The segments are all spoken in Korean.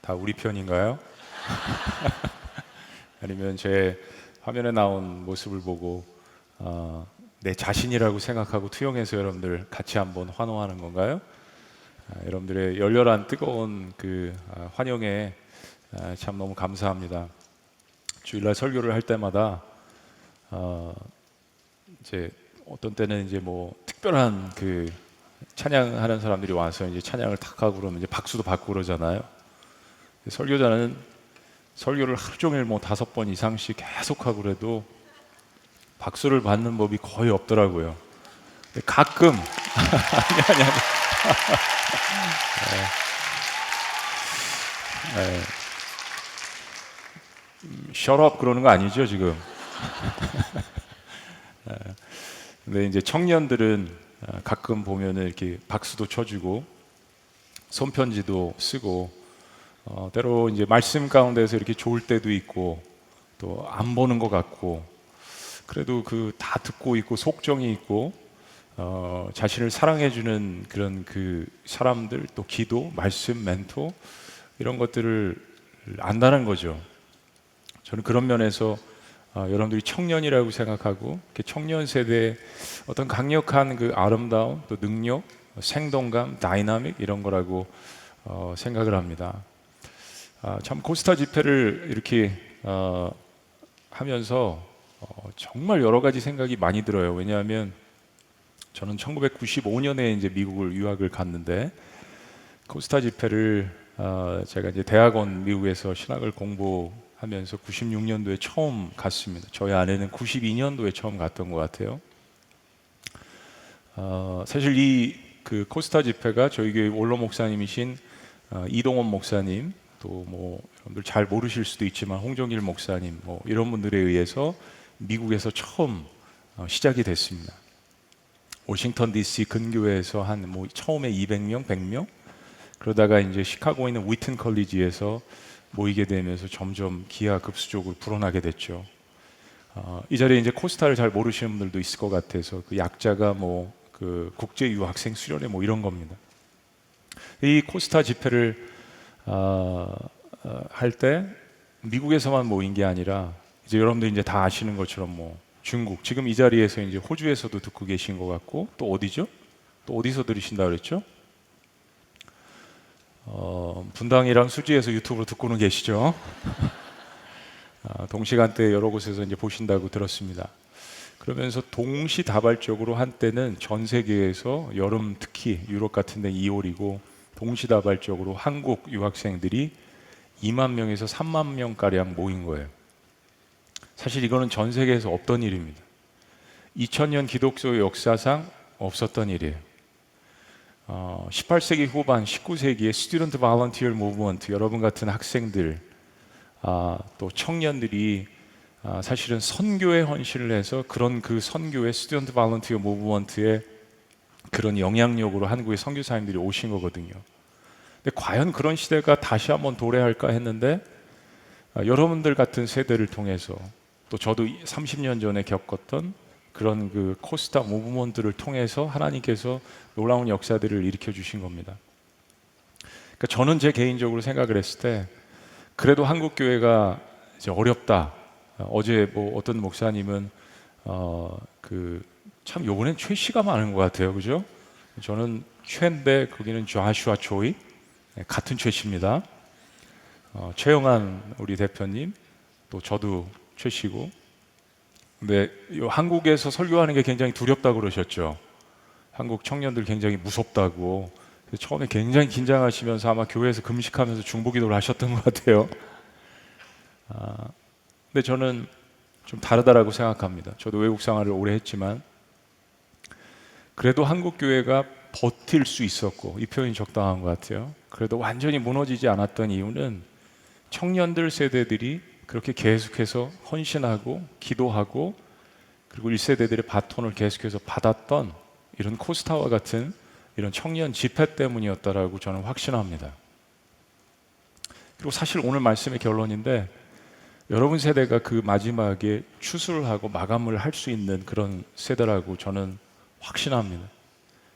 다 우리 편인가요? 아니면 제 화면에 나온 모습을 보고 내 자신이라고 생각하고 투영해서 여러분들 같이 한번 환호하는 건가요? 여러분들의 열렬한 뜨거운 그 환영에 참 너무 감사합니다. 주일날 설교를 할 때마다 이제 어떤 때는 이제 뭐 특별한 그 찬양하는 사람들이 와서 이제 찬양을 탁 하고 그러면 이제 박수도 받고 그러잖아요. 설교자는 설교를 하루 종일 뭐 5번 이상씩 계속 하고 그래도 박수를 받는 법이 거의 없더라고요. 가끔 아니 shut up 그러는 거 아니죠 지금? 근데 이제 청년들은 가끔 보면은 이렇게 박수도 쳐주고 손편지도 쓰고 때로 이제 말씀 가운데서 이렇게 좋을 때도 있고 또 안 보는 것 같고 그래도 그 다 듣고 있고 속정이 있고 자신을 사랑해주는 그런 그 사람들 또 기도, 말씀, 멘토 이런 것들을 안다는 거죠. 저는 그런 면에서 여러분들이 청년이라고 생각하고 청년 세대의 어떤 강력한 그 아름다움 또 능력, 생동감, 다이나믹 이런 거라고 생각을 합니다. 참 코스타 집회를 이렇게 하면서 정말 여러 가지 생각이 많이 들어요. 왜냐하면 저는 1995년에 이제 미국을 유학을 갔는데 코스타 집회를 제가 이제 대학원 미국에서 신학을 공부하면서 96년도에 처음 갔습니다. 저희 아내는 92년도에 처음 갔던 것 같아요. 사실 이 그 코스타 집회가 저희 교회 원로 목사님이신 이동원 목사님 또 뭐 여러분들 잘 모르실 수도 있지만 홍정일 목사님 뭐 이런 분들에 의해서 미국에서 처음 시작이 됐습니다. 워싱턴 DC 근교에서 한 뭐 처음에 200명, 100명 그러다가 이제 시카고에 있는 위튼 컬리지에서 모이게 되면서 점점 기하급수적으로 불어나게 됐죠. 이 자리에 이제 코스타를 잘 모르시는 분들도 있을 것 같아서 그 약자가 뭐 그 국제 유학생 수련회 뭐 이런 겁니다. 이 코스타 집회를 할 때 미국에서만 모인 게 아니라 이제 여러분들 이제 다 아시는 것처럼 뭐 중국 지금 이 자리에서 이제 호주에서도 듣고 계신 것 같고 또 어디죠? 또 어디서 들으신다 그랬죠? 분당이랑 수지에서 유튜브로 듣고는 계시죠? 동시간대 여러 곳에서 이제 보신다고 들었습니다. 그러면서 동시다발적으로 한때는 전 세계에서 여름 특히 유럽 같은 데 2월이고 동시다발적으로 한국 유학생들이 2만 명에서 3만 명가량 모인 거예요. 사실 이거는 전 세계에서 없던 일입니다. 2000년 기독교 역사상 없었던 일이에요. 18세기 후반, 19세기의 스튜던트 발런티어 무브먼트 여러분 같은 학생들 또 청년들이 사실은 선교에 헌신을 해서 그런 그 선교의 스튜던트 발런티어 무브먼트의 그런 영향력으로 한국의 선교사님들이 오신 거거든요. 근데 과연 그런 시대가 다시 한번 도래할까 했는데 여러분들 같은 세대를 통해서 또 저도 30년 전에 겪었던 그런 그 코스타 무브먼트를 통해서 하나님께서 놀라운 역사들을 일으켜 주신 겁니다. 그러니까 저는 제 개인적으로 생각을 했을 때 그래도 한국 교회가 이제 어렵다. 어제 뭐 어떤 목사님은 그 참 요번엔 최 씨가 많은 것 같아요, 그죠? 저는 최인데 거기는 조슈아 조이 같은 최 씨입니다. 최영한 우리 대표님 또 저도 최 씨고. 근데 한국에서 설교하는 게 굉장히 두렵다고 그러셨죠. 한국 청년들 굉장히 무섭다고. 처음에 굉장히 긴장하시면서 아마 교회에서 금식하면서 중보기도를 하셨던 것 같아요. 근데 저는 좀 다르다라고 생각합니다. 저도 외국 생활을 오래 했지만 그래도 한국 교회가 버틸 수 있었고 이 표현이 적당한 것 같아요. 그래도 완전히 무너지지 않았던 이유는 청년들 세대들이 그렇게 계속해서 헌신하고 기도하고 그리고 1세대들의 바톤을 계속해서 받았던 이런 코스타와 같은 이런 청년 집회 때문이었다라고 저는 확신합니다. 그리고 사실 오늘 말씀의 결론인데, 여러분 세대가 그 마지막에 추수를 하고 마감을 할 수 있는 그런 세대라고 저는 확신합니다.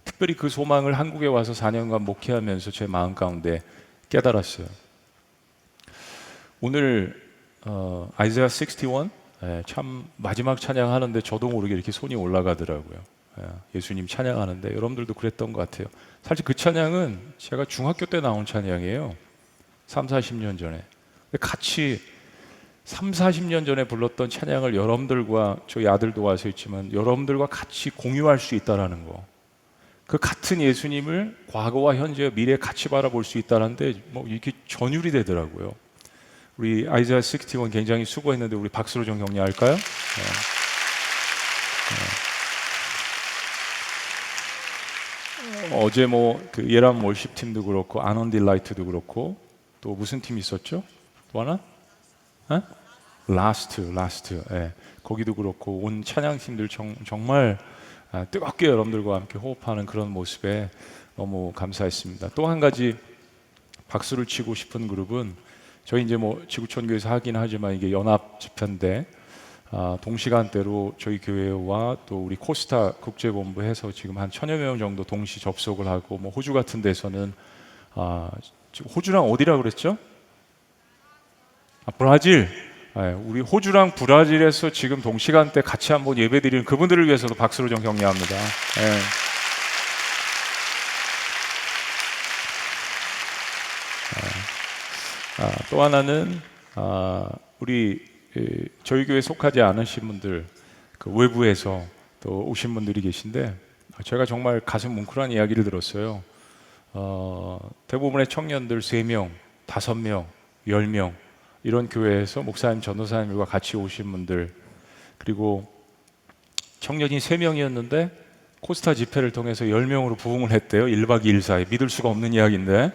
특별히 그 소망을 한국에 와서 4년간 목회하면서 제 마음 가운데 깨달았어요. 오늘 아이자야 61, 참 마지막 찬양하는데 저도 모르게 이렇게 손이 올라가더라고요. 예수님 찬양하는데 여러분들도 그랬던 것 같아요. 사실 그 찬양은 제가 중학교 때 나온 찬양이에요. 3, 40년 전에. 같이 3, 40년 전에 불렀던 찬양을 여러분들과, 저희 아들도 와서 있지만 여러분들과 같이 공유할 수 있다는 거, 그 같은 예수님을 과거와 현재와 미래에 같이 바라볼 수 있다는데 뭐 이렇게 전율이 되더라고요. 우리 아이자야 61 굉장히 수고했는데 우리 박수로 좀 격려할까요? 어제 뭐 그 예람 월십 팀도 그렇고 아넌 딜라이트도 그렇고 또 무슨 팀 있었죠? 또 하나? 라스트. 거기도 그렇고 온 찬양팀들 정말 뜨겁게 여러분들과 함께 호흡하는 그런 모습에 너무 감사했습니다. 또 한 가지 박수를 치고 싶은 그룹은, 저희 이제 뭐 지구촌교회에서 하긴 하지만 이게 연합 집회인데 동시간대로 저희 교회와 또 우리 코스타 국제본부에서 지금 한 1000여 명 정도 동시 접속을 하고, 뭐 호주 같은 데서는 호주랑 어디라 그랬죠? 브라질. 우리 호주랑 브라질에서 지금 동시간대 같이 한번 예배드리는 그분들을 위해서도 박수로 좀 격려합니다. 또 하나는 우리 저희 교회에 속하지 않으신 분들, 그 외부에서 또 오신 분들이 계신데, 제가 정말 가슴 뭉클한 이야기를 들었어요. 대부분의 청년들 3명, 5명, 10명 이런 교회에서 목사님, 전도사님들과 같이 오신 분들, 그리고 청년이 3명이었는데 코스타 집회를 통해서 10명으로 부흥을 했대요. 1박 2일 사이. 믿을 수가 없는 이야기인데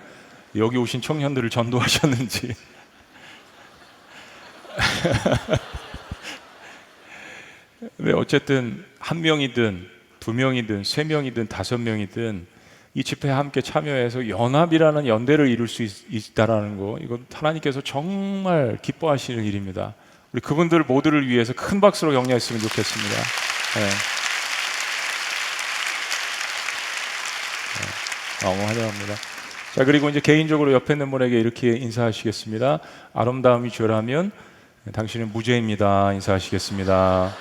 여기 오신 청년들을 전도하셨는지. 네, 어쨌든 1명이든 2명이든 3명이든 5명이든 이 집회에 함께 참여해서 연합이라는 연대를 이룰 수 있다라는 거, 이건 하나님께서 정말 기뻐하시는 일입니다. 우리 그분들 모두를 위해서 큰 박수로 격려했으면 좋겠습니다. 너무 환영합니다. 자, 그리고 이제 개인적으로 옆에 있는 분에게 이렇게 인사하시겠습니다. 아름다움이 죄라면 당신은 무죄입니다. 인사하시겠습니다.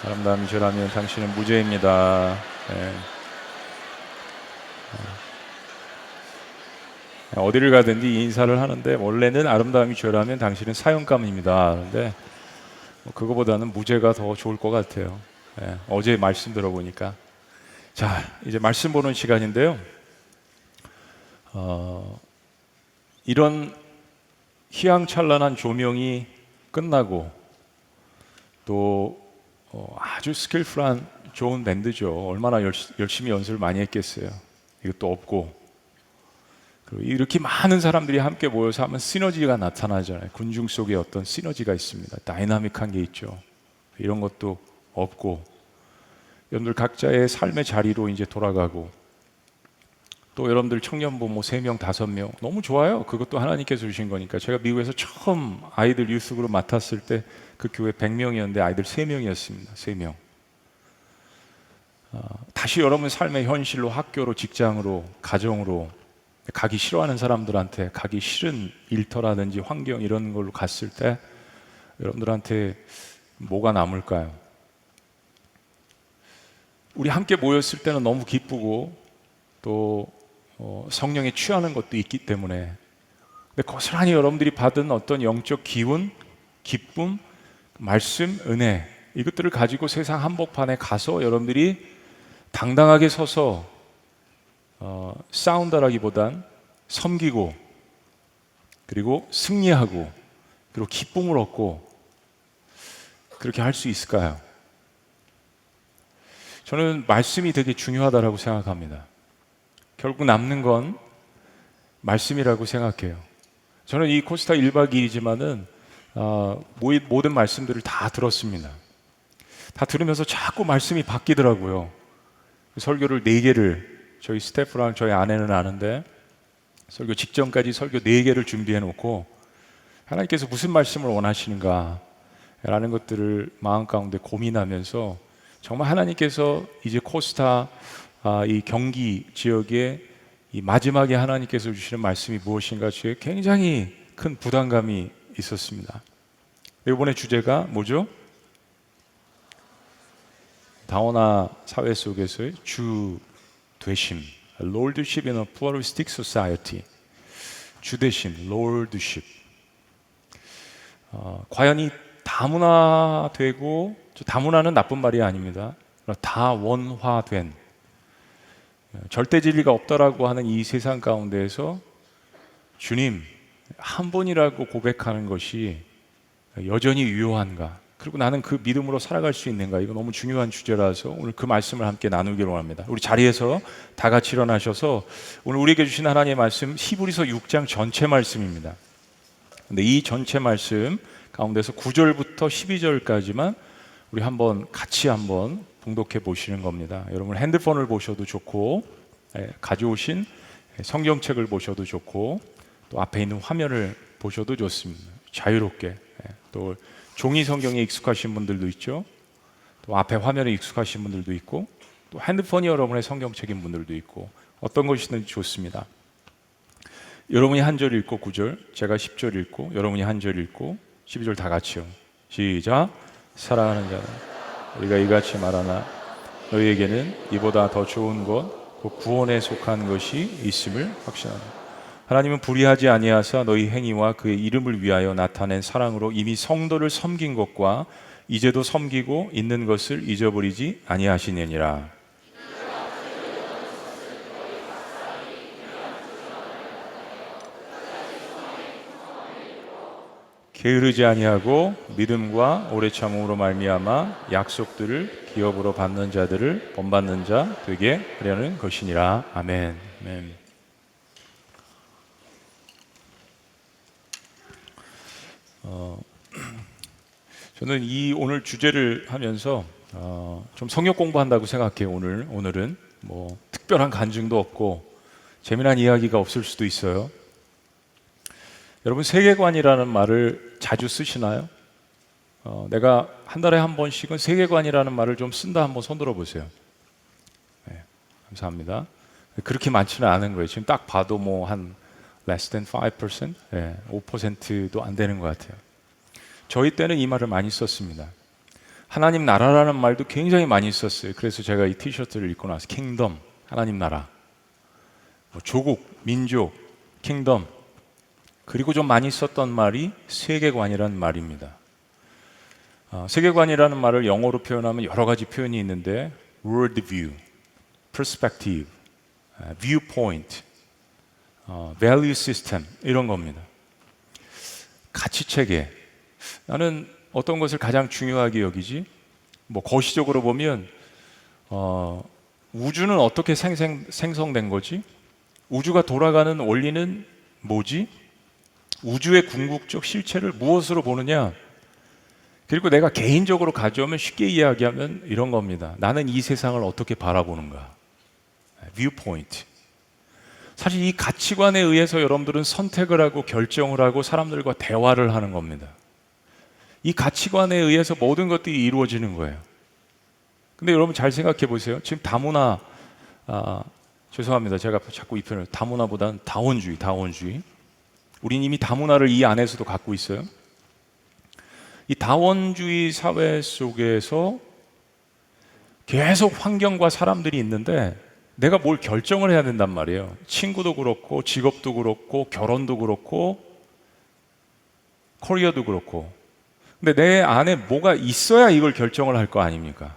아름다움이 죄라면 당신은 무죄입니다. 어디를 가든지 이 인사를 하는데, 원래는 아름다움이 죄라면 당신은 사형감입니다. 그런데 그거보다는 무죄가 더 좋을 것 같아요. 어제 말씀 들어보니까. 자, 이제 말씀 보는 시간인데요. 이런 희양찬란한 조명이 끝나고 또 아주 스킬풀한 좋은 밴드죠. 얼마나 열심히 연습을 많이 했겠어요. 이것도 없고, 그리고 이렇게 많은 사람들이 함께 모여서 하면 시너지가 나타나잖아요. 군중 속에 어떤 시너지가 있습니다. 다이나믹한 게 있죠. 이런 것도 없고, 여러분들 각자의 삶의 자리로 이제 돌아가고, 또 여러분들 청년부 뭐 3명, 5명 너무 좋아요. 그것도 하나님께서 주신 거니까. 제가 미국에서 처음 아이들 유스 그룹 맡았을 때 그 교회 100명이었는데 아이들 3명이었습니다. 3명. 다시 여러분 삶의 현실로, 학교로, 직장으로, 가정으로 가기 싫어하는 사람들한테, 가기 싫은 일터라든지 환경 이런 걸로 갔을 때 여러분들한테 뭐가 남을까요? 우리 함께 모였을 때는 너무 기쁘고 또 성령에 취하는 것도 있기 때문에, 근데 고스란히 여러분들이 받은 어떤 영적 기운, 기쁨, 말씀, 은혜, 이것들을 가지고 세상 한복판에 가서 여러분들이 당당하게 서서 싸운다라기보단 섬기고, 그리고 승리하고, 그리고 기쁨을 얻고, 그렇게 할 수 있을까요? 저는 말씀이 되게 중요하다고 생각합니다. 결국 남는 건 말씀이라고 생각해요. 저는 이 코스타 1박 2일이지만은 모든 말씀들을 다 들었습니다. 다 들으면서 자꾸 말씀이 바뀌더라고요. 설교를 4개를 저희 스태프랑 저희 아내는 아는데 설교 직전까지 설교 4개를 준비해 놓고 하나님께서 무슨 말씀을 원하시는가 라는 것들을 마음 가운데 고민하면서 정말 하나님께서 이제 코스타 이 경기 지역에 이 마지막에 하나님께서 주시는 말씀이 무엇인가 저에 굉장히 큰 부담감이 있었습니다. 이번에 주제가 뭐죠? 다원화 사회 속에서의 주 되심, Lordship in a pluralistic society. 주 되심, Lordship. 과연 이 다문화되고, 다문화는 나쁜 말이 아닙니다. 다원화된, 절대 진리가 없다라고 하는 이 세상 가운데에서 주님 한 분이라고 고백하는 것이 여전히 유효한가? 그리고 나는 그 믿음으로 살아갈 수 있는가? 이거 너무 중요한 주제라서 오늘 그 말씀을 함께 나누기로 합니다. 우리 자리에서 다 같이 일어나셔서 오늘 우리에게 주신 하나님의 말씀 히브리서 6장 전체 말씀입니다. 근데 이 전체 말씀 가운데서 9절부터 12절까지만 우리 같이 한번 봉독해 보시는 겁니다. 여러분 핸드폰을 보셔도 좋고 가져오신 성경책을 보셔도 좋고 또 앞에 있는 화면을 보셔도 좋습니다. 자유롭게. 또 종이 성경에 익숙하신 분들도 있죠. 또 앞에 화면에 익숙하신 분들도 있고 또 핸드폰이 여러분의 성경책인 분들도 있고 어떤 것이든 좋습니다. 여러분이 한 절 읽고 9절, 제가 10절 읽고 여러분이 한 절 읽고 12절 다 같이요. 시작. 사랑하는 자는 우리가 이같이 말하나 너희에게는 이보다 더 좋은 것, 곧 구원에 속한 것이 있음을 확신하노라. 하나님은 불의하지 아니하사 너희 행위와 그의 이름을 위하여 나타낸 사랑으로 이미 성도를 섬긴 것과 이제도 섬기고 있는 것을 잊어버리지 아니하시느니라. 게으르지 아니하고 믿음과 오래 참음으로 말미암아 약속들을 기업으로 받는 자들을 본받는 자 되게 하려는 것이니라. 아멘. 아멘. 저는 이 오늘 주제를 하면서 좀 성역 공부한다고 생각해요. 오늘은 뭐 특별한 간증도 없고 재미난 이야기가 없을 수도 있어요. 여러분 세계관이라는 말을 자주 쓰시나요? 내가 한 달에 한 번씩은 세계관이라는 말을 좀 쓴다 한번 손들어 보세요. 네, 감사합니다. 그렇게 많지는 않은 거예요. 지금 딱 봐도 뭐 한 less than 5%? 네, 5%도 안 되는 것 같아요. 저희 때는 이 말을 많이 썼습니다. 하나님 나라라는 말도 굉장히 많이 썼어요. 그래서 제가 이 티셔츠를 입고 나서 킹덤, 하나님 나라, 조국, 민족, 킹덤. 그리고 좀 많이 썼던 말이 세계관이라는 말입니다. 세계관이라는 말을 영어로 표현하면 여러 가지 표현이 있는데 world view, perspective, viewpoint, value system 이런 겁니다. 가치체계. 나는 어떤 것을 가장 중요하게 여기지? 뭐 거시적으로 보면 우주는 어떻게 생성된 거지? 우주가 돌아가는 원리는 뭐지? 우주의 궁극적 실체를 무엇으로 보느냐? 그리고 내가 개인적으로 가져오면 쉽게 이야기하면 이런 겁니다. 나는 이 세상을 어떻게 바라보는가? viewpoint. 사실 이 가치관에 의해서 여러분들은 선택을 하고 결정을 하고 사람들과 대화를 하는 겁니다. 이 가치관에 의해서 모든 것들이 이루어지는 거예요. 근데 여러분 잘 생각해 보세요. 지금 다문화, 죄송합니다. 제가 자꾸 이 표현을 다문화보다는 다원주의. 우린 이미 다문화를 이 안에서도 갖고 있어요. 이 다원주의 사회 속에서 계속 환경과 사람들이 있는데 내가 뭘 결정을 해야 된단 말이에요. 친구도 그렇고 직업도 그렇고 결혼도 그렇고 커리어도 그렇고. 근데 내 안에 뭐가 있어야 이걸 결정을 할 거 아닙니까?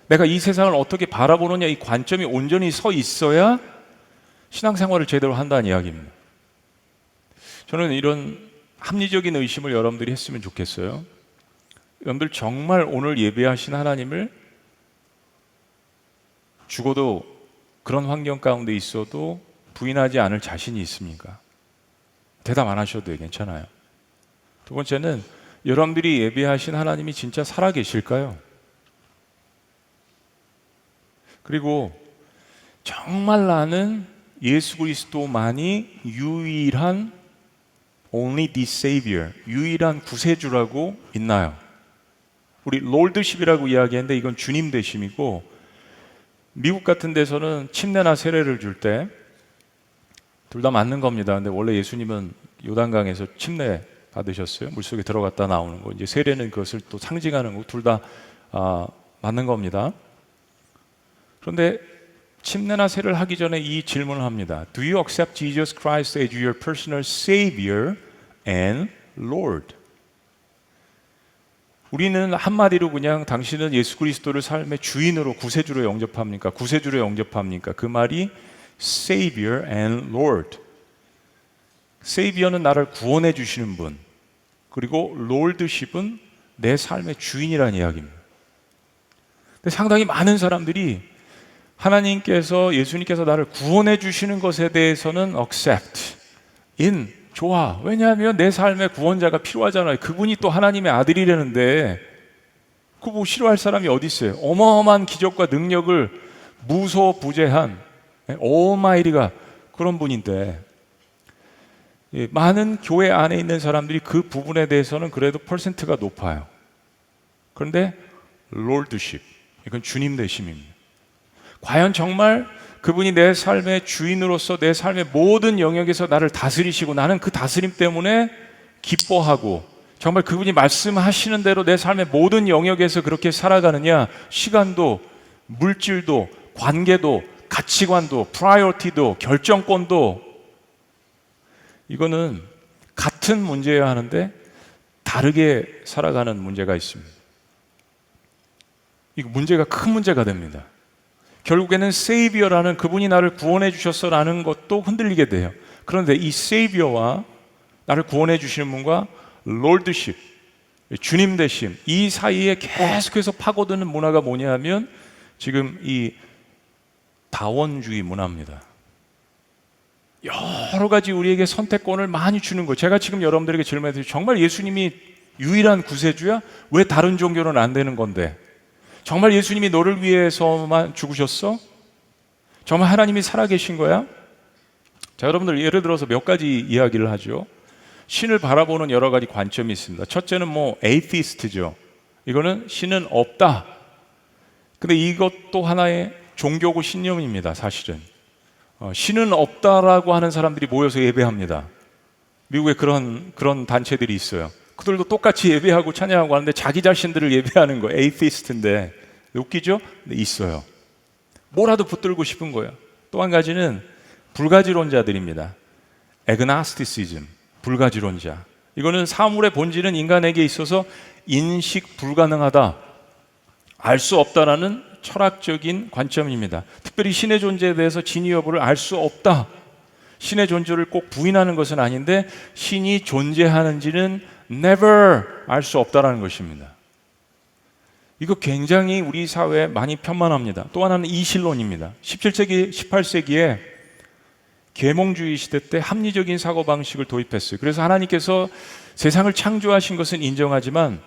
내가 이 세상을 어떻게 바라보느냐 이 관점이 온전히 서 있어야 신앙생활을 제대로 한다는 이야기입니다. 저는 이런 합리적인 의심을 여러분들이 했으면 좋겠어요. 여러분들 정말 오늘 예배하신 하나님을 죽어도 그런 환경 가운데 있어도 부인하지 않을 자신이 있습니까? 대답 안 하셔도 돼요. 괜찮아요. 두 번째는 여러분들이 예배하신 하나님이 진짜 살아계실까요? 그리고 정말 나는 예수 그리스도만이 유일한 only the Savior, 유일한 구세주라고 믿나요? 우리 롤드십이라고 이야기했는데 이건 주님 되심이고, 미국 같은 데서는 침례나 세례를 줄 때 둘 다 맞는 겁니다. 근데 원래 예수님은 요단강에서 침례 받으셨어요. 물속에 들어갔다 나오는 거. 이제 세례는 그것을 또 상징하는 거. 둘 다 맞는 겁니다. 그런데 침례나 세례를 하기 전에 이 질문을 합니다. Do you accept Jesus Christ as your personal Savior and Lord? 우리는 한마디로 그냥 당신은 예수 그리스도를 삶의 주인으로, 구세주로 영접합니까? 구세주로 영접합니까? 그 말이 Savior and Lord. Savior는 나를 구원해 주시는 분, 그리고 Lordship은 내 삶의 주인이라는 이야기입니다. 근데 상당히 많은 사람들이 하나님께서, 예수님께서 나를 구원해 주시는 것에 대해서는 accept, 좋아. 왜냐하면 내 삶에 구원자가 필요하잖아요. 그분이 또 하나님의 아들이라는데 그거 뭐 싫어할 사람이 어디 있어요? 어마어마한 기적과 능력을 무소부재한 오마이리가 그런 분인데, 많은 교회 안에 있는 사람들이 그 부분에 대해서는 그래도 퍼센트가 높아요. 그런데 롤드십, 이건 주님 되심입니다. 과연 정말 그분이 내 삶의 주인으로서 내 삶의 모든 영역에서 나를 다스리시고 나는 그 다스림 때문에 기뻐하고 정말 그분이 말씀하시는 대로 내 삶의 모든 영역에서 그렇게 살아가느냐? 시간도, 물질도, 관계도, 가치관도, 프라이어티도, 결정권도, 이거는 같은 문제여야 하는데 다르게 살아가는 문제가 있습니다. 이거 문제가 큰 문제가 됩니다. 결국에는 세이비어라는, 그분이 나를 구원해 주셨어라는 것도 흔들리게 돼요. 그런데 이 세이비어와 나를 구원해 주시는 분과 롤드십, 주님 되심, 이 사이에 계속해서 파고드는 문화가 뭐냐면 지금 이 다원주의 문화입니다. 여러 가지 우리에게 선택권을 많이 주는 거. 제가 지금 여러분들에게 질문해드리죠. 정말 예수님이 유일한 구세주야? 왜 다른 종교는 안 되는 건데? 정말 예수님이 너를 위해서만 죽으셨어? 정말 하나님이 살아계신 거야? 자, 여러분들 예를 들어서 몇 가지 이야기를 하죠. 신을 바라보는 여러 가지 관점이 있습니다. 첫째는 에이티스트죠. 이거는 신은 없다. 근데 이것도 하나의 종교고 신념입니다. 사실은 신은 없다라고 하는 사람들이 모여서 예배합니다. 미국에 그런 단체들이 있어요. 그들도 똑같이 예배하고 찬양하고 하는데 자기 자신들을 예배하는 거예요. 에이티스트인데 웃기죠? 근데 있어요. 뭐라도 붙들고 싶은 거예요. 또 한 가지는 불가지론자들입니다. 에그나스티시즘, 불가지론자. 이거는 사물의 본질은 인간에게 있어서 인식 불가능하다, 알 수 없다라는 철학적인 관점입니다. 특별히 신의 존재에 대해서 진위 여부를 알 수 없다. 신의 존재를 꼭 부인하는 것은 아닌데 신이 존재하는지는 never 알 수 없다라는 것입니다. 이거 굉장히 우리 사회에 많이 편만합니다. 또 하나는 이신론입니다. 17세기, 18세기에 계몽주의 시대 때 합리적인 사고방식을 도입했어요. 그래서 하나님께서 세상을 창조하신 것은 인정하지만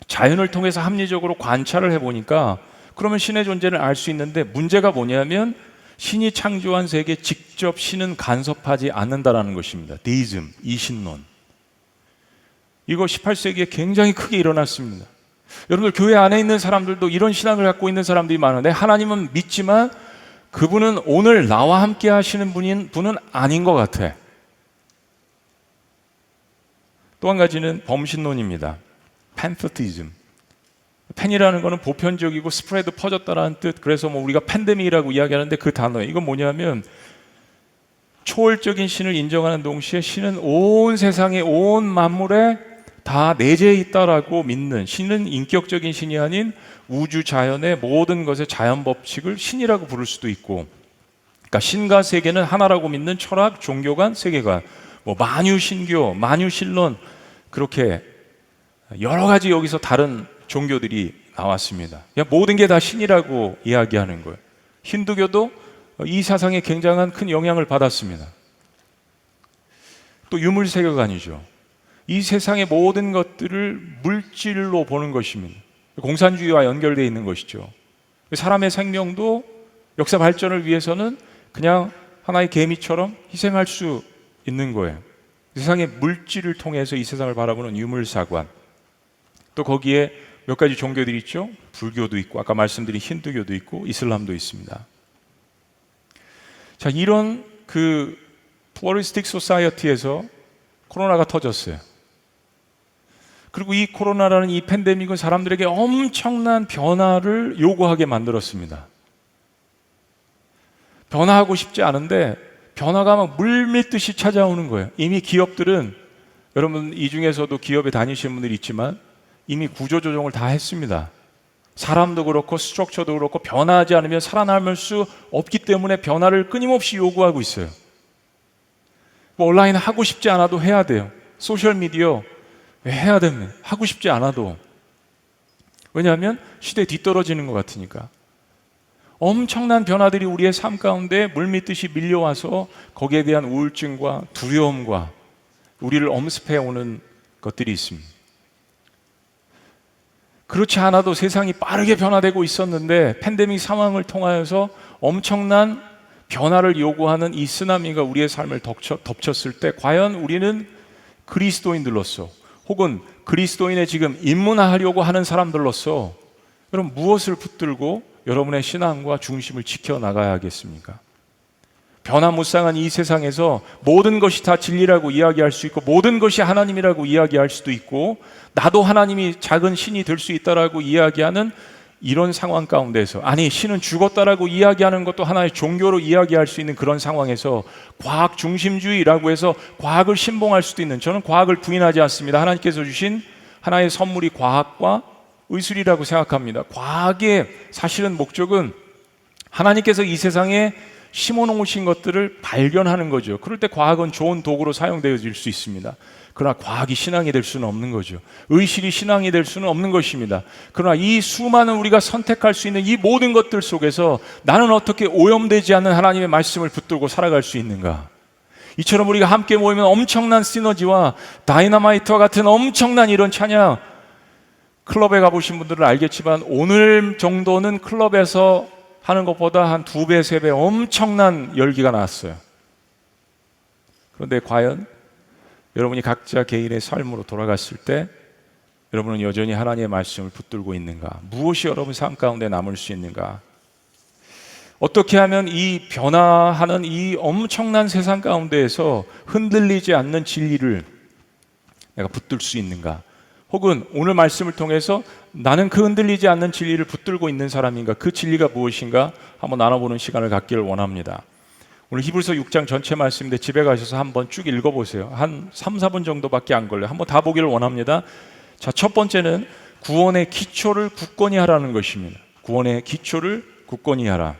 자연을 통해서 합리적으로 관찰을 해보니까 그러면 신의 존재를 알 수 있는데, 문제가 뭐냐면 신이 창조한 세계에 직접 신은 간섭하지 않는다라는 것입니다. 데이즘, 이신론. 이거 18세기에 굉장히 크게 일어났습니다. 여러분들 교회 안에 있는 사람들도 이런 신앙을 갖고 있는 사람들이 많은데, 하나님은 믿지만 그분은 오늘 나와 함께 하시는 분은 아닌 것 같아. 또 한 가지는 범신론입니다. 팬서티즘. 팬이라는 것은 보편적이고 스프레드, 퍼졌다라는 뜻. 그래서 우리가 팬데믹이라고 이야기하는데 그 단어예요. 이건 뭐냐면 초월적인 신을 인정하는 동시에 신은 온 세상의 온 만물에 다 내재해 있다라고 믿는, 신은 인격적인 신이 아닌 우주 자연의 모든 것의 자연 법칙을 신이라고 부를 수도 있고, 그러니까 신과 세계는 하나라고 믿는 철학, 종교관, 세계관, 만유신교, 만유신론, 그렇게 여러 가지 여기서 다른 종교들이 나왔습니다. 모든 게 다 신이라고 이야기하는 거예요. 힌두교도 이 사상에 굉장한 큰 영향을 받았습니다. 또 유물세계관이죠. 이 세상의 모든 것들을 물질로 보는 것입니다. 공산주의와 연결되어 있는 것이죠. 사람의 생명도 역사 발전을 위해서는 그냥 하나의 개미처럼 희생할 수 있는 거예요. 세상의 물질을 통해서 이 세상을 바라보는 유물사관, 또 거기에 몇 가지 종교들이 있죠. 불교도 있고 아까 말씀드린 힌두교도 있고 이슬람도 있습니다. 자, 이런 그 플로리스틱 소사이어티에서 코로나가 터졌어요. 그리고 이 코로나라는 이 팬데믹은 사람들에게 엄청난 변화를 요구하게 만들었습니다. 변화하고 싶지 않은데 변화가 막 물밀듯이 찾아오는 거예요. 이미 기업들은, 여러분 이 중에서도 기업에 다니시는 분들이 있지만 이미 구조조정을 다 했습니다. 사람도 그렇고 스트럭처도 그렇고 변화하지 않으면 살아남을 수 없기 때문에 변화를 끊임없이 요구하고 있어요. 뭐 온라인 하고 싶지 않아도 해야 돼요. 소셜미디어 해야 됩니다. 하고 싶지 않아도. 왜냐하면 시대에 뒤떨어지는 것 같으니까. 엄청난 변화들이 우리의 삶 가운데 물밀듯이 밀려와서 거기에 대한 우울증과 두려움과 우리를 엄습해오는 것들이 있습니다. 그렇지 않아도 세상이 빠르게 변화되고 있었는데 팬데믹 상황을 통하여서 엄청난 변화를 요구하는 이 쓰나미가 우리의 삶을 덮쳤을 때 과연 우리는 그리스도인들로서 혹은 그리스도인의 지금 입문하려고 하는 사람들로서 여러분 무엇을 붙들고 여러분의 신앙과 중심을 지켜나가야겠습니까? 변화무쌍한 이 세상에서 모든 것이 다 진리라고 이야기할 수 있고 모든 것이 하나님이라고 이야기할 수도 있고 나도 하나님이 작은 신이 될 수 있다라고 이야기하는 이런 상황 가운데서, 아니 신은 죽었다라고 이야기하는 것도 하나의 종교로 이야기할 수 있는 그런 상황에서 과학 중심주의라고 해서 과학을 신봉할 수도 있는, 저는 과학을 부인하지 않습니다. 하나님께서 주신 하나의 선물이 과학과 의술이라고 생각합니다. 과학의 사실은 목적은 하나님께서 이 세상에 심어놓으신 것들을 발견하는 거죠. 그럴 때 과학은 좋은 도구로 사용되어질 수 있습니다. 그러나 과학이 신앙이 될 수는 없는 거죠. 의실이 신앙이 될 수는 없는 것입니다. 그러나 이 수많은 우리가 선택할 수 있는 이 모든 것들 속에서 나는 어떻게 오염되지 않는 하나님의 말씀을 붙들고 살아갈 수 있는가? 이처럼 우리가 함께 모이면 엄청난 시너지와 다이너마이트와 같은 엄청난 이런 찬양, 클럽에 가보신 분들은 알겠지만 오늘 정도는 클럽에서 하는 것보다 한 2배, 3배 엄청난 열기가 나왔어요. 그런데 과연 여러분이 각자 개인의 삶으로 돌아갔을 때 여러분은 여전히 하나님의 말씀을 붙들고 있는가? 무엇이 여러분 삶 가운데 남을 수 있는가? 어떻게 하면 이 변화하는 이 엄청난 세상 가운데에서 흔들리지 않는 진리를 내가 붙들 수 있는가? 혹은 오늘 말씀을 통해서 나는 그 흔들리지 않는 진리를 붙들고 있는 사람인가? 그 진리가 무엇인가? 한번 나눠보는 시간을 갖기를 원합니다. 오늘 히브리서 6장 전체 말씀인데 집에 가셔서 한번 쭉 읽어보세요. 한 3, 4분 정도밖에 안 걸려요. 한번 다 보기를 원합니다. 자, 첫 번째는 구원의 기초를 굳건히 하라는 것입니다. 구원의 기초를 굳건히 하라.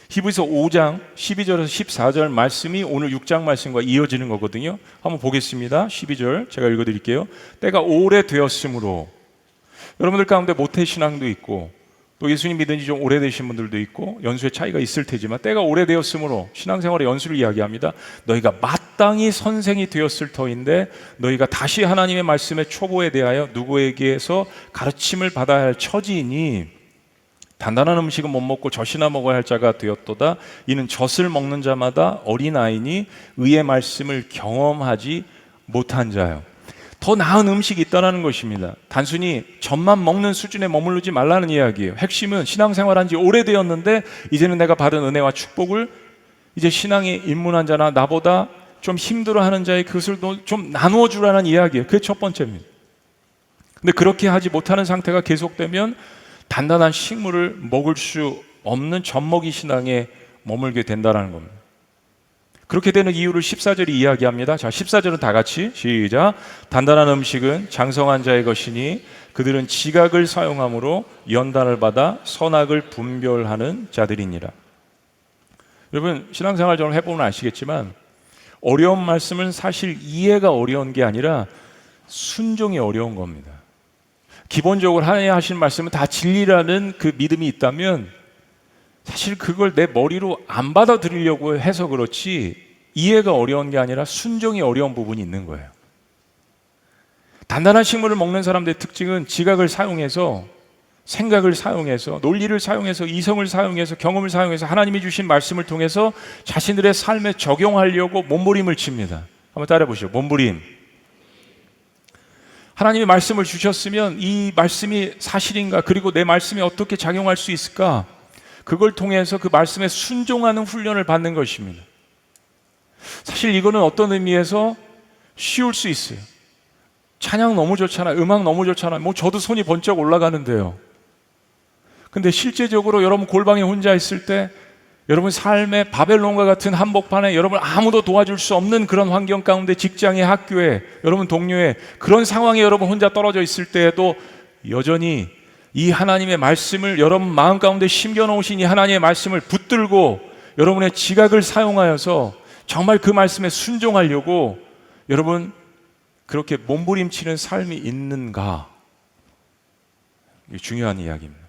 히브리서 5장 12절에서 14절 말씀이 오늘 6장 말씀과 이어지는 거거든요. 한번 보겠습니다. 12절 제가 읽어드릴게요. 때가 오래되었으므로, 여러분들 가운데 모태신앙도 있고 또 예수님 믿은 지 좀 오래되신 분들도 있고 연수의 차이가 있을 테지만 때가 오래되었으므로 신앙생활의 연수를 이야기합니다. 너희가 마땅히 선생이 되었을 터인데 너희가 다시 하나님의 말씀의 초보에 대하여 누구에게서 가르침을 받아야 할 처지이니 단단한 음식은 못 먹고 젖이나 먹어야 할 자가 되었도다. 이는 젖을 먹는 자마다 어린아이니 의의 말씀을 경험하지 못한 자요. 더 나은 음식이 있다는 것입니다. 단순히 젖만 먹는 수준에 머무르지 말라는 이야기예요. 핵심은 신앙생활한 지 오래되었는데 이제는 내가 받은 은혜와 축복을 이제 신앙에 입문한 자나 나보다 좀 힘들어하는 자의 그것을 좀 나누어 주라는 이야기예요. 그게 첫 번째입니다. 근데 그렇게 하지 못하는 상태가 계속되면 단단한 식물을 먹을 수 없는 젖먹이 신앙에 머물게 된다는 겁니다. 그렇게 되는 이유를 14절이 이야기합니다. 자, 14절은 다 같이 시작. 단단한 음식은 장성한 자의 것이니 그들은 지각을 사용함으로 연단을 받아 선악을 분별하는 자들이니라. 여러분 신앙생활 좀 해보면 아시겠지만 어려운 말씀은 사실 이해가 어려운 게 아니라 순종이 어려운 겁니다. 기본적으로 하나님 하신 말씀은 다 진리라는 그 믿음이 있다면 사실 그걸 내 머리로 안 받아들이려고 해서 그렇지 이해가 어려운 게 아니라 순종이 어려운 부분이 있는 거예요. 단단한 식물을 먹는 사람들의 특징은 지각을 사용해서 생각을 사용해서, 논리를 사용해서, 이성을 사용해서, 경험을 사용해서 하나님이 주신 말씀을 통해서 자신들의 삶에 적용하려고 몸부림을 칩니다. 한번 따라해 보시죠. 몸부림. 하나님이 말씀을 주셨으면 이 말씀이 사실인가, 그리고 내 말씀이 어떻게 작용할 수 있을까, 그걸 통해서 그 말씀에 순종하는 훈련을 받는 것입니다. 사실 이거는 어떤 의미에서 쉬울 수 있어요. 찬양 너무 좋잖아요. 음악 너무 좋잖아요. 뭐 저도 손이 번쩍 올라가는데요. 근데 실제적으로 여러분 골방에 혼자 있을 때, 여러분 삶의 바벨론과 같은 한복판에 여러분 아무도 도와줄 수 없는 그런 환경 가운데, 직장에, 학교에, 여러분 동료에, 그런 상황에 여러분 혼자 떨어져 있을 때에도 여전히 이 하나님의 말씀을, 여러분 마음 가운데 심겨놓으신 이 하나님의 말씀을 붙들고 여러분의 지각을 사용하여서 정말 그 말씀에 순종하려고 여러분 그렇게 몸부림치는 삶이 있는가? 이게 중요한 이야기입니다.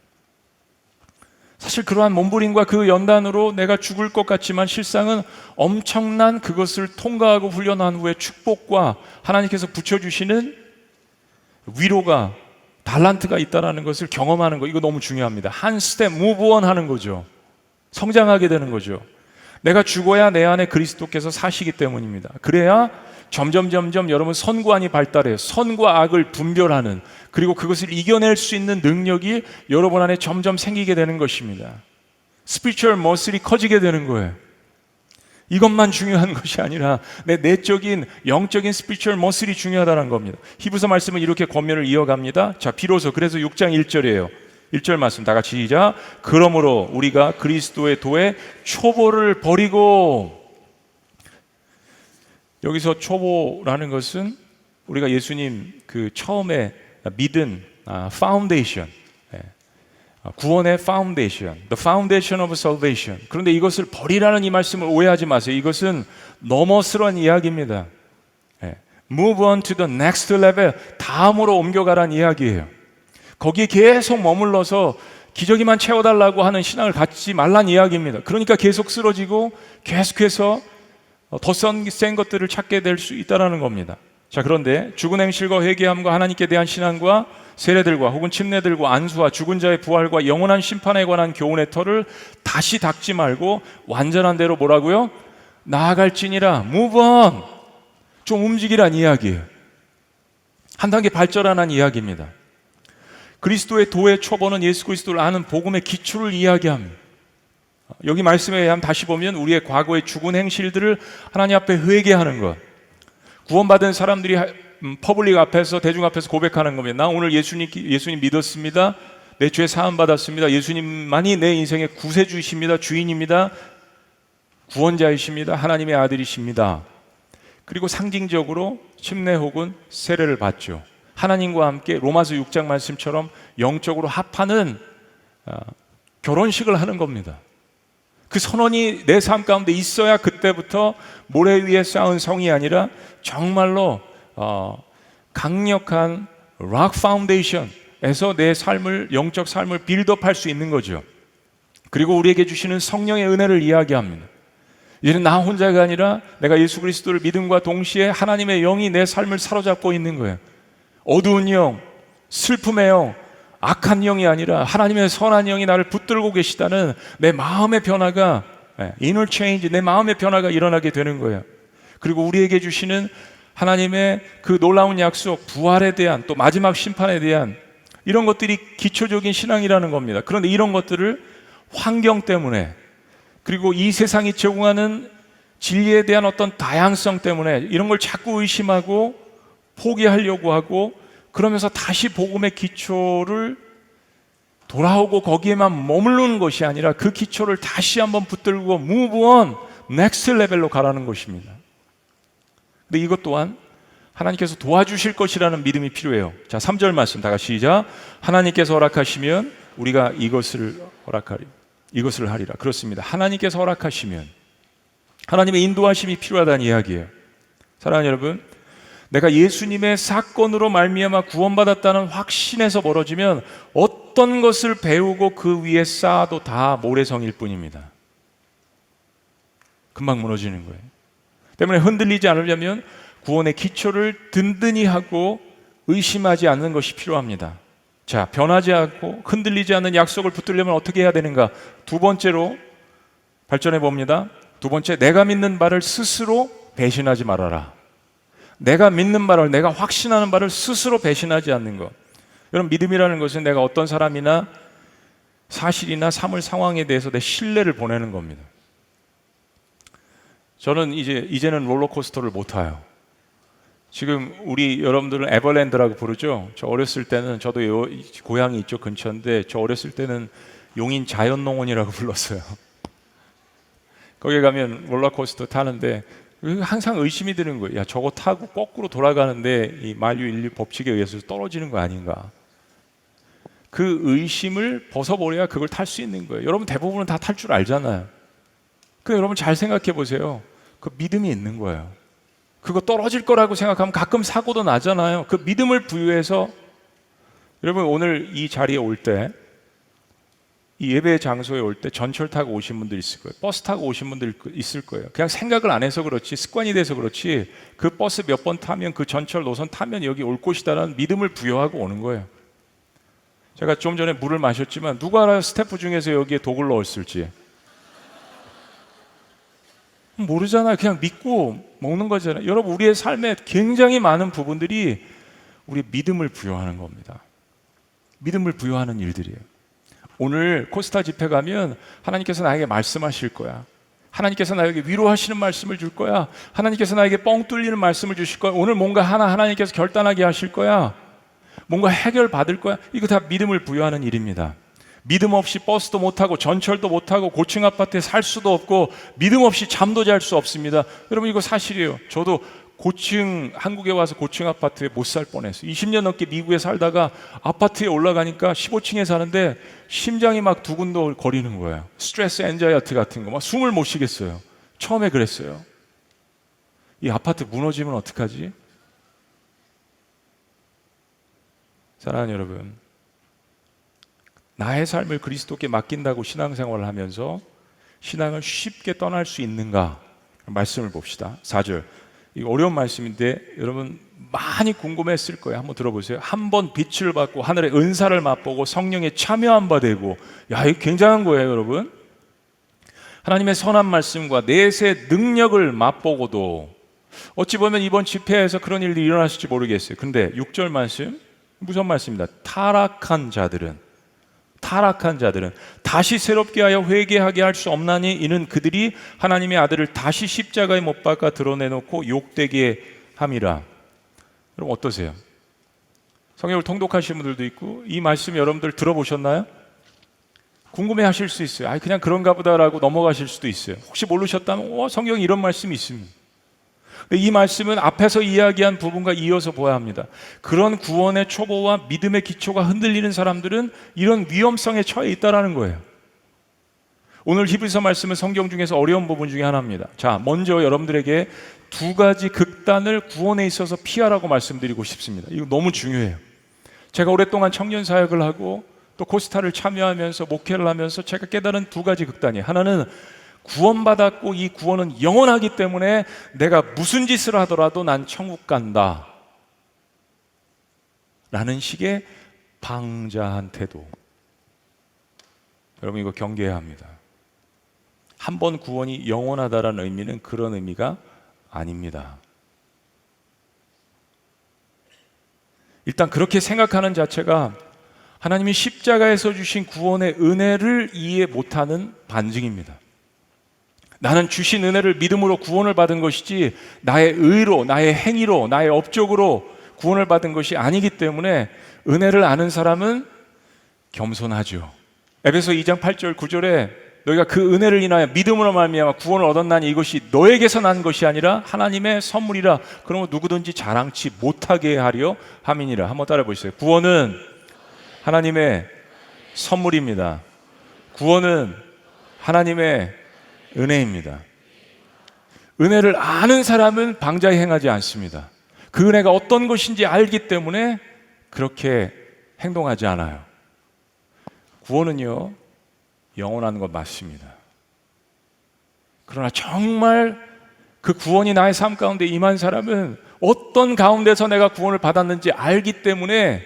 사실 그러한 몸부림과 그 연단으로 내가 죽을 것 같지만 실상은 엄청난 그것을 통과하고 훈련한 후에 축복과 하나님께서 붙여주시는 위로가, 달란트가 있다는 것을 경험하는 거, 이거 너무 중요합니다. 한 스텝 무브온 하는 거죠. 성장하게 되는 거죠. 내가 죽어야 내 안에 그리스도께서 사시기 때문입니다. 그래야 점점 여러분 선구안이 발달해요. 선과 악을 분별하는, 그리고 그것을 이겨낼 수 있는 능력이 여러분 안에 점점 생기게 되는 것입니다. 스피리추얼 머슬이 커지게 되는 거예요. 이것만 중요한 것이 아니라 내 내적인 영적인 스피리추얼 머슬이 중요하다는 겁니다. 히브리서 말씀은 이렇게 권면을 이어갑니다. 자, 비로소, 그래서 6장 1절이에요. 1절 말씀 다 같이 시작. 그러므로 우리가 그리스도의 도에 초보를 버리고. 여기서 초보라는 것은 우리가 예수님 그 처음에 믿은 파운데이션, 구원의 파운데이션, the foundation of salvation. 그런데 이것을 버리라는 이 말씀을 오해하지 마세요. 이것은 넘어서란 이야기입니다. Move on to the next level, 다음으로 옮겨가라는 이야기예요. 거기에 계속 머물러서 기저귀만 채워달라고 하는 신앙을 갖지 말란 이야기입니다. 그러니까 계속 쓰러지고 계속해서 더 센 것들을 찾게 될 수 있다는 겁니다. 자, 그런데 죽은 행실과 회개함과 하나님께 대한 신앙과 세례들과 혹은 침례들과 안수와 죽은 자의 부활과 영원한 심판에 관한 교훈의 터를 다시 닦지 말고 완전한 대로 뭐라고요? 나아갈지니라. Move on. 좀 움직이란 이야기예요. 한 단계 발전하는 이야기입니다. 그리스도의 도의 초보는 예수 그리스도를 아는 복음의 기초를 이야기합니다. 여기 말씀에 의하면 다시 보면 우리의 과거의 죽은 행실들을 하나님 앞에 회개하는 것, 구원받은 사람들이 퍼블릭 앞에서, 대중 앞에서 고백하는 겁니다. 나 오늘 예수님 믿었습니다. 내 죄 사함 받았습니다. 예수님만이 내 인생의 구세주이십니다. 주인입니다. 구원자이십니다. 하나님의 아들이십니다. 그리고 상징적으로 침례 혹은 세례를 받죠. 하나님과 함께 로마서 6장 말씀처럼 영적으로 합하는 결혼식을 하는 겁니다. 그 선언이 내 삶 가운데 있어야 그때부터 모래 위에 쌓은 성이 아니라 정말로 강력한 락 파운데이션에서 내 삶을, 영적 삶을 빌드업할 수 있는 거죠. 그리고 우리에게 주시는 성령의 은혜를 이야기합니다. 이제는 나 혼자가 아니라 내가 예수 그리스도를 믿음과 동시에 하나님의 영이 내 삶을 사로잡고 있는 거예요. 어두운 영, 슬픔의 영, 악한 영이 아니라 하나님의 선한 영이 나를 붙들고 계시다는 내 마음의 변화가, inner change, 내 마음의 변화가 일어나게 되는 거예요. 그리고 우리에게 주시는 하나님의 그 놀라운 약속, 부활에 대한, 또 마지막 심판에 대한 이런 것들이 기초적인 신앙이라는 겁니다. 그런데 이런 것들을 환경 때문에, 그리고 이 세상이 제공하는 진리에 대한 어떤 다양성 때문에 이런 걸 자꾸 의심하고 포기하려고 하고, 그러면서 다시 복음의 기초를 돌아오고 거기에만 머무르는 것이 아니라 그 기초를 다시 한번 붙들고 move on, next level로 가라는 것입니다. 근데 이것 또한 하나님께서 도와주실 것이라는 믿음이 필요해요. 자, 3절 말씀 다 같이 시작. 하나님께서 허락하시면 우리가 이것을 하리라. 그렇습니다. 하나님께서 허락하시면, 하나님의 인도하심이 필요하다는 이야기예요. 사랑하는 여러분, 내가 예수님의 사건으로 말미암아 구원받았다는 확신에서 멀어지면 어떤 것을 배우고 그 위에 쌓아도 다 모래성일 뿐입니다. 금방 무너지는 거예요. 때문에 흔들리지 않으려면 구원의 기초를 든든히 하고 의심하지 않는 것이 필요합니다. 자, 변하지 않고 흔들리지 않는 약속을 붙들려면 어떻게 해야 되는가? 두 번째로 발전해 봅니다. 두 번째, 내가 믿는 바를 스스로 배신하지 말아라. 내가 믿는 바를, 내가 확신하는 바를 스스로 배신하지 않는 것. 여러분, 믿음이라는 것은 내가 어떤 사람이나 사실이나 삶을 상황에 대해서 내 신뢰를 보내는 겁니다. 저는 이제는 롤러코스터를 못 타요. 지금 우리 여러분들은 에버랜드라고 부르죠. 저 어렸을 때는, 저도 고향이 이쪽 근처인데, 저 어렸을 때는 용인 자연농원이라고 불렀어요. 거기 가면 롤러코스터 타는데 항상 의심이 드는 거예요. 야, 저거 타고 거꾸로 돌아가는데 이 만유인류 법칙에 의해서 떨어지는 거 아닌가? 그 의심을 벗어버려야 그걸 탈 수 있는 거예요. 여러분 대부분은 다 탈 줄 알잖아요. 그 여러분 잘 생각해 보세요. 그 믿음이 있는 거예요. 그거 떨어질 거라고 생각하면 가끔 사고도 나잖아요. 그 믿음을 부여해서, 여러분 오늘 이 자리에 올 때, 이 예배 장소에 올 때 전철 타고 오신 분들 있을 거예요. 버스 타고 오신 분들 있을 거예요. 그냥 생각을 안 해서 그렇지, 습관이 돼서 그렇지, 그 버스 몇 번 타면, 그 전철 노선 타면 여기 올 곳이다라는 믿음을 부여하고 오는 거예요. 제가 좀 전에 물을 마셨지만 누가 알아요? 스태프 중에서 여기에 독을 넣었을지. 모르잖아요. 그냥 믿고 먹는 거잖아요. 여러분, 우리의 삶에 굉장히 많은 부분들이 우리 믿음을 부여하는 겁니다. 믿음을 부여하는 일들이에요. 오늘 코스타 집회 가면 하나님께서 나에게 말씀하실 거야. 하나님께서 나에게 위로하시는 말씀을 줄 거야. 하나님께서 나에게 뻥 뚫리는 말씀을 주실 거야. 오늘 뭔가 하나님께서 결단하게 하실 거야. 뭔가 해결 받을 거야. 이거 다 믿음을 부여하는 일입니다. 믿음 없이 버스도 못 타고 전철도 못 타고 고층 아파트에 살 수도 없고 믿음 없이 잠도 잘 수 없습니다. 여러분, 이거 사실이에요. 저도 한국에 와서 고층 아파트에 못 살 뻔했어요. 20년 넘게 미국에 살다가 아파트에 올라가니까 15층에 사는데 심장이 막 두근두근 거리는 거예요. 스트레스 엔자이어티 같은 거 막 숨을 못 쉬겠어요. 처음에 그랬어요. 이 아파트 무너지면 어떡하지? 사랑하는 여러분, 나의 삶을 그리스도께 맡긴다고 신앙생활을 하면서 신앙을 쉽게 떠날 수 있는가? 말씀을 봅시다. 4절. 이 어려운 말씀인데 여러분 많이 궁금했을 거예요. 한번 들어보세요. 한번 빛을 받고 하늘의 은사를 맛보고 성령에 참여한 바 되고. 야, 이거 굉장한 거예요, 여러분. 하나님의 선한 말씀과 내세 능력을 맛보고도, 어찌 보면 이번 집회에서 그런 일이 일어났을지 모르겠어요. 근데 6절 말씀 무슨 말씀입니다. 타락한 자들은 다시 새롭게 하여 회개하게 할 수 없나니 이는 그들이 하나님의 아들을 다시 십자가에 못 박아 드러내놓고 욕되게 함이라. 여러분 어떠세요? 성경을 통독하시는 분들도 있고 이 말씀 여러분들 들어보셨나요? 궁금해 하실 수 있어요. 그냥 그런가 보다라고 넘어가실 수도 있어요. 혹시 모르셨다면 성경에 이런 말씀이 있습니다. 이 말씀은 앞에서 이야기한 부분과 이어서 보아야 합니다. 그런 구원의 초보와 믿음의 기초가 흔들리는 사람들은 이런 위험성에 처해 있다는 거예요. 오늘 히브리서 말씀은 성경 중에서 어려운 부분 중에 하나입니다. 자, 먼저 여러분들에게 두 가지 극단을 구원에 있어서 피하라고 말씀드리고 싶습니다. 이거 너무 중요해요. 제가 오랫동안 청년 사역을 하고 또 코스타를 참여하면서 목회를 하면서 제가 깨달은 두 가지 극단이에요. 하나는 구원받았고 이 구원은 영원하기 때문에 내가 무슨 짓을 하더라도 난 천국 간다 라는 식의 방자한 태도. 여러분 이거 경계해야 합니다. 한 번 구원이 영원하다라는 의미는 그런 의미가 아닙니다. 일단 그렇게 생각하는 자체가 하나님이 십자가에서 주신 구원의 은혜를 이해 못하는 반증입니다. 나는 주신 은혜를 믿음으로 구원을 받은 것이지 나의 의로, 나의 행위로, 나의 업적으로 구원을 받은 것이 아니기 때문에 은혜를 아는 사람은 겸손하죠. 에베소 2장 8절 9절에 너희가 그 은혜를 인하여 믿음으로 말미암아 구원을 얻었나니 이것이 너에게서 난 것이 아니라 하나님의 선물이라. 그러면 누구든지 자랑치 못하게 하려 함이니라. 한번 따라해 보시죠. 구원은 하나님의 선물입니다. 구원은 하나님의 은혜입니다. 은혜를 아는 사람은 방자히 행하지 않습니다. 그 은혜가 어떤 것인지 알기 때문에 그렇게 행동하지 않아요. 구원은요, 영원한 것 맞습니다. 그러나 정말 그 구원이 나의 삶 가운데 임한 사람은 어떤 가운데서 내가 구원을 받았는지 알기 때문에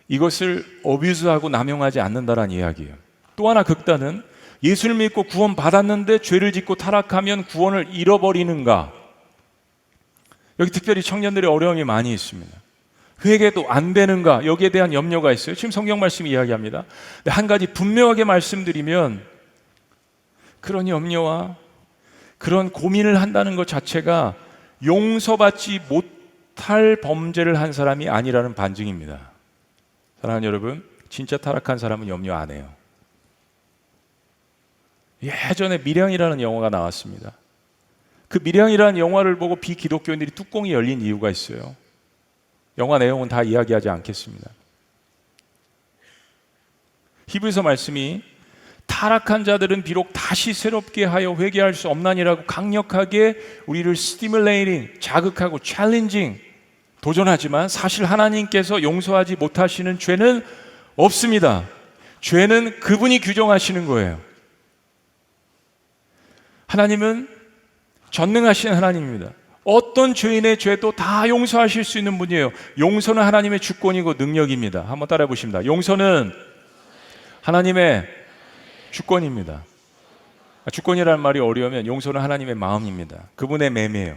이것을 어뷰즈하고 남용하지 않는다라는 이야기예요. 또 하나 극단은 예수를 믿고 구원 받았는데 죄를 짓고 타락하면 구원을 잃어버리는가? 여기 특별히 청년들의 어려움이 많이 있습니다. 회개도 안 되는가? 여기에 대한 염려가 있어요. 지금 성경 말씀이 이야기합니다. 근데 한 가지 분명하게 말씀드리면 그런 염려와 그런 고민을 한다는 것 자체가 용서받지 못할 범죄를 한 사람이 아니라는 반증입니다. 사랑하는 여러분, 진짜 타락한 사람은 염려 안 해요. 예전에 밀양이라는 영화가 나왔습니다. 그 밀양이라는 영화를 보고 비기독교인들이 뚜껑이 열린 이유가 있어요. 영화 내용은 다 이야기하지 않겠습니다. 히브리서 말씀이 타락한 자들은 비록 다시 새롭게 하여 회개할 수 없나니라고 강력하게 우리를 스티뮬레이팅, 자극하고 챌린징, 도전하지만 사실 하나님께서 용서하지 못하시는 죄는 없습니다. 죄는 그분이 규정하시는 거예요. 하나님은 전능하신 하나님입니다. 어떤 죄인의 죄도 다 용서하실 수 있는 분이에요. 용서는 하나님의 주권이고 능력입니다. 한번 따라해 보십니다. 용서는 하나님의 주권입니다. 주권이라는 말이 어려우면 용서는 하나님의 마음입니다. 그분의 매매예요.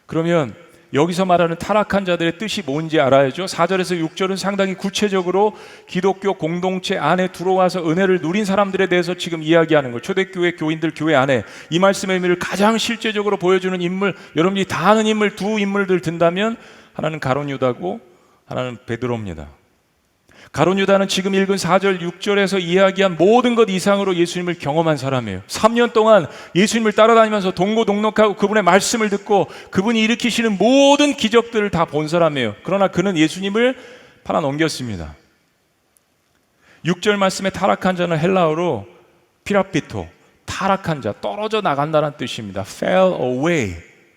그러면 여기서 말하는 타락한 자들의 뜻이 뭔지 알아야죠. 4절에서 6절은 상당히 구체적으로 기독교 공동체 안에 들어와서 은혜를 누린 사람들에 대해서 지금 이야기하는 거예요. 초대교회 교인들 교회 안에 이 말씀의 의미를 가장 실제적으로 보여주는 인물, 여러분이 다 아는 인물 두 인물들 든다면 하나는 가룟 유다고 하나는 베드로입니다. 가룟 유다는 지금 읽은 4절 6절에서 이야기한 모든 것 이상으로 예수님을 경험한 사람이에요. 3년 동안 예수님을 따라다니면서 동고동락하고 그분의 말씀을 듣고 그분이 일으키시는 모든 기적들을 다 본 사람이에요. 그러나 그는 예수님을 팔아넘겼습니다. 6절 말씀에 타락한 자는 헬라어로 피라피토, 타락한 자, 떨어져 나간다는 뜻입니다. fell away,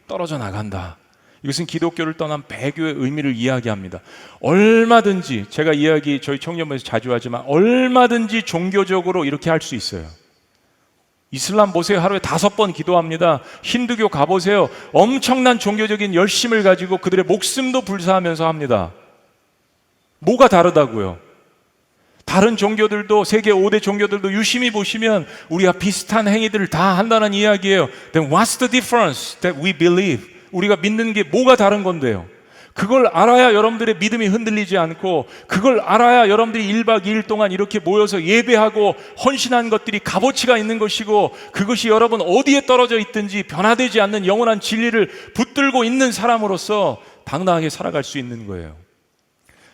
떨어져 나간다. 이것은 기독교를 떠난 배교의 의미를 이야기합니다. 얼마든지 제가 이야기 저희 청년부에서 자주 하지만 얼마든지 종교적으로 이렇게 할 수 있어요. 이슬람 보세요. 하루에 5번 기도합니다. 힌두교 가보세요. 엄청난 종교적인 열심을 가지고 그들의 목숨도 불사하면서 합니다. 뭐가 다르다고요? 다른 종교들도 세계 5대 종교들도 유심히 보시면 우리가 비슷한 행위들을 다 한다는 이야기예요. Then what's the difference that we believe? 우리가 믿는 게 뭐가 다른 건데요? 그걸 알아야 여러분들의 믿음이 흔들리지 않고 그걸 알아야 여러분들이 1박 2일 동안 이렇게 모여서 예배하고 헌신한 것들이 값어치가 있는 것이고 그것이 여러분 어디에 떨어져 있든지 변화되지 않는 영원한 진리를 붙들고 있는 사람으로서 당당하게 살아갈 수 있는 거예요.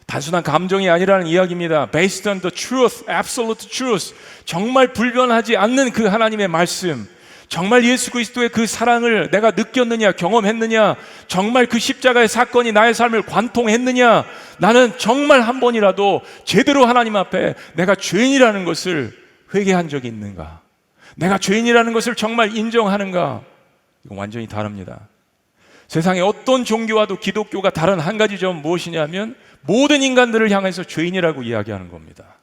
단순한 감정이 아니라는 이야기입니다. Based on the truth, absolute truth. 정말 불변하지 않는 그 하나님의 말씀, 정말 예수 그리스도의 그 사랑을 내가 느꼈느냐, 경험했느냐, 정말 그 십자가의 사건이 나의 삶을 관통했느냐, 나는 정말 한 번이라도 제대로 하나님 앞에 내가 죄인이라는 것을 회개한 적이 있는가, 내가 죄인이라는 것을 정말 인정하는가. 이건 완전히 다릅니다. 세상의 어떤 종교와도 기독교가 다른 한 가지 점은 무엇이냐면 모든 인간들을 향해서 죄인이라고 이야기하는 겁니다.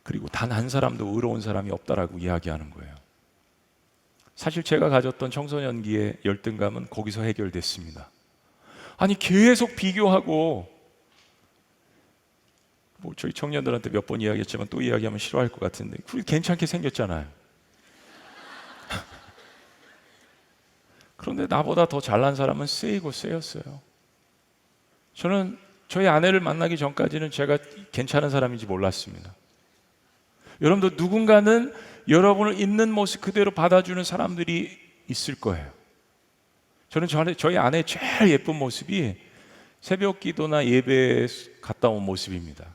그리고 단 한 사람도 의로운 사람이 없다라고 이야기하는 거예요. 사실 제가 가졌던 청소년기의 열등감은 거기서 해결됐습니다. 아니 계속 비교하고 저희 청년들한테 몇 번 이야기했지만 또 이야기하면 싫어할 것 같은데 그게 괜찮게 생겼잖아요. 그런데 나보다 더 잘난 사람은 쎄이고 쎄였어요. 저는 저희 아내를 만나기 전까지는 제가 괜찮은 사람인지 몰랐습니다. 여러분도 누군가는 여러분을 있는 모습 그대로 받아주는 사람들이 있을 거예요. 저는 저희 아내의 제일 예쁜 모습이 새벽 기도나 예배에 갔다 온 모습입니다.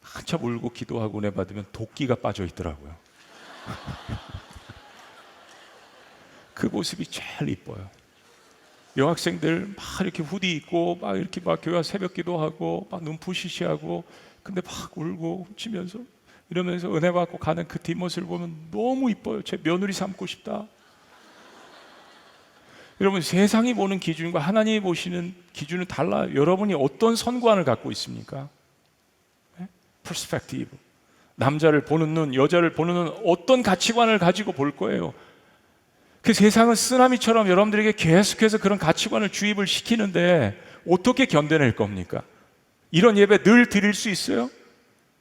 한참 울고 기도하고 은혜 받으면 도끼가 빠져 있더라고요. 그 모습이 제일 이뻐요. 여학생들 막 이렇게 후디 입고 막 이렇게 막 교회 새벽 기도하고 막 눈 부시시하고 근데 막 울고 훔치면서 이러면서 은혜 받고 가는 그 뒷모습을 보면 너무 이뻐요. 제 며느리 삼고 싶다. 여러분 세상이 보는 기준과 하나님이 보시는 기준은 달라요. 여러분이 어떤 선관을 갖고 있습니까? 퍼스펙티브. 남자를 보는 눈, 여자를 보는 눈 어떤 가치관을 가지고 볼 거예요. 그 세상은 쓰나미처럼 여러분들에게 계속해서 그런 가치관을 주입을 시키는데 어떻게 견뎌낼 겁니까? 이런 예배 늘 드릴 수 있어요?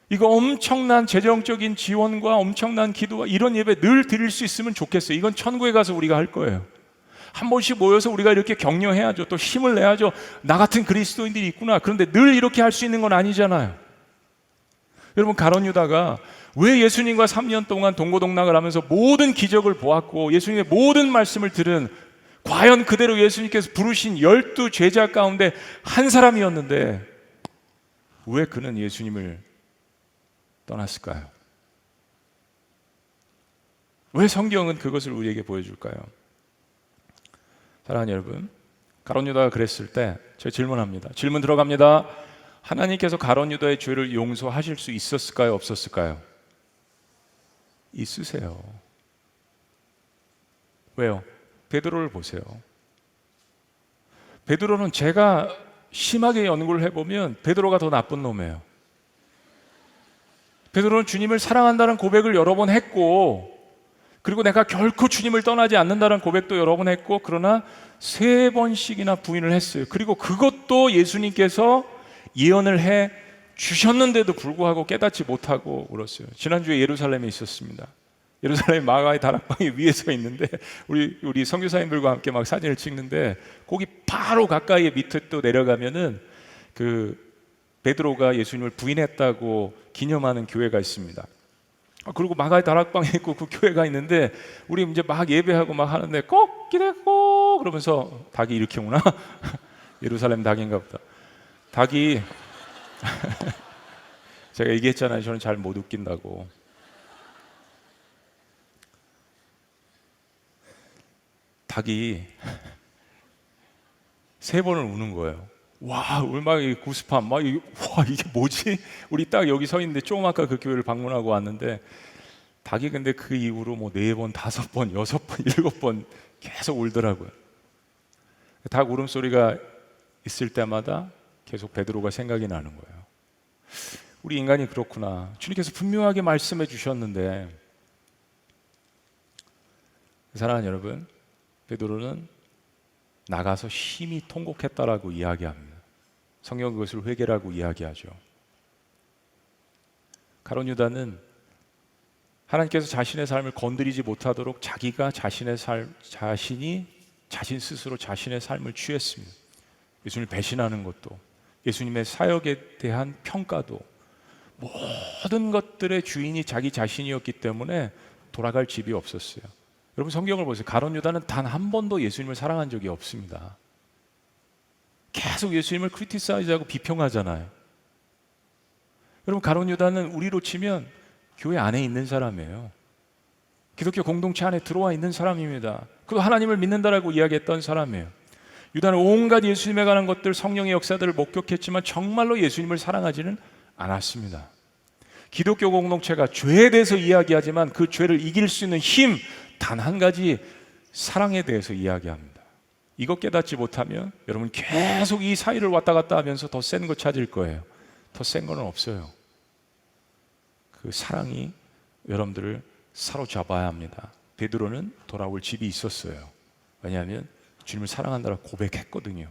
이거 엄청난 재정적인 지원과 엄청난 기도와 이런 예배 늘 드릴 수 있으면 좋겠어요. 이건 천국에 가서 우리가 할 거예요. 한 번씩 모여서 우리가 이렇게 격려해야죠. 또 힘을 내야죠. 나 같은 그리스도인들이 있구나. 그런데 늘 이렇게 할 수 있는 건 아니잖아요. 여러분, 가룟 유다가 왜 예수님과 3년 동안 동고동락을 하면서 모든 기적을 보았고 예수님의 모든 말씀을 들은, 과연 그대로 예수님께서 부르신 12 제자 가운데 한 사람이었는데 왜 그는 예수님을 떠났을까요? 왜 성경은 그것을 우리에게 보여줄까요? 사랑하는 여러분, 가룟 유다가 그랬을 때 제가 질문합니다. 질문 들어갑니다. 하나님께서 가룟 유다의 죄를 용서하실 수 있었을까요? 없었을까요? 있으세요. 왜요? 베드로를 보세요. 베드로는 제가 심하게 연구를 해보면 베드로가 더 나쁜 놈이에요. 베드로는 주님을 사랑한다는 고백을 여러 번 했고, 그리고 내가 결코 주님을 떠나지 않는다는 고백도 여러 번 했고, 그러나 3번씩이나 부인을 했어요. 그리고 그것도 예수님께서 예언을 해 주셨는데도 불구하고 깨닫지 못하고 울었어요. 지난주에 예루살렘에 있었습니다. 예루살렘 마가의 다락방에 위에 서 있는데 우리 선교사님들과 함께 막 사진을 찍는데, 거기 바로 가까이에 밑에 또 내려가면은 그 베드로가 예수님을 부인했다고 기념하는 교회가 있습니다. 그리고 마가의 다락방에 있고 그 교회가 있는데, 우리 이제 막 예배하고 막 하는데 꼭 기대고 그러면서 닭이 이렇게 오나? 예루살렘 닭인가 보다. 닭이 제가 얘기했잖아요. 저는 잘 못 웃긴다고. 닭이 3번을 우는 거예요. 와, 얼마나 구스팜, 와, 이게 뭐지? 우리 딱 여기 서 있는데 조금 아까 그 교회를 방문하고 왔는데, 닭이 근데 그 이후로 뭐 4번, 5번, 6번, 7번 계속 울더라고요. 닭 울음소리가 있을 때마다 계속 베드로가 생각이 나는 거예요. 우리 인간이 그렇구나. 주님께서 분명하게 말씀해 주셨는데. 사랑하는 여러분, 베드로는 나가서 심히 통곡했다라고 이야기합니다. 성경 그것을 회개라고 이야기하죠. 가룟 유다는 하나님께서 자신의 삶을 건드리지 못하도록 자기가 자신의 자신 스스로 자신의 삶을 취했습니다. 예수님을 배신하는 것도, 예수님의 사역에 대한 평가도, 모든 것들의 주인이 자기 자신이었기 때문에 돌아갈 집이 없었어요. 여러분, 성경을 보세요. 가룟 유다는 단 한 번도 예수님을 사랑한 적이 없습니다. 계속 예수님을 크리티사이즈하고 비평하잖아요. 여러분, 가룟 유다는 우리로 치면 교회 안에 있는 사람이에요. 기독교 공동체 안에 들어와 있는 사람입니다. 그리고 하나님을 믿는다라고 이야기했던 사람이에요. 유다는 온갖 예수님에 관한 것들, 성령의 역사들을 목격했지만 정말로 예수님을 사랑하지는 않았습니다. 기독교 공동체가 죄에 대해서 이야기하지만 그 죄를 이길 수 있는 힘, 단 한 가지, 사랑에 대해서 이야기합니다. 이거 깨닫지 못하면 여러분 계속 이 사이를 왔다 갔다 하면서 더 센 거 찾을 거예요. 더 센 거는 없어요. 그 사랑이 여러분들을 사로잡아야 합니다. 베드로는 돌아올 집이 있었어요. 왜냐하면 주님을 사랑한다고 고백했거든요.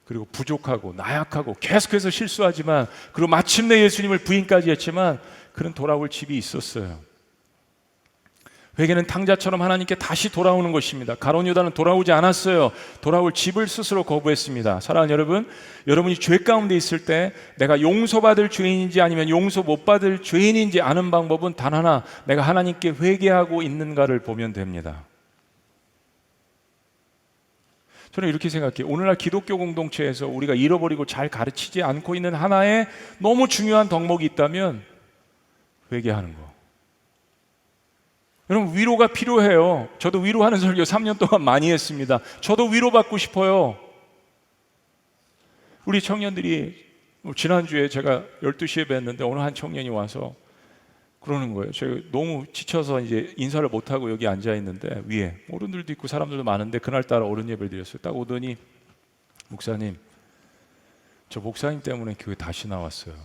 그리고 부족하고 나약하고 계속해서 실수하지만, 그리고 마침내 예수님을 부인까지 했지만 그는 돌아올 집이 있었어요. 회개는 탕자처럼 하나님께 다시 돌아오는 것입니다. 가룟 유다는 돌아오지 않았어요. 돌아올 집을 스스로 거부했습니다. 사랑하는 여러분, 여러분이 죄 가운데 있을 때 내가 용서받을 죄인인지 아니면 용서 못 받을 죄인인지 아는 방법은 단 하나, 내가 하나님께 회개하고 있는가를 보면 됩니다. 저는 이렇게 생각해요. 오늘날 기독교 공동체에서 우리가 잃어버리고 잘 가르치지 않고 있는 하나의 너무 중요한 덕목이 있다면 회개하는 거. 여러분, 위로가 필요해요. 저도 위로하는 설교 3년 동안 많이 했습니다. 저도 위로받고 싶어요. 우리 청년들이, 지난주에 제가 12시에 뵀는데 오늘 한 청년이 와서 그러는 거예요. 제가 너무 지쳐서 이제 인사를 못하고 여기 앉아있는데, 위에 어른들도 있고 사람들도 많은데 그날따라 어른 예배를 드렸어요. 딱 오더니, 목사님, 저 목사님 때문에 교회 다시 나왔어요.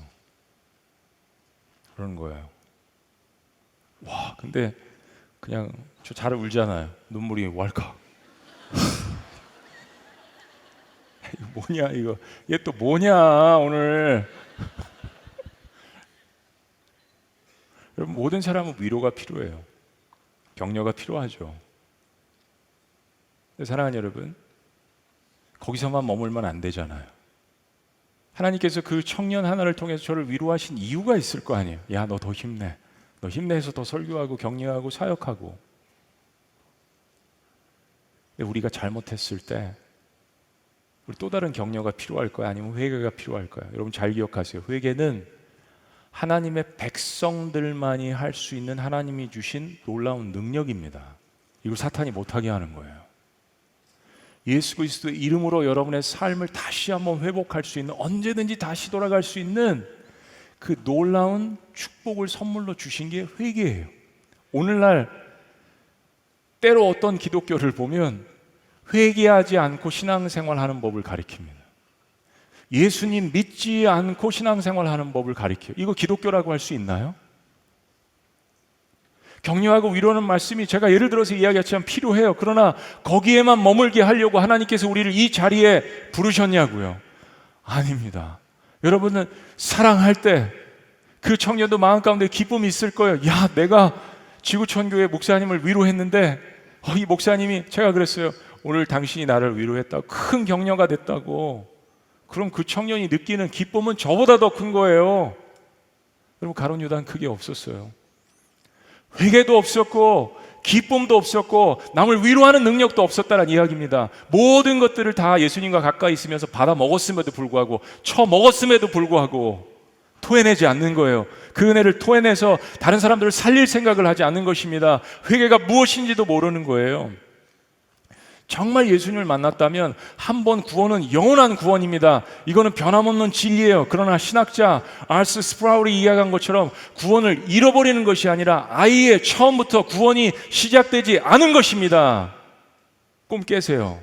그러는 거예요. 와, 근데 그냥 저 잘 울잖아요. 눈물이 왈칵. 뭐냐 이거, 얘 또 뭐냐 오늘. 여러분, 모든 사람은 위로가 필요해요. 격려가 필요하죠. 근데 사랑하는 여러분, 거기서만 머물면 안 되잖아요. 하나님께서 그 청년 하나를 통해서 저를 위로하신 이유가 있을 거 아니에요. 야, 너 더 힘내. 너 힘내서 더 설교하고 격려하고 사역하고. 근데 우리가 잘못했을 때 우리 또 다른 격려가 필요할 거야? 아니면 회개가 필요할 거야? 여러분 잘 기억하세요. 회개는 하나님의 백성들만이 할 수 있는 하나님이 주신 놀라운 능력입니다. 이걸 사탄이 못하게 하는 거예요. 예수 그리스도의 이름으로 여러분의 삶을 다시 한번 회복할 수 있는, 언제든지 다시 돌아갈 수 있는 그 놀라운 축복을 선물로 주신 게 회개예요. 오늘날 때로 어떤 기독교를 보면 회개하지 않고 신앙생활하는 법을 가리킵니다. 예수님 믿지 않고 신앙생활하는 법을 가리켜요. 이거 기독교라고 할 수 있나요? 격려하고 위로하는 말씀이 제가 예를 들어서 이야기했지만 필요해요. 그러나 거기에만 머물게 하려고 하나님께서 우리를 이 자리에 부르셨냐고요? 아닙니다. 여러분은 사랑할 때 그 청년도 마음 가운데 기쁨이 있을 거예요. 야, 내가 지구촌교회 목사님을 위로했는데 이 목사님이, 제가 그랬어요. 오늘 당신이 나를 위로했다고, 큰 격려가 됐다고. 그럼 그 청년이 느끼는 기쁨은 저보다 더 큰 거예요. 여러분, 가룟 유다는 그게 없었어요. 회개도 없었고 기쁨도 없었고 남을 위로하는 능력도 없었다는 이야기입니다. 모든 것들을 다 예수님과 가까이 있으면서 받아 먹었음에도 불구하고, 처먹었음에도 불구하고 토해내지 않는 거예요. 그 은혜를 토해내서 다른 사람들을 살릴 생각을 하지 않는 것입니다. 회개가 무엇인지도 모르는 거예요. 정말 예수님을 만났다면 한 번 구원은 영원한 구원입니다. 이거는 변함없는 진리예요. 그러나 신학자 알스 스프라울이 이야기한 것처럼 구원을 잃어버리는 것이 아니라 아예 처음부터 구원이 시작되지 않은 것입니다. 꿈 깨세요.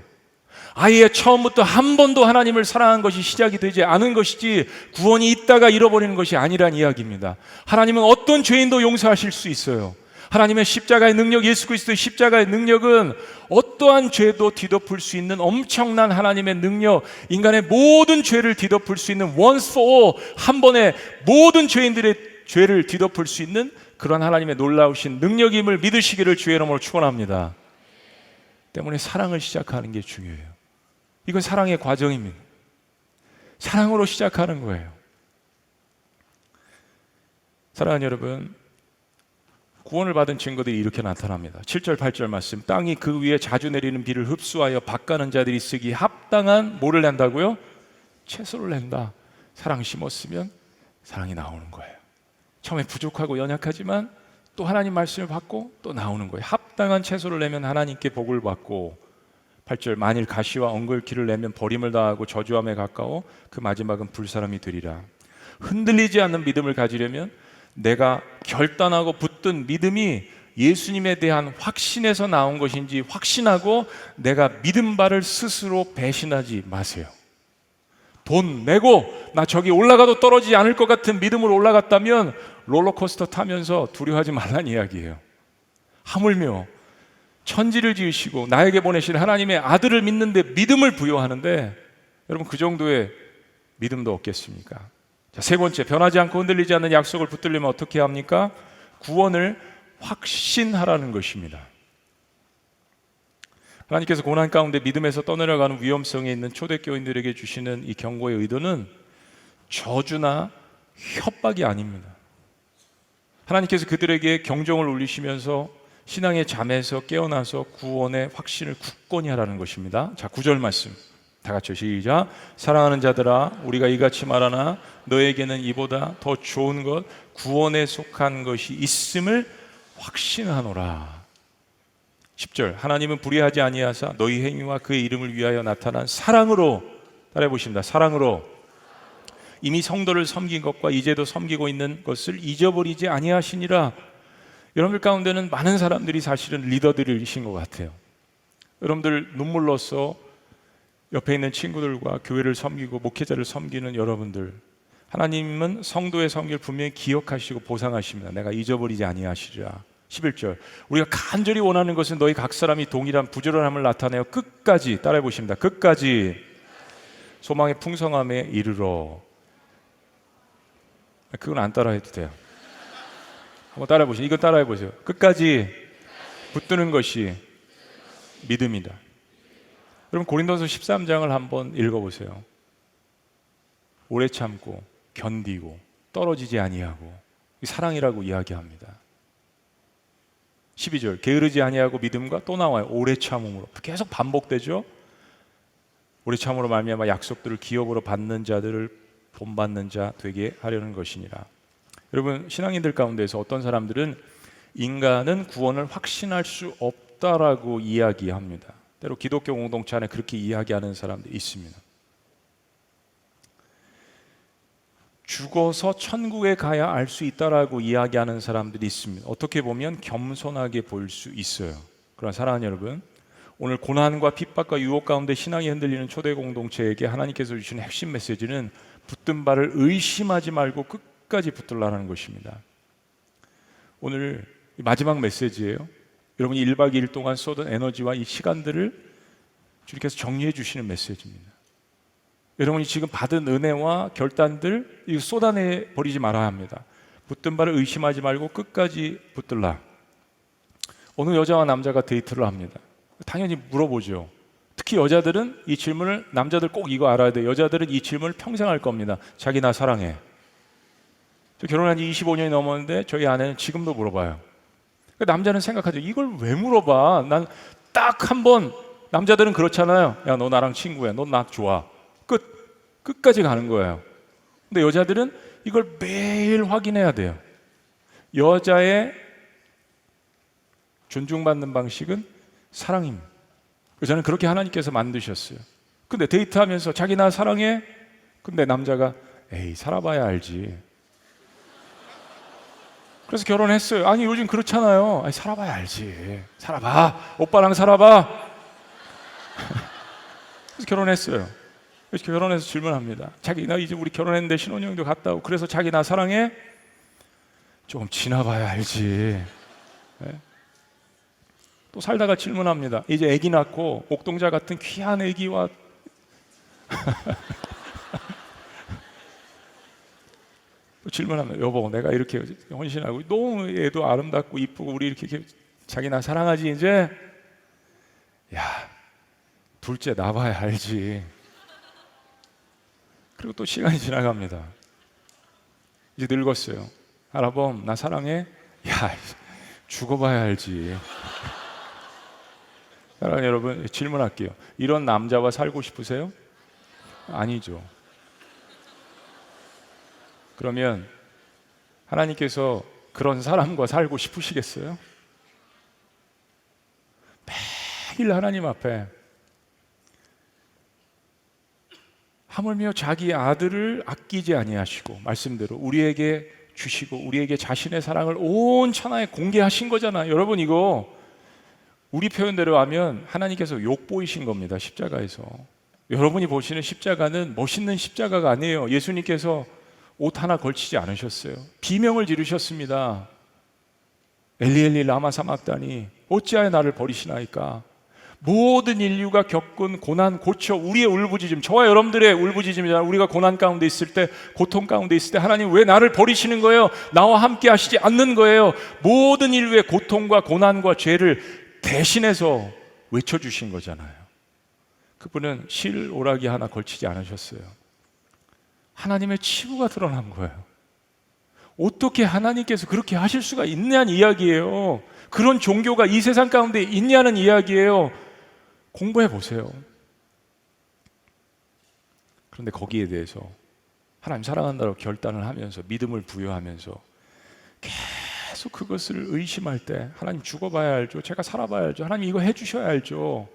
아예 처음부터 한 번도 하나님을 사랑한 것이 시작이 되지 않은 것이지 구원이 있다가 잃어버리는 것이 아니란 이야기입니다. 하나님은 어떤 죄인도 용서하실 수 있어요. 하나님의 십자가의 능력, 예수 그리스도의 십자가의 능력은 어떠한 죄도 뒤덮을 수 있는 엄청난 하나님의 능력, 인간의 모든 죄를 뒤덮을 수 있는 once for all, 한 번에 모든 죄인들의 죄를 뒤덮을 수 있는 그런 하나님의 놀라우신 능력임을 믿으시기를 주의 이름으로 축원합니다. 때문에 사랑을 시작하는 게 중요해요. 이건 사랑의 과정입니다. 사랑으로 시작하는 거예요. 사랑하는 여러분, 구원을 받은 증거들이 이렇게 나타납니다. 7절 8절 말씀, 땅이 그 위에 자주 내리는 비를 흡수하여 밭가는 자들이 쓰기 합당한 뭐를 낸다고요? 채소를 낸다. 사랑 심었으면 사랑이 나오는 거예요. 처음에 부족하고 연약하지만 또 하나님 말씀을 받고 또 나오는 거예요. 합당한 채소를 내면 하나님께 복을 받고, 8절, 만일 가시와 엉겅퀴를 내면 버림을 당하고 저주함에 가까워 그 마지막은 불사람이 되리라. 흔들리지 않는 믿음을 가지려면 내가 결단하고 붙든 믿음이 예수님에 대한 확신에서 나온 것인지 확신하고 내가 믿은 바를 스스로 배신하지 마세요. 돈 내고 나 저기 올라가도 떨어지지 않을 것 같은 믿음으로 올라갔다면 롤러코스터 타면서 두려워하지 말란 이야기예요. 하물며 천지를 지으시고 나에게 보내신 하나님의 아들을 믿는데 믿음을 부여하는데, 여러분 그 정도의 믿음도 없겠습니까? 자, 세 번째, 변하지 않고 흔들리지 않는 약속을 붙들려면 어떻게 합니까? 구원을 확신하라는 것입니다. 하나님께서 고난 가운데 믿음에서 떠내려가는 위험성에 있는 초대교인들에게 주시는 이 경고의 의도는 저주나 협박이 아닙니다. 하나님께서 그들에게 경종을 울리시면서 신앙의 잠에서 깨어나서 구원의 확신을 굳건히 하라는 것입니다. 자, 9절 말씀 다 같이 시작. 사랑하는 자들아, 우리가 이같이 말하나 너에게는 이보다 더 좋은 것, 구원에 속한 것이 있음을 확신하노라. 10절, 하나님은 불의하지 아니하사 너희 행위와 그의 이름을 위하여 나타난 사랑으로, 따라해 보십니다. 사랑으로 이미 성도를 섬긴 것과 이제도 섬기고 있는 것을 잊어버리지 아니하시니라. 여러분들 가운데는 많은 사람들이 사실은 리더들이신 것 같아요. 여러분들 눈물로써 옆에 있는 친구들과 교회를 섬기고 목회자를 섬기는 여러분들, 하나님은 성도의 섬기를 분명히 기억하시고 보상하십니다. 내가 잊어버리지 아니하시리라. 11절, 우리가 간절히 원하는 것은 너희 각 사람이 동일한 부지런함을 나타내어 끝까지, 따라해 보십니다. 끝까지 소망의 풍성함에 이르러. 그건 안 따라해도 돼요. 한번 따라해 보세요. 이거 따라해 보세요. 끝까지 붙드는 것이 믿음이다. 여러분 고린도서 13장을 한번 읽어보세요. 오래 참고 견디고 떨어지지 아니하고 사랑이라고 이야기합니다. 12절 게으르지 아니하고 믿음과 또 나와요. 오래 참음으로. 계속 반복되죠. 오래 참음으로 말미암아 약속들을 기업으로 받는 자들을 본받는 자 되게 하려는 것이니라. 여러분 신앙인들 가운데서 어떤 사람들은 인간은 구원을 확신할 수 없다라고 이야기합니다. 때로 기독교 공동체 안에 그렇게 이야기하는 사람들이 있습니다. 죽어서 천국에 가야 알 수 있다라고 이야기하는 사람들이 있습니다. 어떻게 보면 겸손하게 볼 수 있어요. 그러나 사랑하는 여러분, 오늘 고난과 핍박과 유혹 가운데 신앙이 흔들리는 초대 공동체에게 하나님께서 주시는 핵심 메시지는 붙든 바를 의심하지 말고 끝까지 붙들라는 것입니다. 오늘 마지막 메시지예요. 여러분이 1박 2일 동안 쏟은 에너지와 이 시간들을 주님께서 정리해 주시는 메시지입니다. 여러분이 지금 받은 은혜와 결단들 이거 쏟아내 버리지 말아야 합니다. 붙든 바를 의심하지 말고 끝까지 붙들라. 어느 여자와 남자가 데이트를 합니다. 당연히 물어보죠. 특히 여자들은 이 질문을, 남자들 꼭 이거 알아야 돼요. 여자들은 이 질문을 평생 할 겁니다. 자기 나 사랑해. 저 결혼한 지 25년이 넘었는데 저희 아내는 지금도 물어봐요. 남자는 생각하죠. 이걸 왜 물어봐? 난 딱 한 번, 남자들은 그렇잖아요. 야, 너 나랑 친구야. 너 나 좋아. 끝까지 가는 거예요. 근데 여자들은 이걸 매일 확인해야 돼요. 여자의 존중받는 방식은 사랑입니다. 여자는 그렇게 하나님께서 만드셨어요. 근데 데이트하면서 자기 나 사랑해? 근데 남자가 에이 살아봐야 알지. 그래서 결혼했어요. 아니 요즘 그렇잖아요. 아니, 살아봐야 알지. 살아봐. 오빠랑 살아봐. 그래서 결혼했어요. 그래서 결혼해서 질문합니다. 자기 나 이제 우리 결혼했는데 신혼여행도 갔다 오고 그래서 자기 나 사랑해? 조금 지나봐야 알지. 네? 또 살다가 질문합니다. 이제 아기 낳고 옥동자 같은 귀한 아기와 또 질문합니다. 여보, 내가 이렇게 헌신하고 너무 애도 아름답고 이쁘고 우리 이렇게 자기 나 사랑하지 이제? 야, 둘째 낳아봐야 알지. 그리고 또 시간이 지나갑니다. 이제 늙었어요. 할아범, 나 사랑해? 야, 죽어봐야 알지. 사랑하는 여러분, 질문할게요. 이런 남자와 살고 싶으세요? 아니죠. 그러면 하나님께서 그런 사람과 살고 싶으시겠어요? 매일 하나님 앞에 하물며 자기 아들을 아끼지 아니하시고 말씀대로 우리에게 주시고 우리에게 자신의 사랑을 온 천하에 공개하신 거잖아요. 여러분 이거 우리 표현대로 하면 하나님께서 욕보이신 겁니다. 십자가에서. 여러분이 보시는 십자가는 멋있는 십자가가 아니에요. 예수님께서 옷 하나 걸치지 않으셨어요. 비명을 지르셨습니다. 엘리 엘리 라마 사막다니 어찌하여 나를 버리시나이까. 모든 인류가 겪은 고난 고초 우리의 울부짖음, 저와 여러분들의 울부짖음이잖아요. 우리가 고난 가운데 있을 때, 고통 가운데 있을 때 하나님 왜 나를 버리시는 거예요? 나와 함께 하시지 않는 거예요. 모든 인류의 고통과 고난과 죄를 대신해서 외쳐주신 거잖아요. 그분은 실 오라기 하나 걸치지 않으셨어요. 하나님의 치부가 드러난 거예요. 어떻게 하나님께서 그렇게 하실 수가 있냐는 이야기예요. 그런 종교가 이 세상 가운데 있냐는 이야기예요. 공부해 보세요. 그런데 거기에 대해서 하나님 사랑한다고 결단을 하면서 믿음을 부여하면서 계속 그것을 의심할 때 하나님 죽어봐야 알죠. 제가 살아봐야 알죠. 하나님 이거 해주셔야 알죠.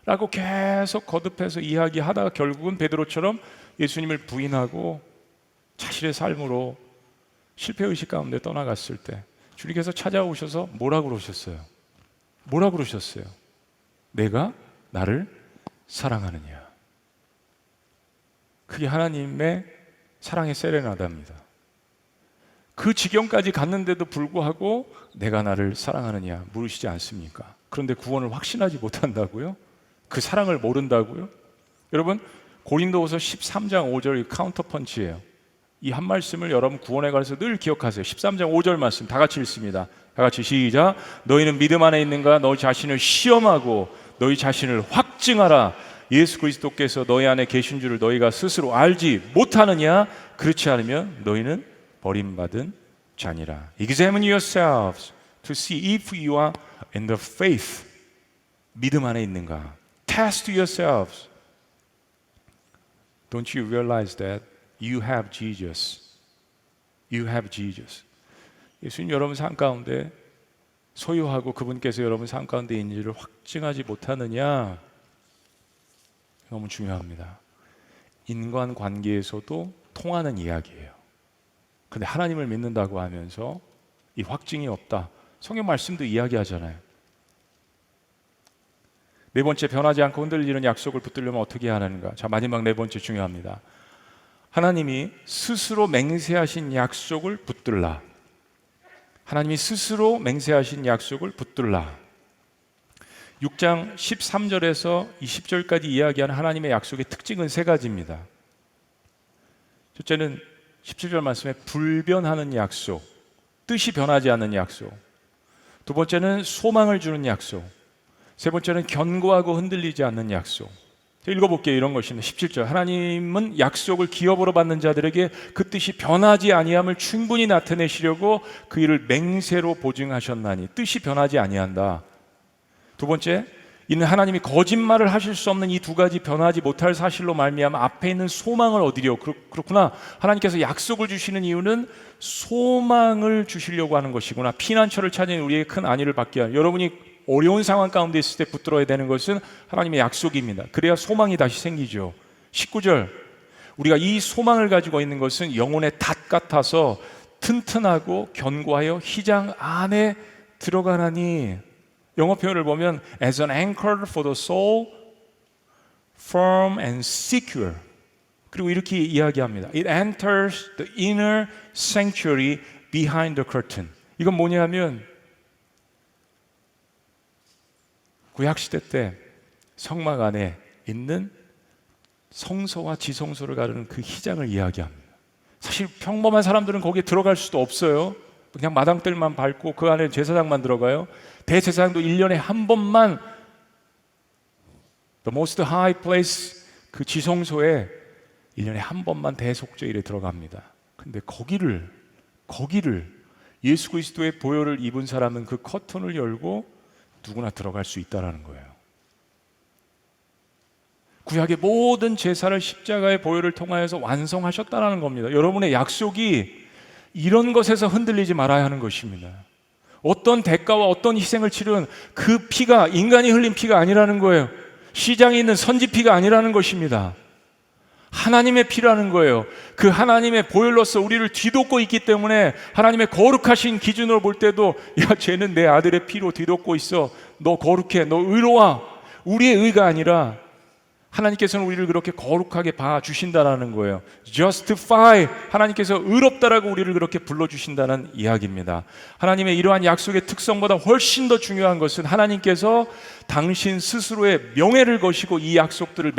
라고 계속 거듭해서 이야기하다가 결국은 베드로처럼 예수님을 부인하고 자신의 삶으로 실패의식 가운데 떠나갔을 때 주님께서 찾아오셔서 뭐라고 그러셨어요? 뭐라고 그러셨어요? 내가 나를 사랑하느냐. 그게 하나님의 사랑의 세레나다입니다. 그 지경까지 갔는데도 불구하고 내가 나를 사랑하느냐 물으시지 않습니까? 그런데 구원을 확신하지 못한다고요? 그 사랑을 모른다고요? 여러분, 고린도후서 13장 5절 카운터 펀치예요. 이 한 말씀을 여러분 구원에 관해서 늘 기억하세요. 13장 5절 말씀 다 같이 읽습니다. 다 같이 시작. 너희는 믿음 안에 있는가? 너희 자신을 시험하고 너희 자신을 확증하라. 예수 그리스도께서 너희 안에 계신 줄을 너희가 스스로 알지 못하느냐? 그렇지 않으면 너희는 버림받은 자니라. Examine yourselves to see if you are in the faith. 믿음 안에 있는가? Test yourselves. Don't you realize that you have Jesus? You have Jesus. 예수님 여러분 삶 가운데 소유하고 그분께서 여러분 삶 가운데 있는지를 확증하지 못하느냐? 너무 중요합니다. 인간관계에서도 통하는 이야기예요. 그런데 하나님을 믿는다고 하면서 이 확증이 없다. 성경 말씀도 이야기하잖아요. 네 번째, 변하지 않고 흔들리는 약속을 붙들려면 어떻게 해야 하는가? 자, 마지막 네 번째 중요합니다. 하나님이 스스로 맹세하신 약속을 붙들라. 하나님이 스스로 맹세하신 약속을 붙들라. 6장 13절에서 20절까지 이야기하는 하나님의 약속의 특징은 세 가지입니다. 첫째는 17절 말씀에 불변하는 약속, 뜻이 변하지 않는 약속. 두 번째는 소망을 주는 약속. 세 번째는 견고하고 흔들리지 않는 약속. 읽어볼게요. 이런 것입니다. 17절 하나님은 약속을 기업으로 받는 자들에게 그 뜻이 변하지 아니함을 충분히 나타내시려고 그 일을 맹세로 보증하셨나니. 뜻이 변하지 아니한다. 두 번째, 이는 하나님이 거짓말을 하실 수 없는 이 두 가지 변하지 못할 사실로 말미암아 앞에 있는 소망을 얻으려. 그렇구나. 하나님께서 약속을 주시는 이유는 소망을 주시려고 하는 것이구나. 피난처를 찾은 우리에게 큰 안위를 받게 하는. 여러분이 어려운 상황 가운데 있을 때 붙들어야 되는 것은 하나님의 약속입니다. 그래야 소망이 다시 생기죠. 19절 우리가 이 소망을 가지고 있는 것은 영혼의 닷 같아서 튼튼하고 견고하여 휘장 안에 들어가나니. 영어 표현을 보면 as an anchor for the soul, firm and secure. 그리고 이렇게 이야기합니다. It enters the inner sanctuary behind the curtain. 이건 뭐냐면 구약시대 때 성막 안에 있는 성소와 지성소를 가르는 그 휘장을 이야기합니다. 사실 평범한 사람들은 거기에 들어갈 수도 없어요. 그냥 마당들만 밟고 그 안에 제사장만 들어가요. 대제사장도 1년에 한 번만 The Most High Place 그 지성소에 1년에 한 번만 대속죄일에 들어갑니다. 근데 거기를 예수 그리스도의 보혈을 입은 사람은 그 커튼을 열고 누구나 들어갈 수 있다는 거예요. 구약의 모든 제사를 십자가의 보혈을 통하여서 완성하셨다는 겁니다. 여러분의 약속이 이런 것에서 흔들리지 말아야 하는 것입니다. 어떤 대가와 어떤 희생을 치른 그 피가 인간이 흘린 피가 아니라는 거예요. 시장에 있는 선지 피가 아니라는 것입니다. 하나님의 피라는 거예요. 그 하나님의 보혈로서 우리를 뒤덮고 있기 때문에 하나님의 거룩하신 기준으로 볼 때도 야 쟤는 내 아들의 피로 뒤덮고 있어. 너 거룩해. 너 의로워. 우리의 의가 아니라 하나님께서는 우리를 그렇게 거룩하게 봐주신다는 거예요. Justify, 하나님께서 의롭다라고 우리를 그렇게 불러주신다는 이야기입니다. 하나님의 이러한 약속의 특성보다 훨씬 더 중요한 것은 하나님께서 당신 스스로의 명예를 거시고 이 약속들을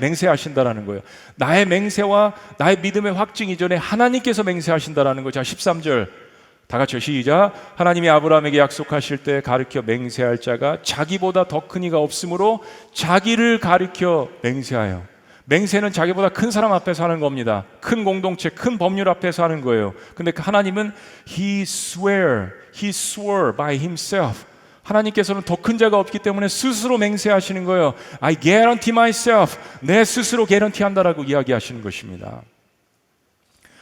맹세하신다는 거예요. 나의 맹세와 나의 믿음의 확증 이전에 하나님께서 맹세하신다는 거죠. 13절 다 같이 시작. 하나님이 아브라함에게 약속하실 때 가르쳐 맹세할 자가 자기보다 더 큰 이가 없으므로 자기를 가르쳐 맹세하여. 맹세는 자기보다 큰 사람 앞에서 하는 겁니다. 큰 공동체, 큰 법률 앞에서 하는 거예요. 근데 하나님은 He swore by himself. 하나님께서는 더 큰 자가 없기 때문에 스스로 맹세하시는 거예요. I guarantee myself. 내 스스로 개런티한다라고 이야기하시는 것입니다.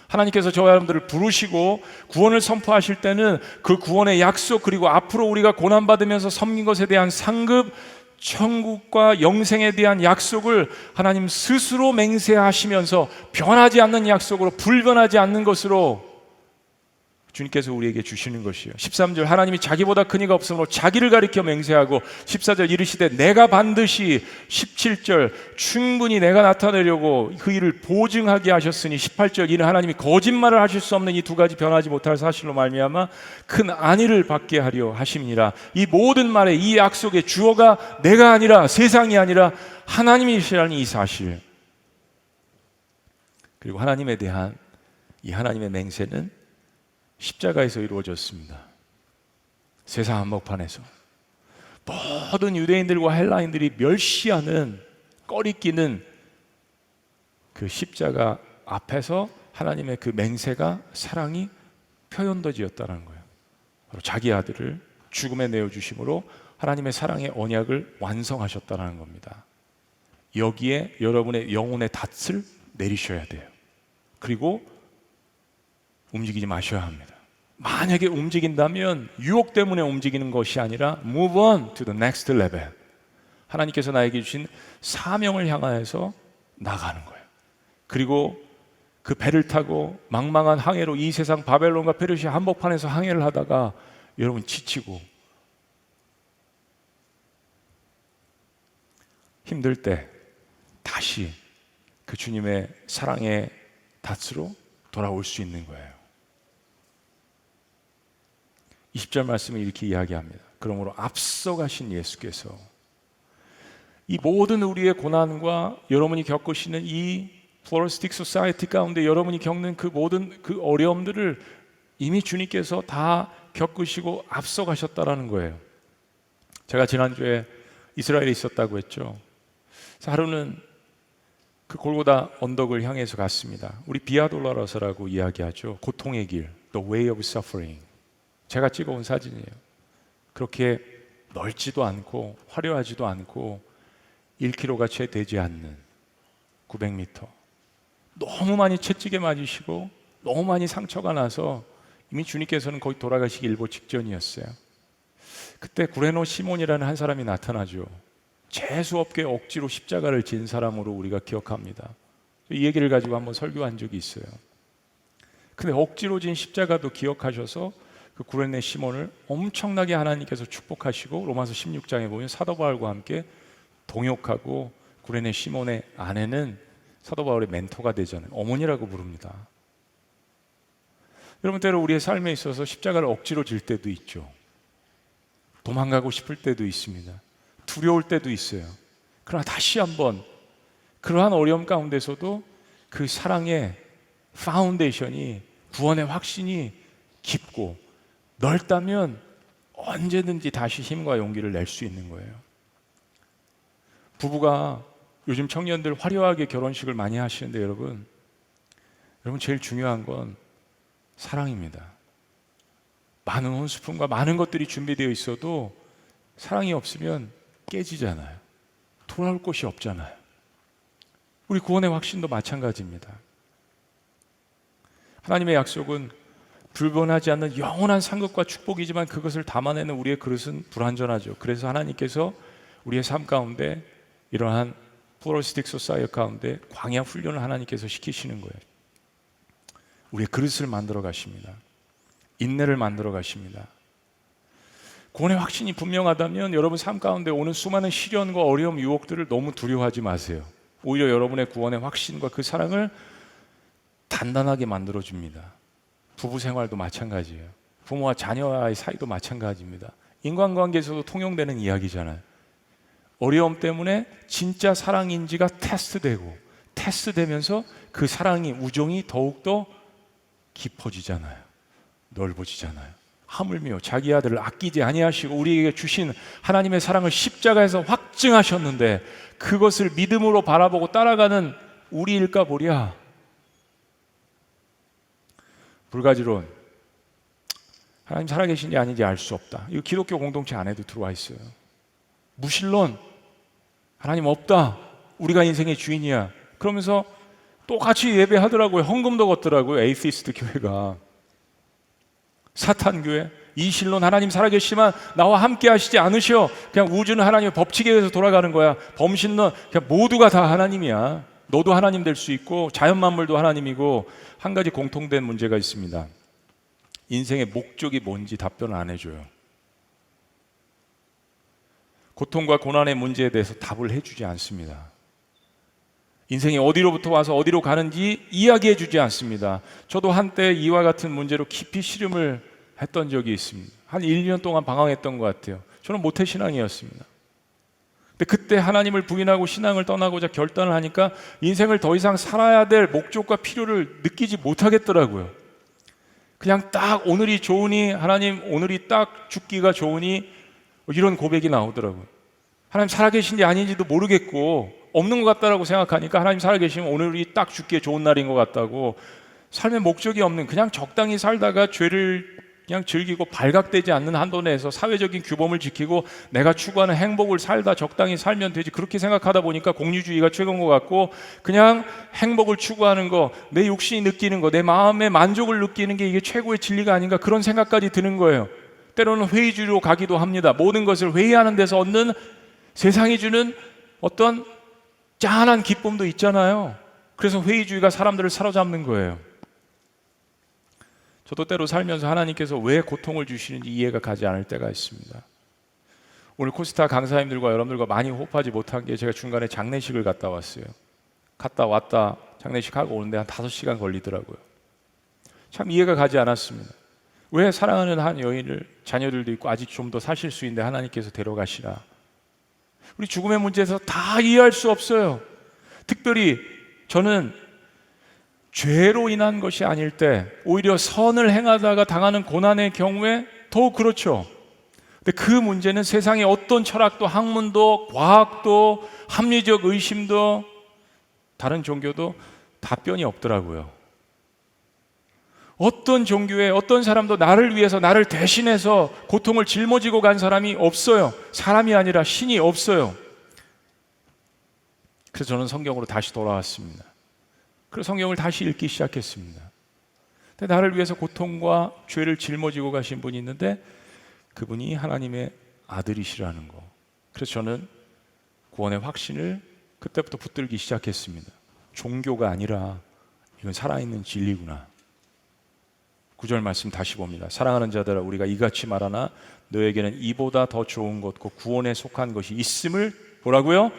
하나님께서 저와 여러분들을 부르시고 구원을 선포하실 때는 그 구원의 약속 그리고 앞으로 우리가 고난받으면서 섬긴 것에 대한 상급, 천국과 영생에 대한 약속을 하나님 스스로 맹세하시면서 변하지 않는 약속으로 불변하지 않는 것으로 주님께서 우리에게 주시는 것이에요. 13절 하나님이 자기보다 큰 이가 없으므로 자기를 가리켜 맹세하고 14절 이르시되 내가 반드시 17절 충분히 내가 나타내려고 그 일을 보증하게 하셨으니 18절 이는 하나님이 거짓말을 하실 수 없는 이 두 가지 변하지 못할 사실로 말미암아 큰 안위를 받게 하려 하심이니라. 이 모든 말에 이 약속의 주어가 내가 아니라 세상이 아니라 하나님이시라는 이 사실. 그리고 하나님에 대한 이 하나님의 맹세는 십자가에서 이루어졌습니다. 세상 한복판에서 모든 유대인들과 헬라인들이 멸시하는, 꺼리끼는 그 십자가 앞에서 하나님의 그 맹세가, 사랑이 표현되어졌다는 거예요. 바로 자기 아들을 죽음에 내어주심으로 하나님의 사랑의 언약을 완성하셨다는 겁니다. 여기에 여러분의 영혼의 닻을 내리셔야 돼요. 그리고 움직이지 마셔야 합니다. 만약에 움직인다면 유혹 때문에 움직이는 것이 아니라 move on to the next level. 하나님께서 나에게 주신 사명을 향하여서 나가는 거예요. 그리고 그 배를 타고 망망한 항해로 이 세상 바벨론과 페르시아 한복판에서 항해를 하다가 여러분 지치고 힘들 때 다시 그 주님의 사랑의 닻으로 돌아올 수 있는 거예요. 20절 말씀을 이렇게 이야기합니다. 그러므로 앞서가신 예수께서 이 모든 우리의 고난과 여러분이 겪으시는 이 플로리스틱 소사이어티 가운데 여러분이 겪는 그 모든 그 어려움들을 이미 주님께서 다 겪으시고 앞서가셨다라는 거예요. 제가 지난주에 이스라엘에 있었다고 했죠. 그래서 하루는 그 골고다 언덕을 향해서 갔습니다. 우리 비아돌라라서라고 이야기하죠. 고통의 길, The Way of Suffering. 제가 찍어온 사진이에요. 그렇게 넓지도 않고 화려하지도 않고 1km가 채 되지 않는 900m. 너무 많이 채찍에 맞으시고 너무 많이 상처가 나서 이미 주님께서는 거의 돌아가시기 일보 직전이었어요. 그때 구레노 시몬이라는 한 사람이 나타나죠. 재수없게 억지로 십자가를 진 사람으로 우리가 기억합니다. 이 얘기를 가지고 한번 설교한 적이 있어요. 근데 억지로 진 십자가도 기억하셔서 그 구레네 시몬을 엄청나게 하나님께서 축복하시고 로마서 16장에 보면 사도 바울과 함께 동역하고 구레네 시몬의 아내는 사도 바울의 멘토가 되잖아요. 어머니라고 부릅니다. 여러분, 때로 우리의 삶에 있어서 십자가를 억지로 질 때도 있죠. 도망가고 싶을 때도 있습니다. 두려울 때도 있어요. 그러나 다시 한번 그러한 어려움 가운데서도 그 사랑의 파운데이션이, 구원의 확신이 깊고 넓다면 언제든지 다시 힘과 용기를 낼 수 있는 거예요. 부부가 요즘 청년들 화려하게 결혼식을 많이 하시는데 여러분 제일 중요한 건 사랑입니다. 많은 혼수품과 많은 것들이 준비되어 있어도 사랑이 없으면 깨지잖아요. 돌아올 곳이 없잖아요. 우리 구원의 확신도 마찬가지입니다. 하나님의 약속은 불변하지 않는 영원한 상급과 축복이지만 그것을 담아내는 우리의 그릇은 불완전하죠. 그래서 하나님께서 우리의 삶 가운데 이러한 플로리스틱 소사이어티 가운데 광야 훈련을 하나님께서 시키시는 거예요. 우리의 그릇을 만들어 가십니다. 인내를 만들어 가십니다. 구원의 확신이 분명하다면 여러분 삶 가운데 오는 수많은 시련과 어려움, 유혹들을 너무 두려워하지 마세요. 오히려 여러분의 구원의 확신과 그 사랑을 단단하게 만들어 줍니다. 부부 생활도 마찬가지예요. 부모와 자녀와의 사이도 마찬가지입니다. 인간관계에서도 통용되는 이야기잖아요. 어려움 때문에 진짜 사랑인지가 테스트되면서 그 사랑이, 우정이 더욱더 깊어지잖아요. 넓어지잖아요. 하물며 자기 아들을 아끼지 아니하시고 우리에게 주신 하나님의 사랑을 십자가에서 확증하셨는데 그것을 믿음으로 바라보고 따라가는 우리일까 보랴. 불가지론, 하나님 살아계신지 아닌지 알 수 없다. 이거 기독교 공동체 안에도 들어와 있어요. 무신론, 하나님 없다. 우리가 인생의 주인이야. 그러면서 똑같이 예배하더라고요. 헌금도 걷더라고요. 에이티스트 교회가. 사탄교회, 이신론, 하나님 살아계시지만 나와 함께 하시지 않으셔. 그냥 우주는 하나님의 법칙에 의해서 돌아가는 거야. 범신론, 그냥 모두가 다 하나님이야. 너도 하나님 될 수 있고 자연 만물도 하나님이고. 한 가지 공통된 문제가 있습니다. 인생의 목적이 뭔지 답변을 안 해줘요. 고통과 고난의 문제에 대해서 답을 해주지 않습니다. 인생이 어디로부터 와서 어디로 가는지 이야기해 주지 않습니다. 저도 한때 이와 같은 문제로 깊이 씨름을 했던 적이 있습니다. 한 1년 동안 방황했던 것 같아요. 저는 모태신앙이었습니다. 근데 그때 하나님을 부인하고 신앙을 떠나고자 결단을 하니까 인생을 더 이상 살아야 될 목적과 필요를 느끼지 못하겠더라고요. 그냥 딱 오늘이 좋으니, 하나님 오늘이 딱 죽기가 좋으니, 이런 고백이 나오더라고요. 하나님 살아계신지 아닌지도 모르겠고 없는 것 같다라고 생각하니까 하나님 살아계시면 오늘이 딱 죽기에 좋은 날인 것 같다고, 삶의 목적이 없는, 그냥 적당히 살다가 죄를 그냥 즐기고 발각되지 않는 한도 내에서 사회적인 규범을 지키고 내가 추구하는 행복을 살다 적당히 살면 되지, 그렇게 생각하다 보니까 공유주의가 최고인 것 같고, 그냥 행복을 추구하는 거, 내 육신이 느끼는 거, 내 마음의 만족을 느끼는 게 이게 최고의 진리가 아닌가, 그런 생각까지 드는 거예요. 때로는 회의주의로 가기도 합니다. 모든 것을 회의하는 데서 얻는 세상이 주는 어떤 짠한 기쁨도 있잖아요. 그래서 회의주의가 사람들을 사로잡는 거예요. 저도 때로 살면서 하나님께서 왜 고통을 주시는지 이해가 가지 않을 때가 있습니다. 오늘 코스타 강사님들과 여러분들과 많이 호흡하지 못한 게, 제가 중간에 장례식을 갔다 왔어요. 갔다 왔다 장례식 하고 오는데 한 5시간 걸리더라고요. 참 이해가 가지 않았습니다. 왜 사랑하는 한 여인을, 자녀들도 있고 아직 좀 더 사실 수 있는데 하나님께서 데려가시나. 우리 죽음의 문제에서 다 이해할 수 없어요. 특별히 저는 죄로 인한 것이 아닐 때, 오히려 선을 행하다가 당하는 고난의 경우에 더욱 그렇죠. 근데 그 문제는 세상의 어떤 철학도, 학문도, 과학도, 합리적 의심도, 다른 종교도 답변이 없더라고요. 어떤 종교에 어떤 사람도 나를 위해서, 나를 대신해서 고통을 짊어지고 간 사람이 없어요. 사람이 아니라 신이 없어요. 그래서 저는 성경으로 다시 돌아왔습니다. 그래서 성경을 다시 읽기 시작했습니다. 근데 나를 위해서 고통과 죄를 짊어지고 가신 분이 있는데, 그분이 하나님의 아들이시라는 거. 그래서 저는 구원의 확신을 그때부터 붙들기 시작했습니다. 종교가 아니라 이건 살아있는 진리구나. 9절 말씀 다시 봅니다. 사랑하는 자들아, 우리가 이같이 말하나 너에게는 이보다 더 좋은 것과 구원에 속한 것이 있음을 뭐라고요?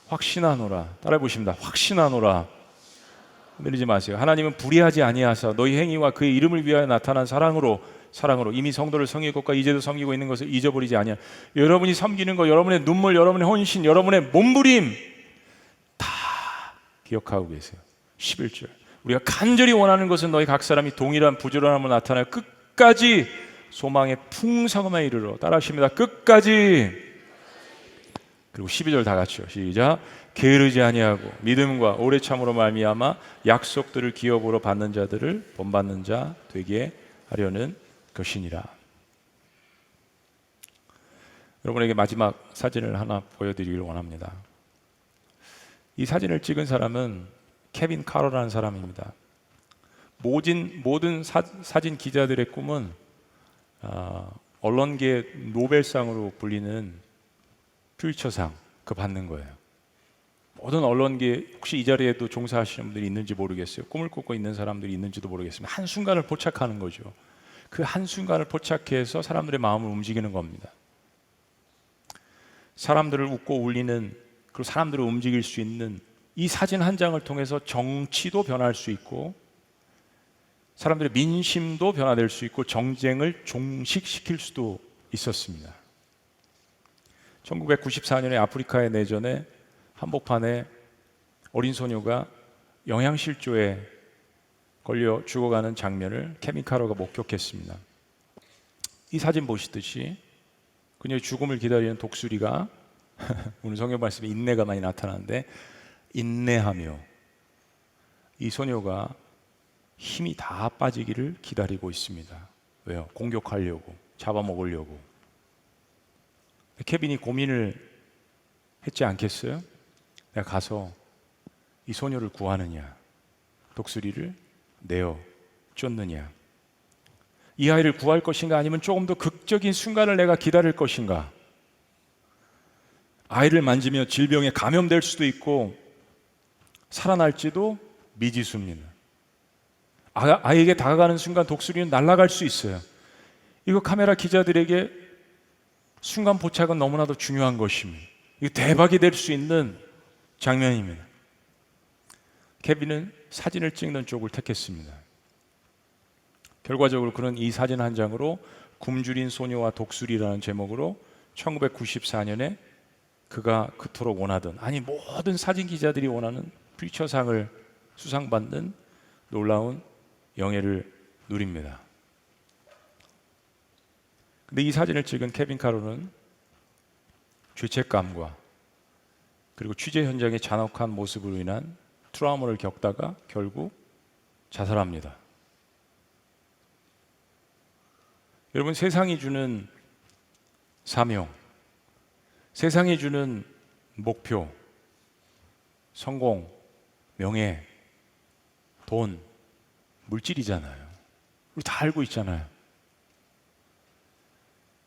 확신하노라. 따라해 보십니다. 확신하노라. 늘리지 마세요. 하나님은 불의하지 아니하사 너희 행위와 그의 이름을 위하여 나타난 사랑으로 이미 성도를 섬기고 있고 이제도 섬기고 있는 것을 잊어버리지 아니하. 여러분이 섬기는 것, 여러분의 눈물, 여러분의 헌신, 여러분의 몸부림 다 기억하고 계세요. 11절. 우리가 간절히 원하는 것은 너희 각 사람이 동일한 부지런함으로 나타나여 끝까지 소망의 풍성함에 이르러. 따라하십니다. 끝까지. 그리고 12절 다 같이요. 시작. 게으르지 아니하고 믿음과 오래 참으로 말미암아 약속들을 기업으로 받는 자들을 본받는 자 되게 하려는 것이니라. 여러분에게 마지막 사진을 하나 보여드리길 원합니다. 이 사진을 찍은 사람은 케빈 카러라는 사람입니다. 모든 사진 기자들의 꿈은 언론계 노벨상으로 불리는 퓰처상 그 받는 거예요. 모든 언론계, 혹시 이 자리에도 종사하시는 분들이 있는지 모르겠어요. 꿈을 꾸고 있는 사람들이 있는지도 모르겠습니다. 한순간을 포착하는 거죠. 그 한순간을 포착해서 사람들의 마음을 움직이는 겁니다. 사람들을 웃고 울리는, 그리고 사람들을 움직일 수 있는 이 사진 한 장을 통해서 정치도 변할 수 있고, 사람들의 민심도 변화될 수 있고, 정쟁을 종식시킬 수도 있었습니다. 1994년에 아프리카의 내전에 한복판에 어린 소녀가 영양실조에 걸려 죽어가는 장면을 케빈 카러가 목격했습니다. 이 사진 보시듯이 그녀의 죽음을 기다리는 독수리가 오늘 성경 말씀에 인내가 많이 나타나는데, 인내하며 이 소녀가 힘이 다 빠지기를 기다리고 있습니다. 왜요? 공격하려고, 잡아먹으려고. 케빈이 고민을 했지 않겠어요? 내가 가서 이 소녀를 구하느냐, 독수리를 내어 쫓느냐, 이 아이를 구할 것인가, 아니면 조금 더 극적인 순간을 내가 기다릴 것인가. 아이를 만지며 질병에 감염될 수도 있고 살아날지도 미지수입니다. 아이에게 다가가는 순간 독수리는 날아갈 수 있어요. 이거 카메라 기자들에게 순간 포착은 너무나도 중요한 것입니다. 이거 대박이 될 수 있는 장면입니다. 케빈은 사진을 찍는 쪽을 택했습니다. 결과적으로 그는 이 사진 한 장으로 굶주린 소녀와 독수리라는 제목으로 1994년에 그가 그토록 원하던, 아니 모든 사진 기자들이 원하는 프리처상을 수상받는 놀라운 영예를 누립니다. 근데 이 사진을 찍은 케빈 카로는 죄책감과 그리고 취재 현장의 잔혹한 모습으로 인한 트라우마를 겪다가 결국 자살합니다. 여러분, 세상이 주는 사명, 세상이 주는 목표, 성공, 명예, 돈, 물질이잖아요. 우리 다 알고 있잖아요.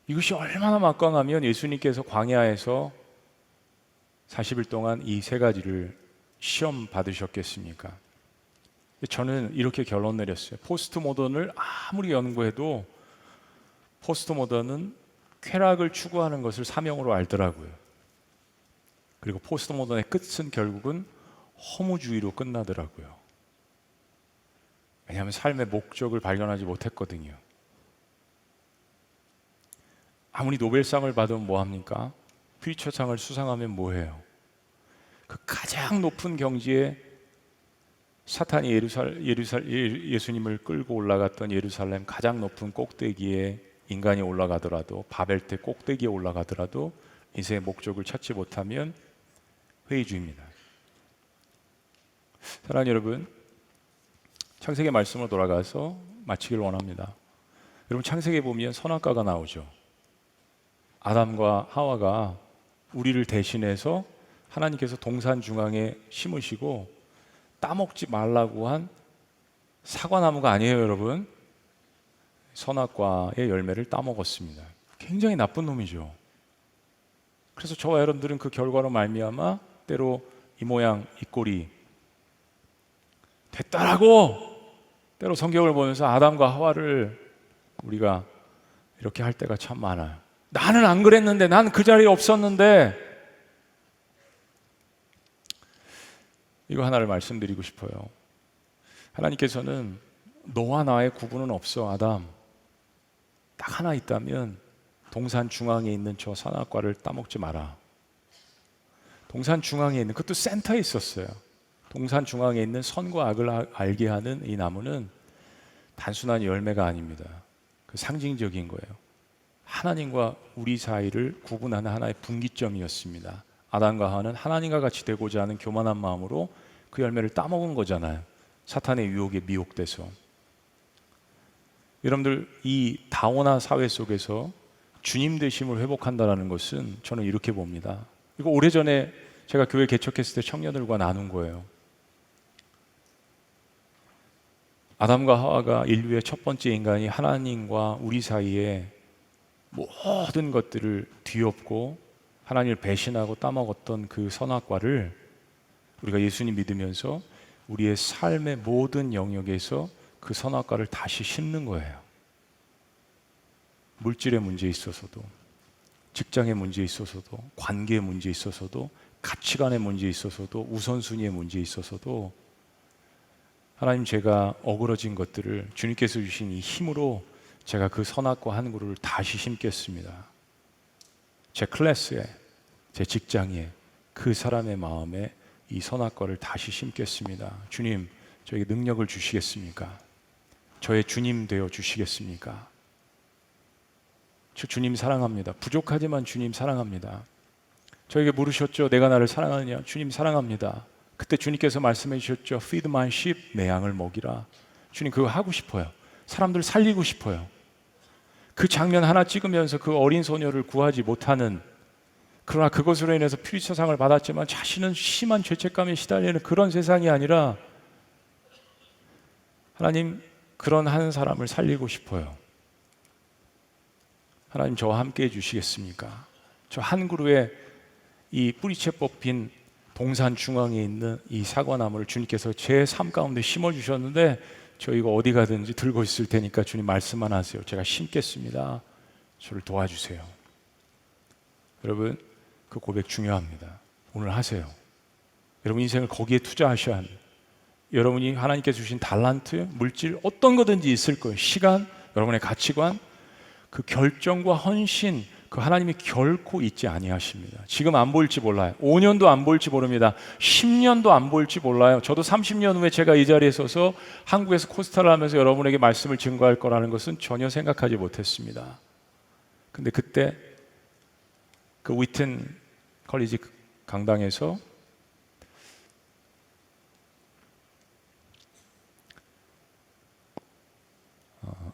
이것이 얼마나 막강하면 예수님께서 광야에서 40일 동안 이 세 가지를 시험 받으셨겠습니까? 저는 이렇게 결론 내렸어요. 포스트 모던을 아무리 연구해도 포스트 모던은 쾌락을 추구하는 것을 사명으로 알더라고요. 그리고 포스트 모던의 끝은 결국은 허무주의로 끝나더라고요. 왜냐하면 삶의 목적을 발견하지 못했거든요. 아무리 노벨상을 받으면 뭐합니까? 퓨리처상을 수상하면 뭐해요? 그 가장 높은 경지에 사탄이 예수님을 끌고 올라갔던 예루살렘 가장 높은 꼭대기에 인간이 올라가더라도, 바벨탑 꼭대기에 올라가더라도 인생의 목적을 찾지 못하면 회의주의입니다. 사랑하는 여러분, 창세기 말씀으로 돌아가서 마치길 원합니다. 여러분, 창세기에 보면 선악과가 나오죠. 아담과 하와가 우리를 대신해서 하나님께서 동산 중앙에 심으시고 따먹지 말라고 한 사과나무가 아니에요, 여러분. 선악과의 열매를 따먹었습니다. 굉장히 나쁜 놈이죠. 그래서 저와 여러분들은 그 결과로 말미암아 때로 이 모양 이 꼴이 됐다라고 때로 성경을 보면서 아담과 하와를 우리가 이렇게 할 때가 참 많아요. 나는 안 그랬는데, 난 그 자리에 없었는데. 이거 하나를 말씀드리고 싶어요. 하나님께서는 너와 나의 구분은 없어, 아담. 딱 하나 있다면 동산 중앙에 있는 저 선악과를 따먹지 마라. 동산 중앙에 있는, 그것도 센터에 있었어요. 동산 중앙에 있는 선과 악을 알게 하는 이 나무는 단순한 열매가 아닙니다. 그 상징적인 거예요. 하나님과 우리 사이를 구분하는 하나의 분기점이었습니다. 아담과 하와는 하나님과 같이 되고자 하는 교만한 마음으로 그 열매를 따먹은 거잖아요. 사탄의 유혹에 미혹돼서. 여러분들, 이 다원화 사회 속에서 주님 되심을 회복한다는 것은 저는 이렇게 봅니다. 이거 오래전에 제가 교회 개척했을 때 청년들과 나눈 거예요. 아담과 하와가 인류의 첫 번째 인간이 하나님과 우리 사이에 모든 것들을 뒤엎고 하나님을 배신하고 따먹었던 그 선악과를 우리가 예수님 믿으면서 우리의 삶의 모든 영역에서 그 선악과를 다시 심는 거예요. 물질의 문제에 있어서도, 직장의 문제에 있어서도, 관계의 문제에 있어서도, 가치관의 문제에 있어서도, 우선순위의 문제에 있어서도 하나님, 제가 어그러진 것들을 주님께서 주신 이 힘으로 제가 그 선악과 한 그루를 다시 심겠습니다. 제 클래스에, 제 직장에, 그 사람의 마음에 이 선악과를 다시 심겠습니다. 주님, 저에게 능력을 주시겠습니까? 저의 주님 되어 주시겠습니까? 저 주님 사랑합니다. 부족하지만 주님 사랑합니다. 저에게 물으셨죠? 내가 나를 사랑하느냐? 주님 사랑합니다. 그때 주님께서 말씀해 주셨죠? Feed my sheep, 내 양을 먹이라. 주님, 그거 하고 싶어요. 사람들 살리고 싶어요. 그 장면 하나 찍으면서 그 어린 소녀를 구하지 못하는, 그러나 그것으로 인해서 퓨리처상을 받았지만 자신은 심한 죄책감에 시달리는 그런 세상이 아니라, 하나님, 그런 한 사람을 살리고 싶어요. 하나님, 저와 함께 해주시겠습니까? 저 한 그루의 이 뿌리채 뽑힌 동산 중앙에 있는 이 사과나무를 주님께서 제 삶 가운데 심어주셨는데, 저 이거 어디 가든지 들고 있을 테니까 주님 말씀만 하세요. 제가 심겠습니다. 저를 도와주세요. 여러분, 그 고백 중요합니다. 오늘 하세요. 여러분 인생을 거기에 투자하셔야 합니다. 여러분이 하나님께서 주신 달란트, 물질, 어떤 거든지 있을 거예요. 시간, 여러분의 가치관, 그 결정과 헌신, 그 그 하나님이 결코 잊지 아니하십니다. 지금 안 보일지 몰라요. 5년도 안 보일지 모릅니다. 10년도 안 보일지 몰라요. 저도 30년 후에 제가 이 자리에 서서 한국에서 코스타를 하면서 여러분에게 말씀을 증거할 거라는 것은 전혀 생각하지 못했습니다. 근데 그때 그 위튼 컬리지 강당에서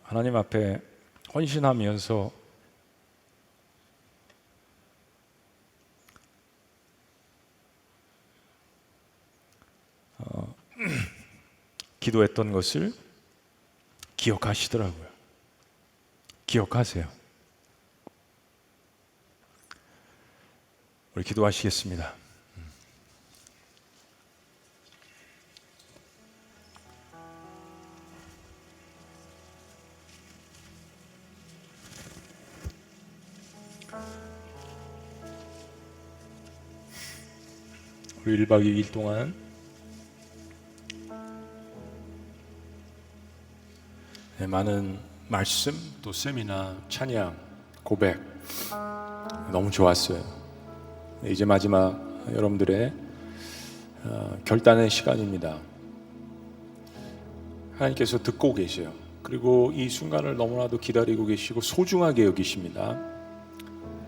하나님 앞에 헌신하면서 기도했던 것을 기억하시더라고요. 기억하세요. 우리 기도하시겠습니다. 우리 1박 2일 동안 많은 말씀, 또 세미나, 찬양, 고백 너무 좋았어요. 이제 마지막 여러분들의 결단의 시간입니다. 하나님께서 듣고 계세요. 그리고 이 순간을 너무나도 기다리고 계시고 소중하게 여기십니다.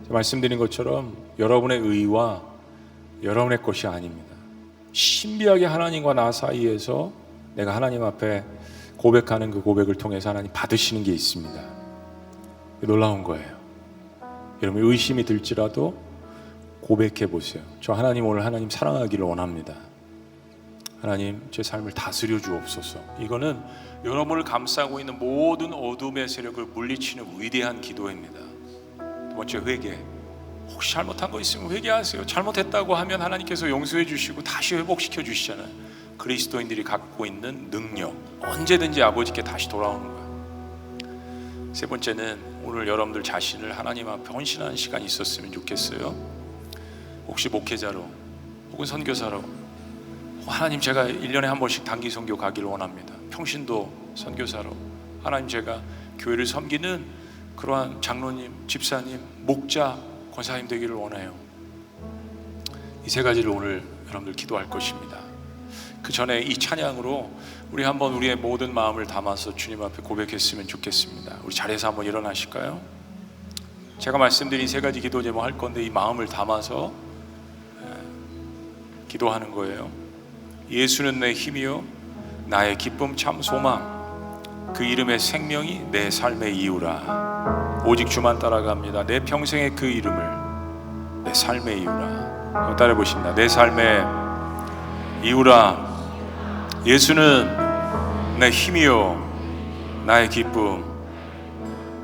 말씀드린 것처럼 여러분의 의와 여러분의 것이 아닙니다. 신비하게 하나님과 나 사이에서 내가 하나님 앞에 고백하는 그 고백을 통해서 하나님 받으시는 게 있습니다. 놀라운 거예요. 여러분 의심이 들지라도 고백해 보세요. 저 하나님 오늘 하나님 사랑하기를 원합니다. 하나님 제 삶을 다스려 주옵소서. 이거는 여러분을 감싸고 있는 모든 어둠의 세력을 물리치는 위대한 기도입니다. 두 번째 회개. 혹시 잘못한 거 있으면 회개하세요. 잘못했다고 하면 하나님께서 용서해 주시고 다시 회복시켜 주시잖아요. 그리스도인들이 갖고 있는 능력, 언제든지 아버지께 다시 돌아오는 거예요. 세 번째는 오늘 여러분들 자신을 하나님 앞에 헌신하는 시간이 있었으면 좋겠어요. 혹시 목회자로 혹은 선교사로 하나님 제가 1년에 한 번씩 단기 선교 가기를 원합니다. 평신도 선교사로 하나님 제가 교회를 섬기는 그러한 장로님, 집사님, 목자, 권사님 되기를 원해요. 이 세 가지를 오늘 여러분들 기도할 것입니다. 그 전에 이 찬양으로 우리 한번 우리의 모든 마음을 담아서 주님 앞에 고백했으면 좋겠습니다. 우리 자리에서 한번 일어나실까요? 제가 말씀드린 세 가지 기도 제목 할 건데 이 마음을 담아서 기도하는 거예요. 예수는 내 힘이요 나의 기쁨 참 소망, 그 이름의 생명이 내 삶의 이유라. 오직 주만 따라갑니다. 내 평생의 그 이름을 내 삶의 이유라. 따라해 보십니다. 내 삶의 이유라. 예수는 내 힘이요 나의 기쁨,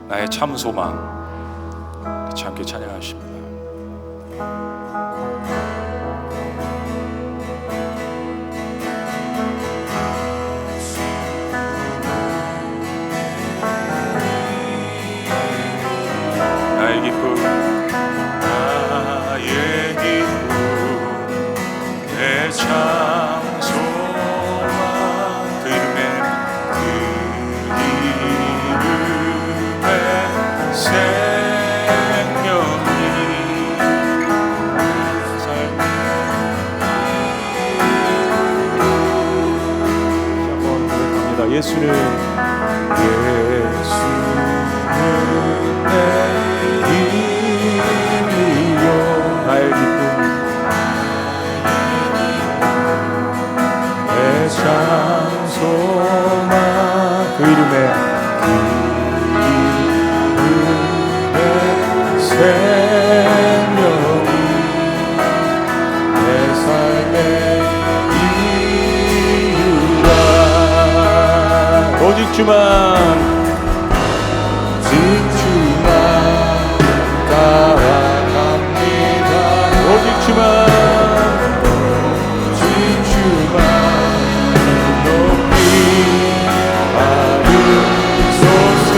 나의 참 소망. 같이 함께 찬양하십니다. 나의 기쁨, 나의 기쁨, 내 참 소망, 그 이름의 생명이 한번 고백합니다. 예수는 내 힘이요 나의 기쁨, 내 참 소망, 그 이름에 생명이 내 삶의 이유라. 오직 주만 따라갑니다. 오직 주만 높이 받으소서.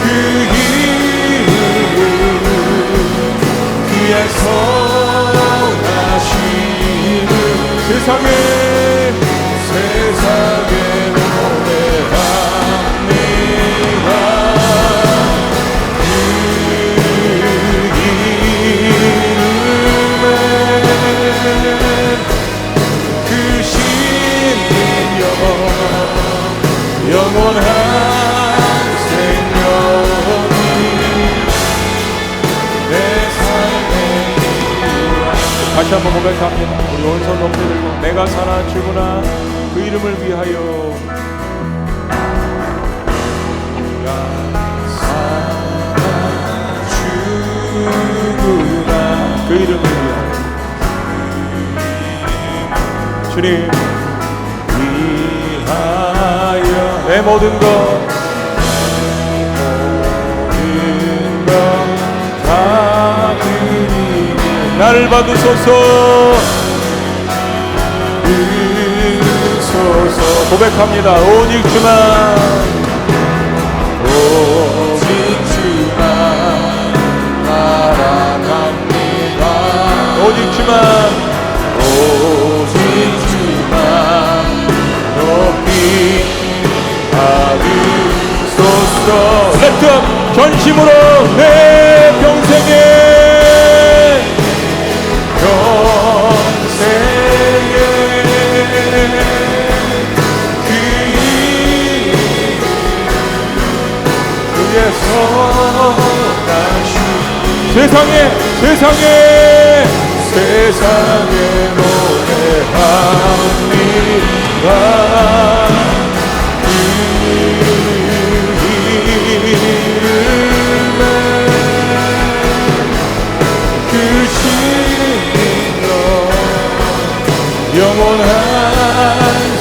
그 이름 세상에 노래합니다. 그 이름에 그 신령 영원한 생명이 내 삶의 다시 한번 고백합니다. 우리 오른손 높이 들고 내가 살아 주구나 그 이름을 위하여 내가 살아 주구나 그 이름을 위하여 주님 위하여 내 모든 것 다 드리니 나를 받으소서 고백합니다. 오직 주만 날아갑니다. 오직 주만 높이 받으소서. 랩트 전심으로 내 평생에 세상에 노래합니다. 그 이름에 그 신령 영원한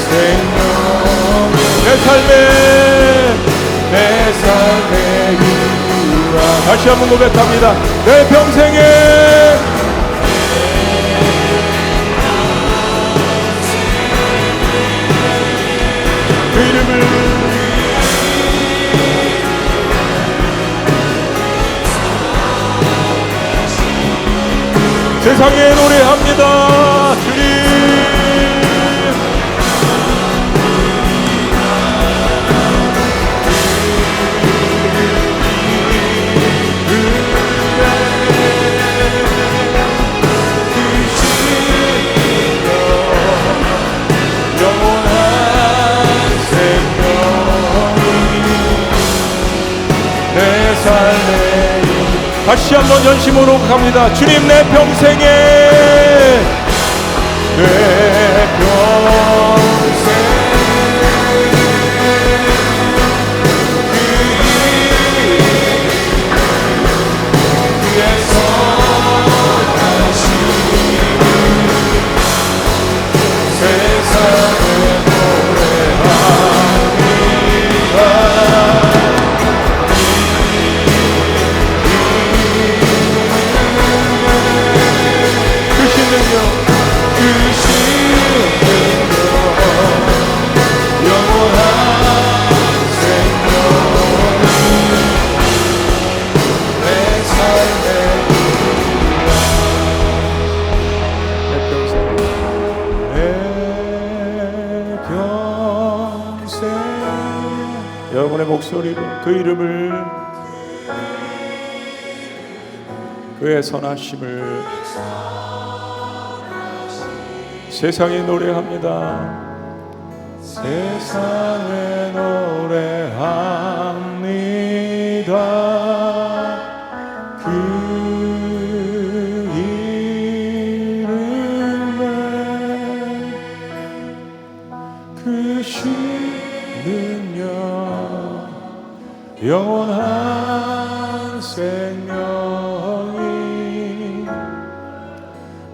생명 내 삶의 이유라. 다시 한번 고백합니다. 내 평생에 그 이름을 세상에 노래합니다. 주님 다시 한번 전심으로 갑니다. 주님 내 평생에 여러분의 목소리로 그 이름을 그의 선하심을 세상에 노래합니다. 세상에 노래합니다. 그 이름에 그 능력 영원한 생명이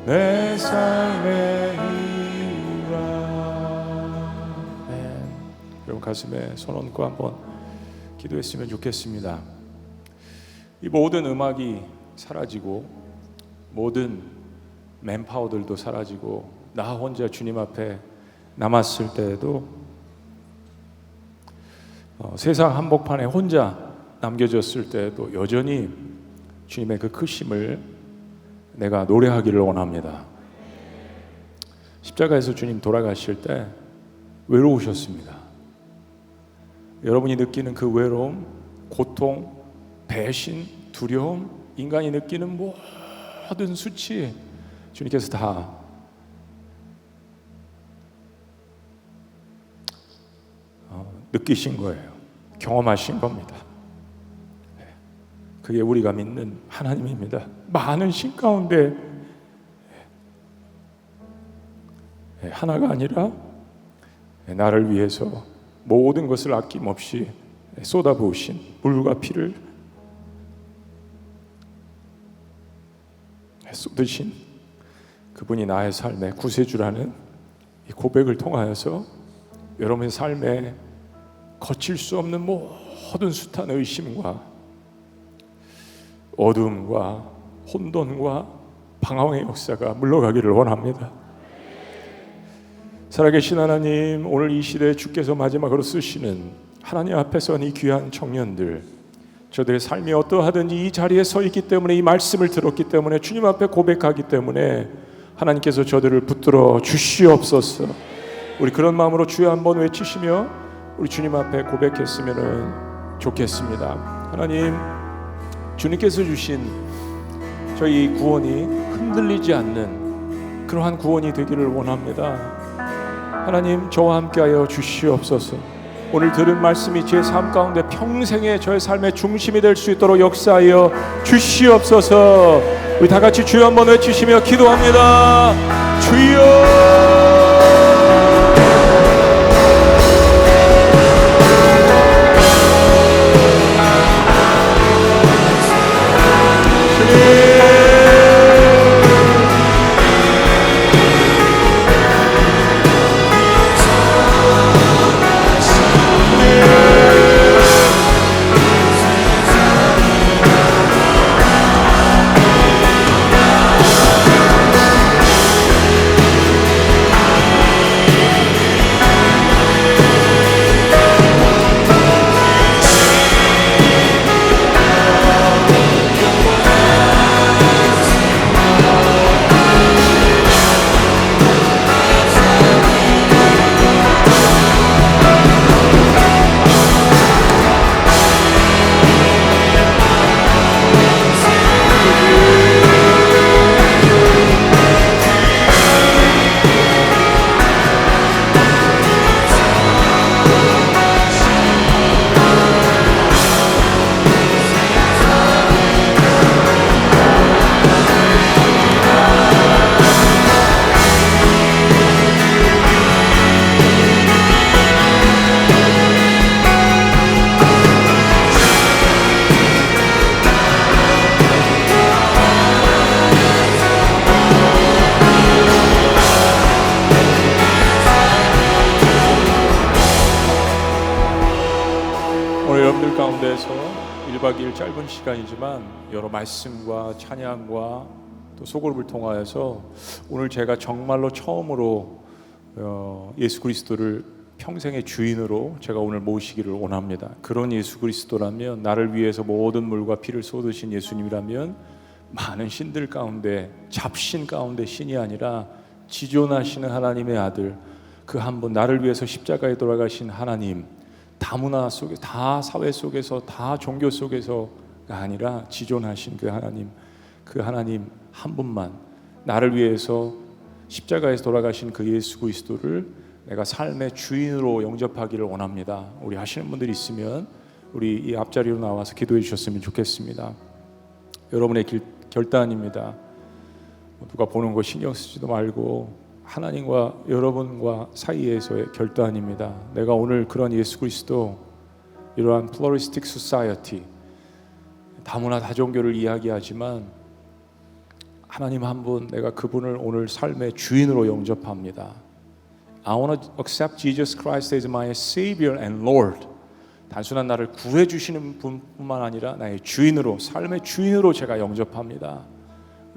내 삶의 이유라. 여러분 가슴에 손 얹고 한번 기도했으면 좋겠습니다. 이 모든 음악이 사라지고 모든 맨파워들도 사라지고 나 혼자 주님 앞에 남았을 때에도 세상 한복판에 혼자 남겨졌을 때도 여전히 주님의 그 크심을 내가 노래하기를 원합니다. 십자가에서 주님 돌아가실 때 외로우셨습니다. 여러분이 느끼는 그 외로움, 고통, 배신, 두려움, 인간이 느끼는 모든 수치 주님께서 다 느끼신 거예요. 경험하신 겁니다. 그게 우리가 믿는 하나님입니다. 많은 신 가운데 하나가 아니라 나를 위해서 모든 것을 아낌없이 쏟아부으신 물과 피를 쏟으신 그분이 나의 삶의 구세주라는 이 고백을 통하여서 여러분의 삶에 거칠 수 없는 모든 숱한 의심과 어둠과 혼돈과 방황의 역사가 물러가기를 원합니다. 살아계신 하나님, 오늘 이 시대에 주께서 마지막으로 쓰시는 하나님 앞에 선 이 귀한 청년들, 저들의 삶이 어떠하든지 이 자리에 서 있기 때문에, 이 말씀을 들었기 때문에, 주님 앞에 고백하기 때문에 하나님께서 저들을 붙들어 주시옵소서. 우리 그런 마음으로 주여 한번 외치시며 우리 주님 앞에 고백했으면 좋겠습니다. 하나님, 주님께서 주신 저희 구원이 흔들리지 않는 그러한 구원이 되기를 원합니다. 하나님, 저와 함께하여 주시옵소서. 오늘 들은 말씀이 제 삶 가운데 평생의 저의 삶의 중심이 될 수 있도록 역사하여 주시옵소서. 우리 다 같이 주여 한번 외치시며 기도합니다. 주여! 가운데서 1박 2일 짧은 시간이지만 여러 말씀과 찬양과 또 소그룹을 통하여서 오늘 제가 정말로 처음으로 예수 그리스도를 평생의 주인으로 제가 오늘 모시기를 원합니다. 그런 예수 그리스도라면, 나를 위해서 모든 물과 피를 쏟으신 예수님이라면 많은 신들 가운데, 잡신 가운데 신이 아니라 지존하시는 하나님의 아들, 그 한 분, 나를 위해서 십자가에 돌아가신 하나님, 다문화 속에, 다 사회 속에서, 다 종교 속에서가 아니라 지존하신 그 하나님 한 분만, 나를 위해서 십자가에서 돌아가신 그 예수 그리스도를 내가 삶의 주인으로 영접하기를 원합니다. 우리 하시는 분들이 있으면 우리 이 앞자리로 나와서 기도해 주셨으면 좋겠습니다. 여러분의 결단입니다. 누가 보는 거 신경 쓰지도 말고 하나님과 여러분과 사이에서의 결단입니다. 내가 오늘 그런 예수 그리스도, 이러한 플로리스틱 소사이어티, 다문화 다종교를 이야기하지만 하나님 한 분, 내가 그분을 오늘 삶의 주인으로 영접합니다. I want to accept Jesus Christ as my Savior and Lord. 단순한 나를 구해 주시는 분뿐만 아니라 나의 주인으로, 삶의 주인으로 제가 영접합니다.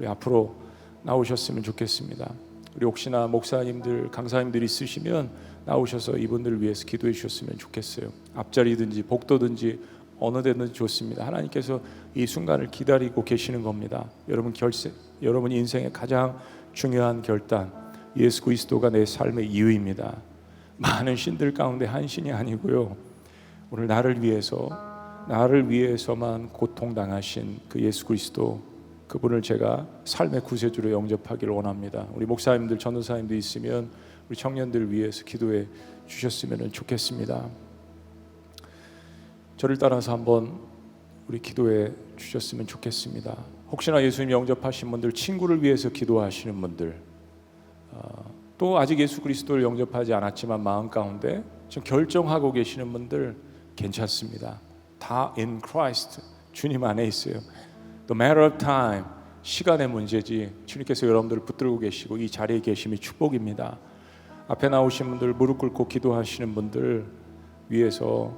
우리 앞으로 나오셨으면 좋겠습니다. 우리 혹시나 목사님들, 강사님들 있으시면 나오셔서 이분들을 위해서 기도해 주셨으면 좋겠어요. 앞자리든지 복도든지 어느 데든지 좋습니다. 하나님께서 이 순간을 기다리고 계시는 겁니다. 여러분 인생의 가장 중요한 결단, 예수 그리스도가 내 삶의 이유입니다. 많은 신들 가운데 한 신이 아니고요, 오늘 나를 위해서만 고통당하신 그 예수 그리스도, 그분을 제가 삶의 구세주로 영접하기를 원합니다. 우리 목사님들, 전도사님들 있으면 우리 청년들 위해서 기도해 주셨으면 좋겠습니다. 저를 따라서 한번 우리 기도해 주셨으면 좋겠습니다. 혹시나 예수님 영접하신 분들, 친구를 위해서 기도하시는 분들, 또 아직 예수 그리스도를 영접하지 않았지만 마음 가운데 지금 결정하고 계시는 분들 괜찮습니다. 다 in Christ, 주님 안에 있어요. The matter of time, 시간의 문제지 주님께서 여러분들을 붙들고 계시고 이 자리에 계심이 축복입니다. 앞에 나오신 분들, 무릎 꿇고 기도하시는 분들 위해서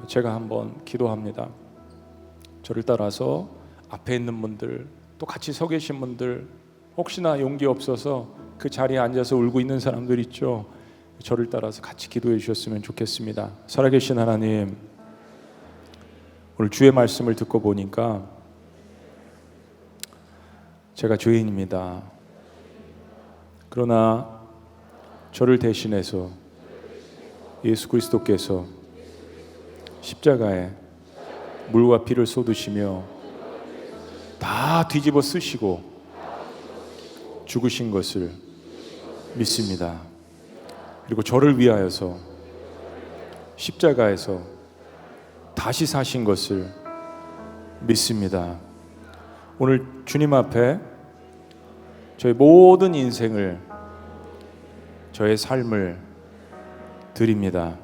제가 한번 기도합니다. 저를 따라서 앞에 있는 분들, 또 같이 서 계신 분들, 혹시나 용기 없어서 그 자리에 앉아서 울고 있는 사람들 있죠. 저를 따라서 같이 기도해 주셨으면 좋겠습니다. 살아계신 하나님, 오늘 주의 말씀을 듣고 보니까 제가 죄인입니다. 그러나 저를 대신해서 예수 그리스도께서 십자가에 물과 피를 쏟으시며 다 뒤집어 쓰시고 죽으신 것을 믿습니다. 그리고 저를 위하여서 십자가에서 다시 사신 것을 믿습니다. 오늘 주님 앞에 저의 모든 인생을, 저의 삶을 드립니다.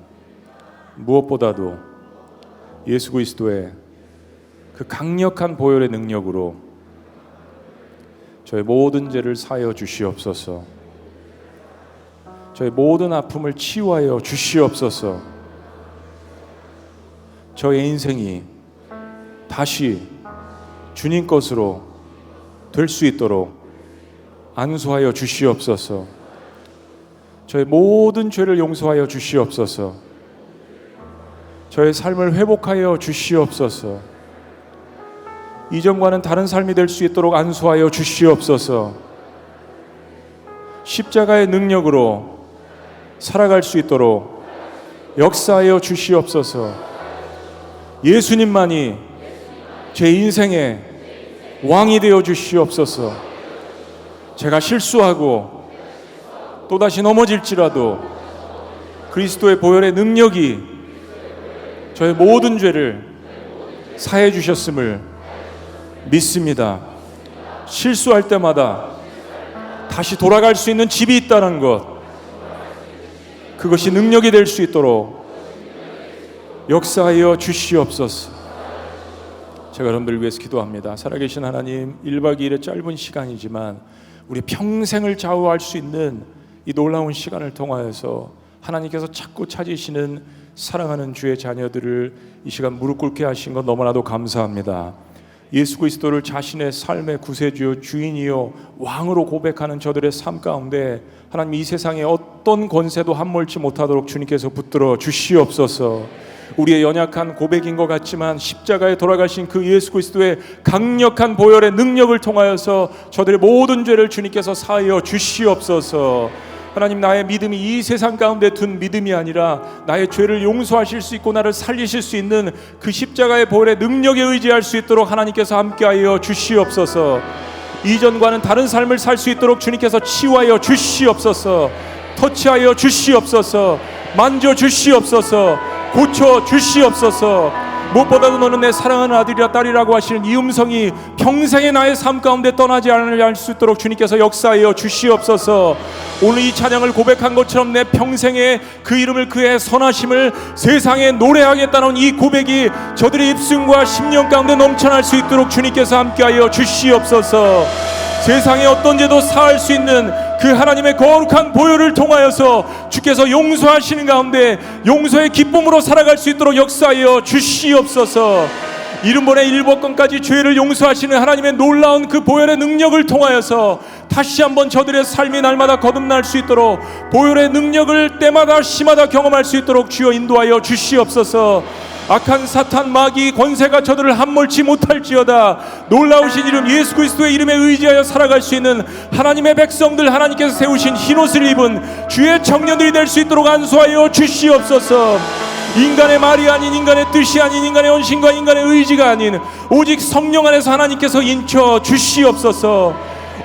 무엇보다도 예수 그리스도의 그 강력한 보혈의 능력으로 저의 모든 죄를 사하여 주시옵소서. 저의 모든 아픔을 치유하여 주시옵소서. 저의 인생이 다시 주님 것으로 될 수 있도록 안수하여 주시옵소서. 저의 모든 죄를 용서하여 주시옵소서. 저의 삶을 회복하여 주시옵소서. 이전과는 다른 삶이 될 수 있도록 안수하여 주시옵소서. 십자가의 능력으로 살아갈 수 있도록 역사하여 주시옵소서. 예수님만이 제 인생의 왕이 되어 주시옵소서. 제가 실수하고 또다시 넘어질지라도 그리스도의 보혈의 능력이 저의 모든 죄를 사해 주셨음을 믿습니다. 실수할 때마다 다시 돌아갈 수 있는 집이 있다는 것, 그것이 능력이 될 수 있도록 역사하여 주시옵소서. 제가 여러분들 위해서 기도합니다. 살아계신 하나님, 1박 2일의 짧은 시간이지만 우리 평생을 좌우할 수 있는 이 놀라운 시간을 통하여서 하나님께서 자꾸 찾으시는 사랑하는 주의 자녀들을 이 시간 무릎 꿇게 하신 것 너무나도 감사합니다. 예수 그리스도를 자신의 삶의 구세주요 주인이요 왕으로 고백하는 저들의 삶 가운데 하나님, 이 세상에 어떤 권세도 함몰치 못하도록 주님께서 붙들어 주시옵소서. 우리의 연약한 고백인 것 같지만 십자가에 돌아가신 그 예수 그리스도의 강력한 보혈의 능력을 통하여서 저들의 모든 죄를 주님께서 사하여 주시옵소서. 하나님, 나의 믿음이 이 세상 가운데 둔 믿음이 아니라 나의 죄를 용서하실 수 있고 나를 살리실 수 있는 그 십자가의 보혈의 능력에 의지할 수 있도록 하나님께서 함께하여 주시옵소서. 이전과는 다른 삶을 살 수 있도록 주님께서 치유하여 주시옵소서. 터치하여 주시옵소서. 만져 주시옵소서. 고쳐 주시옵소서. 무엇보다도 너는 내 사랑하는 아들이라 딸이라고 하시는 이 음성이 평생의 나의 삶 가운데 떠나지 않을 수 있도록 주님께서 역사하여 주시옵소서. 오늘 이 찬양을 고백한 것처럼 내 평생에 그 이름을, 그의 선하심을 세상에 노래하겠다는 이 고백이 저들의 입술과 심령 가운데 넘쳐날 수 있도록 주님께서 함께하여 주시옵소서. 세상에 어떤 죄도 사할 수 있는 그 하나님의 거룩한 보혈을 통하여서 주께서 용서하시는 가운데 용서의 기쁨으로 살아갈 수 있도록 역사하여 주시옵소서. 이름번에 일번까지 죄를 용서하시는 하나님의 놀라운 그 보혈의 능력을 통하여서 다시 한번 저들의 삶이 날마다 거듭날 수 있도록 보혈의 능력을 때마다 시마다 경험할 수 있도록 주여 인도하여 주시옵소서. 악한 사탄 마귀 권세가 저들을 함몰치 못할지어다. 놀라우신 이름 예수 그리스도의 이름에 의지하여 살아갈 수 있는 하나님의 백성들, 하나님께서 세우신 흰옷을 입은 주의 청년들이 될 수 있도록 안수하여 주시옵소서. 인간의 말이 아닌, 인간의 뜻이 아닌, 인간의 헌신과 인간의 의지가 아닌 오직 성령 안에서 하나님께서 인쳐 주시옵소서.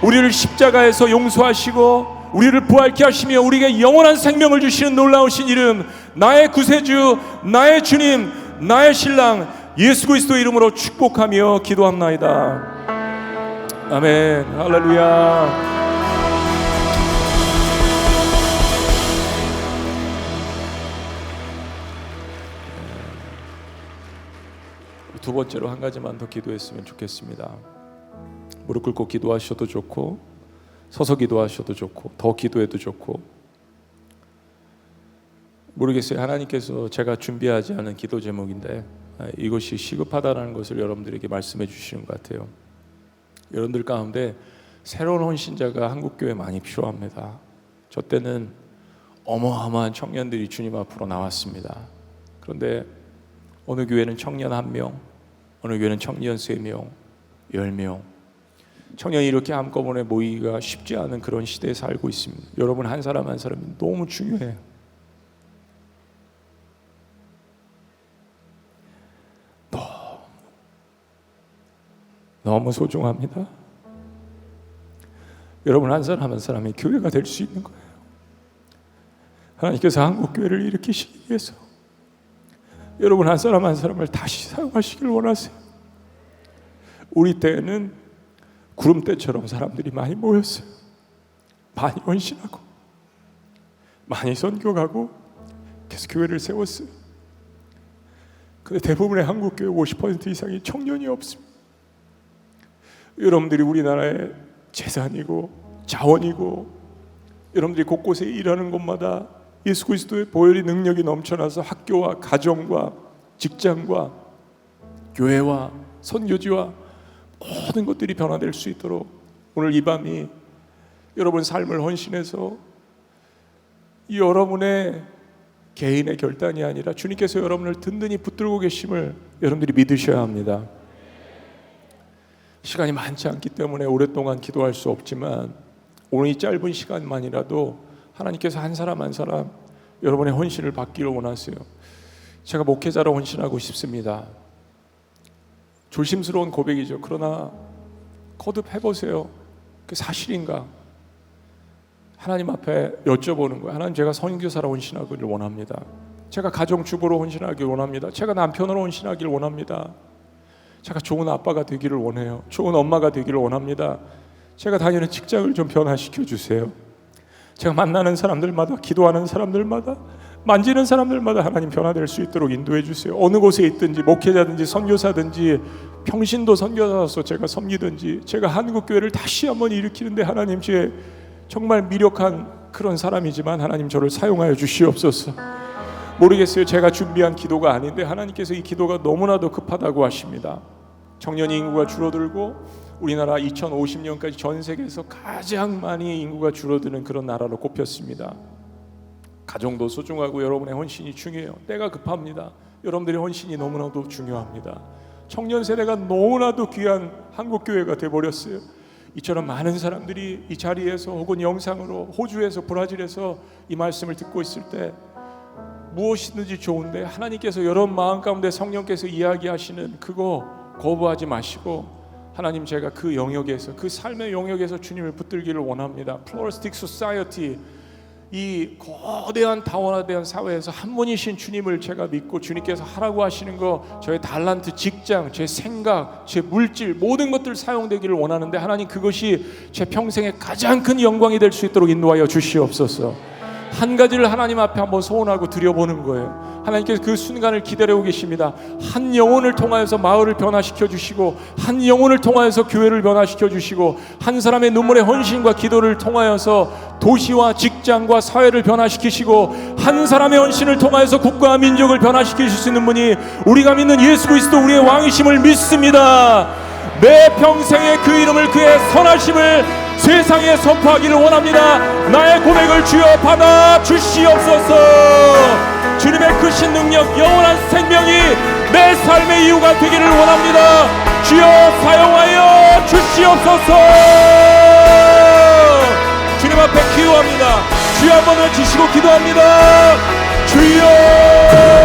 우리를 십자가에서 용서하시고 우리를 부활케 하시며 우리에게 영원한 생명을 주시는 놀라우신 이름, 나의 구세주, 나의 주님, 나의 신랑 예수 그리스도의 이름으로 축복하며 기도합나이다. 아멘. 할렐루야. 두 번째로 한 가지만 더 기도했으면 좋겠습니다. 무릎 꿇고 기도하셔도 좋고 서서 기도하셔도 좋고 더 기도해도 좋고, 모르겠어요. 하나님께서 제가 준비하지 않은 기도 제목인데 이것이 시급하다는 것을 여러분들에게 말씀해 주시는 것 같아요. 여러분들 가운데 새로운 헌신자가 한국교회에 많이 필요합니다. 저 때는 어마어마한 청년들이 주님 앞으로 나왔습니다. 그런데 어느 교회는 청년 1명, 어느 교회는 청년 3명, 10명. 청년이 이렇게 한꺼번에 모이기가 쉽지 않은 그런 시대에 살고 있습니다. 여러분 한 사람 한 사람이 너무 중요해요. 너무 소중합니다. 여러분 한 사람 한 사람이 교회가 될 수 있는 거예요. 하나님께서 한국교회를 일으키시기 위해서 여러분 한 사람 한 사람을 다시 사용하시길 원하세요. 우리 때에는 구름대처럼 사람들이 많이 모였어요. 많이 헌신하고 많이 선교가고 계속 교회를 세웠어요. 근데 대부분의 한국교회 50% 이상이 청년이 없습니다. 여러분들이 우리나라의 재산이고 자원이고, 여러분들이 곳곳에 일하는 곳마다 예수 그리스도의 보혈이 능력이 넘쳐나서 학교와 가정과 직장과 교회와 선교지와 모든 것들이 변화될 수 있도록 오늘 이 밤이 여러분 삶을 헌신해서 여러분의 개인의 결단이 아니라 주님께서 여러분을 든든히 붙들고 계심을 여러분들이 믿으셔야 합니다. 시간이 많지 않기 때문에 오랫동안 기도할 수 없지만 오늘 이 짧은 시간만이라도 하나님께서 한 사람 한 사람 여러분의 헌신을 받기를 원하세요. 제가 목회자로 헌신하고 싶습니다. 조심스러운 고백이죠. 그러나 거듭해보세요. 그게 사실인가? 하나님 앞에 여쭤보는 거예요. 하나님, 제가 선교사로 헌신하기를 원합니다. 제가 가정주부로 헌신하기를 원합니다. 제가 남편으로 헌신하기를 원합니다. 제가 좋은 아빠가 되기를 원해요. 좋은 엄마가 되기를 원합니다. 제가 다니는 직장을 좀 변화시켜 주세요. 제가 만나는 사람들마다, 기도하는 사람들마다, 만지는 사람들마다 하나님 변화될 수 있도록 인도해 주세요. 어느 곳에 있든지, 목회자든지 선교사든지, 평신도 선교사로서 제가 섬기든지, 제가 한국교회를 다시 한번 일으키는데 하나님, 제 정말 미력한 그런 사람이지만 하나님 저를 사용하여 주시옵소서. 모르겠어요. 제가 준비한 기도가 아닌데 하나님께서 이 기도가 너무나도 급하다고 하십니다. 청년 인구가 줄어들고 우리나라 2050년까지 전 세계에서 가장 많이 인구가 줄어드는 그런 나라로 꼽혔습니다. 가정도 소중하고 여러분의 헌신이 중요해요. 때가 급합니다. 여러분들의 헌신이 너무나도 중요합니다. 청년 세대가 너무나도 귀한 한국교회가 돼버렸어요. 이처럼 많은 사람들이 이 자리에서 혹은 영상으로 호주에서 브라질에서 이 말씀을 듣고 있을 때 무엇이든지 좋은데 하나님께서 여러분 마음 가운데 성령께서 이야기하시는 그거 거부하지 마시고, 하나님, 제가 그 영역에서, 그 삶의 영역에서 주님을 붙들기를 원합니다. 플루러스틱 소사이어티, 이 거대한 다원화된 사회에서 한 분이신 주님을 제가 믿고 주님께서 하라고 하시는 거, 저의 달란트, 직장, 제 생각, 제 물질, 모든 것들 사용되기를 원하는데 하나님, 그것이 제 평생의 가장 큰 영광이 될 수 있도록 인도하여 주시옵소서. 한 가지를 하나님 앞에 한번 소원하고 드려보는 거예요. 하나님께서 그 순간을 기다리고 계십니다. 한 영혼을 통하여서 마을을 변화시켜 주시고, 한 영혼을 통하여서 교회를 변화시켜 주시고, 한 사람의 눈물의 헌신과 기도를 통하여서 도시와 직장과 사회를 변화시키시고, 한 사람의 헌신을 통하여서 국가와 민족을 변화시키실 수 있는 분이 우리가 믿는 예수 그리스도 우리의 왕이심을 믿습니다. 내 평생에 그 이름을, 그의 선하심을 세상에 선포하기를 원합니다. 나의 고백을 주여 받아 주시옵소서. 주님의 그 살아계신 능력, 영원한 생명이 내 삶의 이유가 되기를 원합니다. 주여 사용하여 주시옵소서. 주님 앞에 기도합니다. 주여 한번 외치시고 기도합니다. 주여.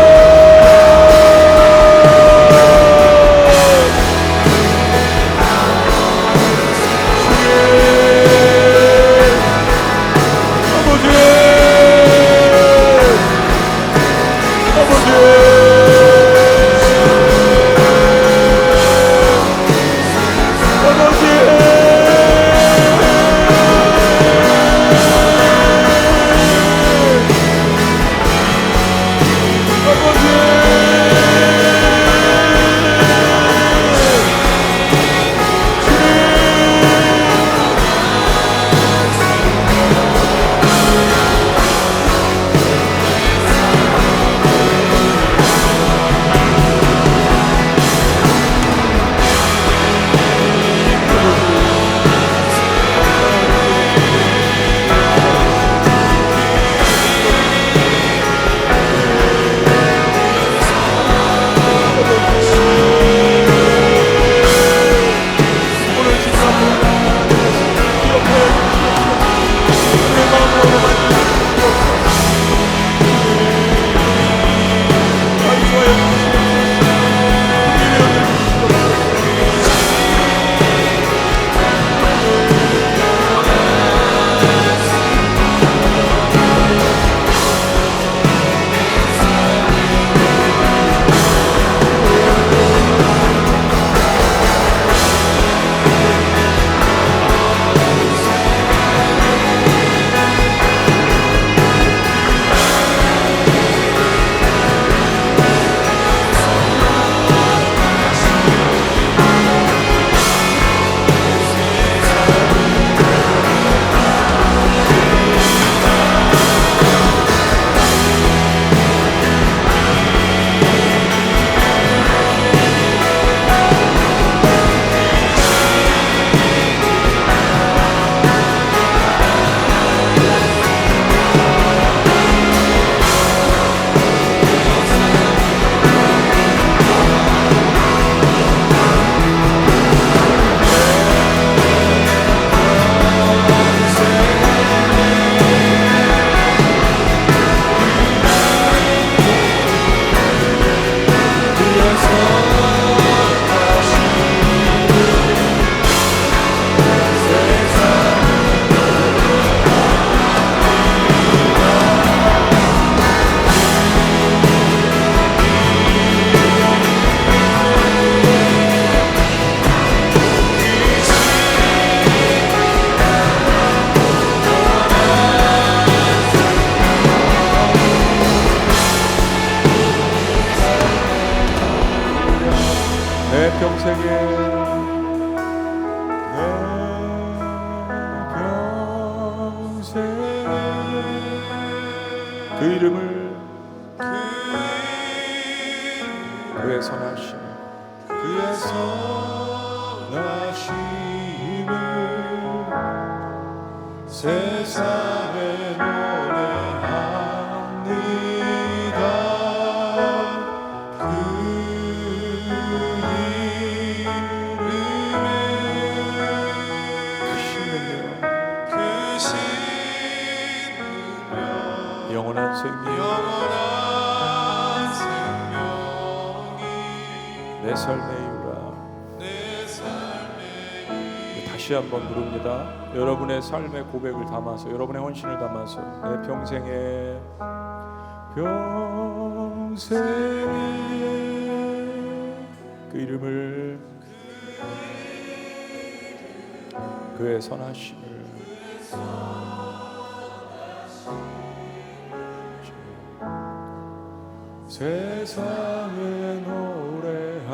그 이름을 그의 선하심 그의 선하심을 세상에 노래합니다. 그 이름에 크신 능력 영원한 생명이 내 삶의 이유라. 다시 한번 부릅니다. 여러분의 삶의 고백을 담아서, 여러분의 헌신을 담아서, 내 평생에 그 이름을 그의 선하심을 세상에 노래합니다.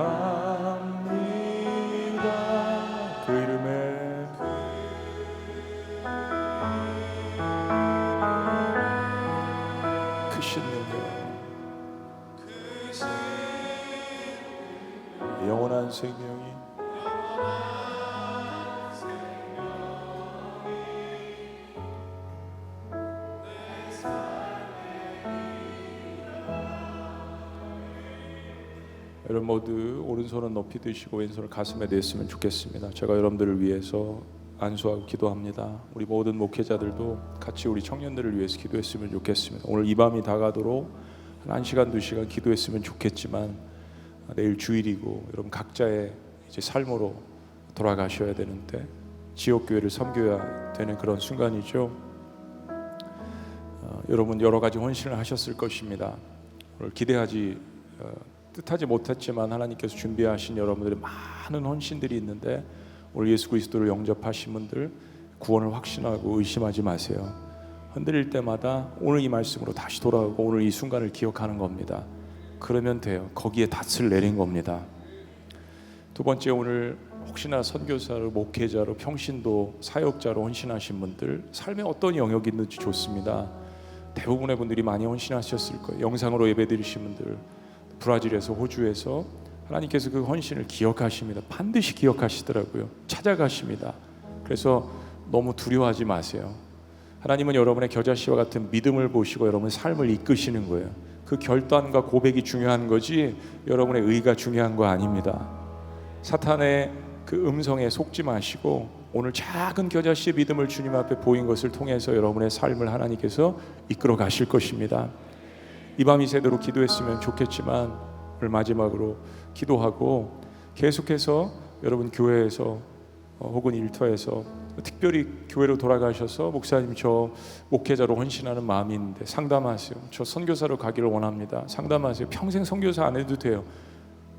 그 이름에 크신 능력 영원한 생명이 여러분 모두 오른손은 높이 드시고 왼손을 가슴에 댔으면 좋겠습니다. 제가 여러분들을 위해서 안수하고 기도합니다. 우리 모든 목회자들도 같이 우리 청년들을 위해서 기도했으면 좋겠습니다. 오늘 이 밤이 다가도록 한 1시간 2시간 기도했으면 좋겠지만 내일 주일이고 여러분 각자의 이제 삶으로 돌아가셔야 되는데 지역교회를 섬겨야 되는 그런 순간이죠. 여러분 여러 가지 헌신을 하셨을 것입니다. 오늘 기대하지 뜻하지 못했지만 하나님께서 준비하신 여러분들의 많은 헌신들이 있는데 오늘 예수 그리스도를 영접하신 분들 구원을 확신하고 의심하지 마세요. 흔들릴 때마다 오늘 이 말씀으로 다시 돌아오고 오늘 이 순간을 기억하는 겁니다. 그러면 돼요. 거기에 닷을 내린 겁니다. 두 번째, 오늘 혹시나 선교사로 목회자로 평신도 사역자로 헌신하신 분들 삶에 어떤 영역이 있는지 좋습니다. 대부분의 분들이 많이 헌신하셨을 거예요. 영상으로 예배드리신 분들 브라질에서 호주에서 하나님께서 그 헌신을 기억하십니다. 반드시 기억하시더라고요. 찾아가십니다. 그래서 너무 두려워하지 마세요. 하나님은 여러분의 겨자씨와 같은 믿음을 보시고 여러분의 삶을 이끄시는 거예요. 그 결단과 고백이 중요한 거지 여러분의 의가 중요한 거 아닙니다. 사탄의 그 음성에 속지 마시고 오늘 작은 겨자씨의 믿음을 주님 앞에 보인 것을 통해서 여러분의 삶을 하나님께서 이끌어 가실 것입니다. 이 밤 이 새대로 기도했으면 좋겠지만 오늘 마지막으로 기도하고 계속해서 여러분 교회에서 혹은 일터에서 특별히 교회로 돌아가셔서 목사님 저 목회자로 헌신하는 마음이 있는데 상담하세요. 저 선교사로 가기를 원합니다. 상담하세요. 평생 선교사 안 해도 돼요.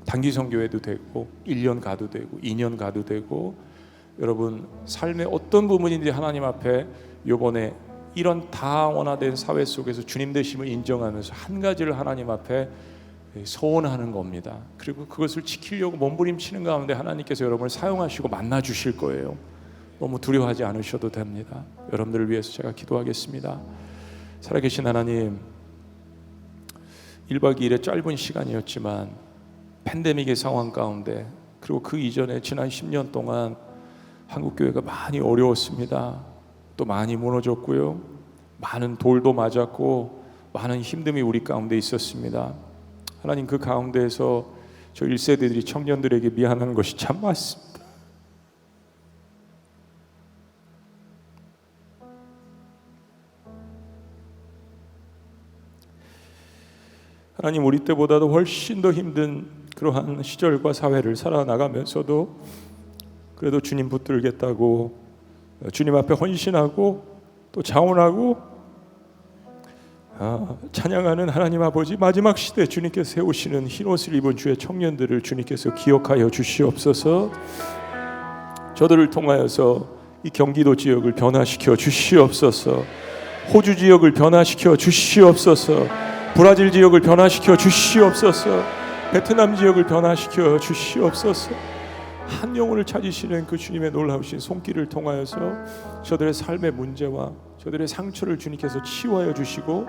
단기 선교해도 되고 1년 가도 되고 2년 가도 되고 여러분 삶의 어떤 부분인지 하나님 앞에 요번에 이런 다원화된 사회 속에서 주님 되심을 인정하면서 한 가지를 하나님 앞에 소원하는 겁니다. 그리고 그것을 지키려고 몸부림치는 가운데 하나님께서 여러분을 사용하시고 만나 주실 거예요. 너무 두려워하지 않으셔도 됩니다. 여러분들을 위해서 제가 기도하겠습니다. 살아계신 하나님, 1박 2일의 짧은 시간이었지만 팬데믹의 상황 가운데 그리고 그 이전에 지난 10년 동안 한국교회가 많이 어려웠습니다. 또 많이 무너졌고요. 많은 돌도 맞았고 많은 힘듦이 우리 가운데 있었습니다. 하나님, 그 가운데에서 저 1세대들이 청년들에게 미안한 것이 참 많습니다. 하나님, 우리 때보다도 훨씬 더 힘든 그러한 시절과 사회를 살아나가면서도 그래도 주님 붙들겠다고 주님 앞에 헌신하고 또 자원하고 찬양하는 하나님 아버지, 마지막 시대 주님께서 세우시는 흰옷을 입은 주의 청년들을 주님께서 기억하여 주시옵소서. 저들을 통하여서 이 경기도 지역을 변화시켜 주시옵소서. 호주 지역을 변화시켜 주시옵소서. 브라질 지역을 변화시켜 주시옵소서. 베트남 지역을 변화시켜 주시옵소서. 한 영혼을 찾으시는 그 주님의 놀라우신 손길을 통하여서 저들의 삶의 문제와 저들의 상처를 주님께서 치유하여 주시고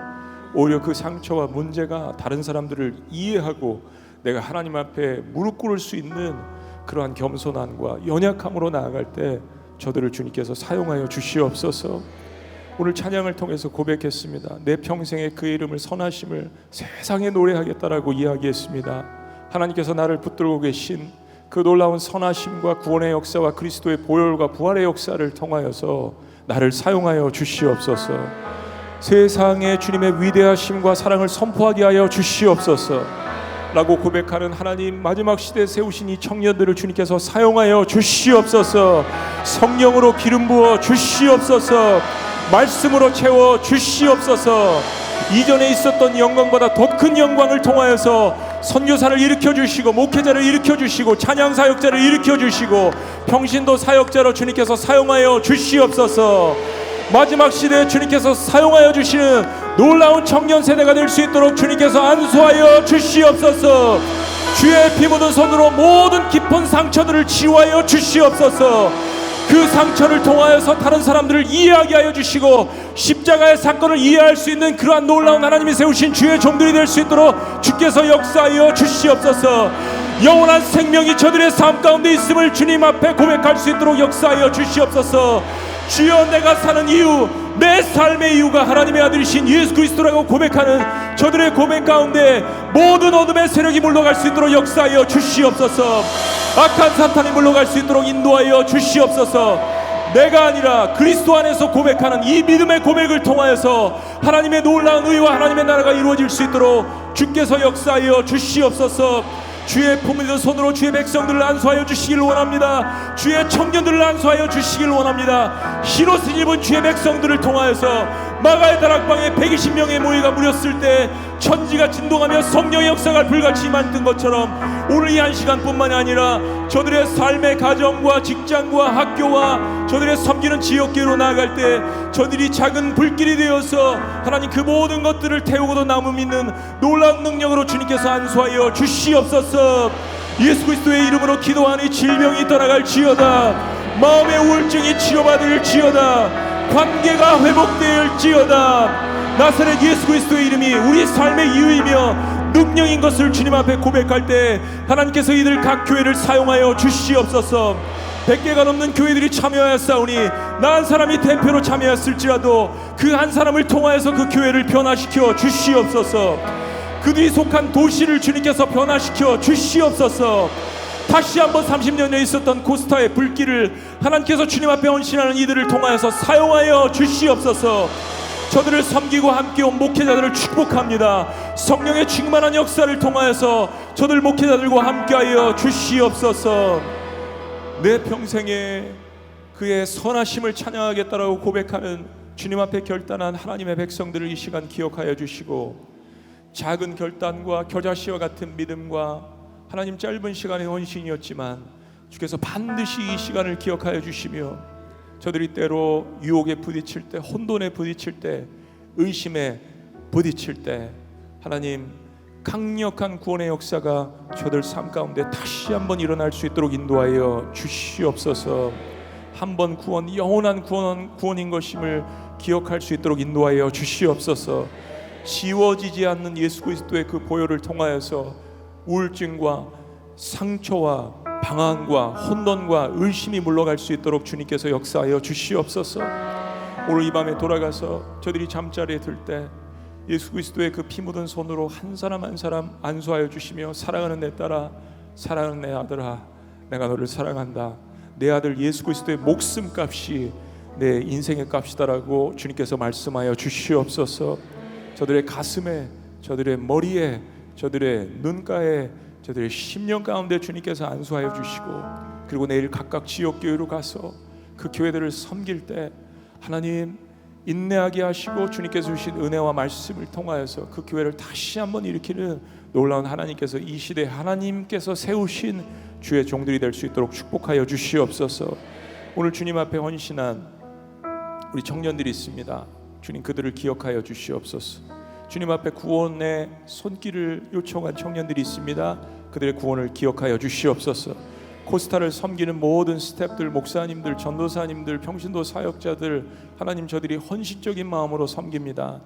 오히려 그 상처와 문제가 다른 사람들을 이해하고 내가 하나님 앞에 무릎 꿇을 수 있는 그러한 겸손함과 연약함으로 나아갈 때 저들을 주님께서 사용하여 주시옵소서. 오늘 찬양을 통해서 고백했습니다. 내 평생에 그의 이름을 선하심을 세상에 노래하겠다라고 이야기했습니다. 하나님께서 나를 붙들고 계신 그 놀라운 선하심과 구원의 역사와 그리스도의 보혈과 부활의 역사를 통하여서 나를 사용하여 주시옵소서. 세상에 주님의 위대하심과 사랑을 선포하게 하여 주시옵소서 라고 고백하는 하나님, 마지막 시대에 세우신 이 청년들을 주님께서 사용하여 주시옵소서. 성령으로 기름 부어 주시옵소서. 말씀으로 채워 주시옵소서. 이전에 있었던 영광보다 더 큰 영광을 통하여서 선교사를 일으켜 주시고 목회자를 일으켜 주시고 찬양 사역자를 일으켜 주시고 평신도 사역자로 주님께서 사용하여 주시옵소서. 마지막 시대에 주님께서 사용하여 주시는 놀라운 청년 세대가 될 수 있도록 주님께서 안수하여 주시옵소서. 주의 피 묻은 손으로 모든 깊은 상처들을 치유하여 주시옵소서. 그 상처를 통하여서 다른 사람들을 이해하게 하여 주시고 십자가의 사건을 이해할 수 있는 그러한 놀라운 하나님이 세우신 주의 종들이 될 수 있도록 주께서 역사하여 주시옵소서. 영원한 생명이 저들의 삶 가운데 있음을 주님 앞에 고백할 수 있도록 역사하여 주시옵소서. 주여, 내가 사는 이유, 내 삶의 이유가 하나님의 아들이신 예수 그리스도라고 고백하는 저들의 고백 가운데 모든 어둠의 세력이 물러갈 수 있도록 역사하여 주시옵소서. 악한 사탄이 물러갈 수 있도록 인도하여 주시옵소서. 내가 아니라 그리스도 안에서 고백하는 이 믿음의 고백을 통하여서 하나님의 놀라운 의와 하나님의 나라가 이루어질 수 있도록 주께서 역사하여 주시옵소서. 주의 품을 든 손으로 주의 백성들을 안수하여 주시길 원합니다. 주의 청년들을 안수하여 주시길 원합니다. 흰옷을 입은 주의 백성들을 통하여서 마가의 다락방에 120명의 모이가 모였을 때 천지가 진동하며 성령의 역사가 불같이 임했던 것처럼 오늘 이 한 시간뿐만이 아니라 저들의 삶의 가정과 직장과 학교와 저들의 섬기는 지역계로 나아갈 때 저들이 작은 불길이 되어서 하나님 그 모든 것들을 태우고도 남음 있는 놀라운 능력으로 주님께서 안수하여 주시옵소서. 예수 그리스도의 이름으로 기도하니 질병이 떠나갈 지어다. 마음의 우울증이 치료받을 지어다. 관계가 회복될 지어다. 나사렛 예수 그리스도의 이름이 우리 삶의 이유이며 능력인 것을 주님 앞에 고백할 때 하나님께서 이들 각 교회를 사용하여 주시옵소서. 100개가 넘는 교회들이 참여하였사오니 나 한 사람이 대표로 참여했을지라도 그 한 사람을 통하여서 그 교회를 변화시켜 주시옵소서. 그들이 속한 도시를 주님께서 변화시켜 주시옵소서. 다시 한번 30년 전에 있었던 코스타의 불길을 하나님께서 주님 앞에 헌신하는 이들을 통하여서 사용하여 주시옵소서. 저들을 섬기고 함께 온 목회자들을 축복합니다. 성령의 충만한 역사를 통하여서 저들 목회자들과 함께하여 주시옵소서. 내 평생에 그의 선하심을 찬양하겠다라고 고백하는 주님 앞에 결단한 하나님의 백성들을 이 시간 기억하여 주시고, 작은 결단과 겨자씨와 같은 믿음과 하나님 짧은 시간의 헌신이었지만 주께서 반드시 이 시간을 기억하여 주시며 저들이 때로 유혹에 부딪힐 때, 혼돈에 부딪힐 때, 의심에 부딪힐 때 하나님 강력한 구원의 역사가 저들 삶 가운데 다시 한번 일어날 수 있도록 인도하여 주시옵소서. 한번 구원, 영원한 구원인 것임을 기억할 수 있도록 인도하여 주시옵소서. 지워지지 않는 예수 그리스도의 그 보혈을 통하여서 우울증과 상처와 방황과 혼돈과 의심이 물러갈 수 있도록 주님께서 역사하여 주시옵소서. 오늘 이 밤에 돌아가서 저들이 잠자리에 들 때 예수 그리스도의 그 피 묻은 손으로 한 사람 한 사람 안수하여 주시며, 사랑하는 내 딸아, 사랑하는 내 아들아, 내가 너를 사랑한다. 내 아들 예수 그리스도의 목숨값이 내 인생의 값이다라고 주님께서 말씀하여 주시옵소서. 저들의 가슴에, 저들의 머리에, 저들의 눈가에, 저들의 심령 가운데 주님께서 안수하여 주시고, 그리고 내일 각각 지역교회로 가서 그 교회들을 섬길 때 하나님 인내하게 하시고 주님께서 주신 은혜와 말씀을 통하여서 그 교회를 다시 한번 일으키는 놀라운 하나님께서, 이 시대에 하나님께서 세우신 주의 종들이 될 수 있도록 축복하여 주시옵소서. 오늘 주님 앞에 헌신한 우리 청년들이 있습니다. 주님 그들을 기억하여 주시옵소서. 주님 앞에 구원의 손길을 요청한 청년들이 있습니다. 그들의 구원을 기억하여 주시옵소서. 코스타를 섬기는 모든 스태프들, 목사님들, 전도사님들, 평신도 사역자들, 하나님 저들이 헌신적인 마음으로 섬깁니다.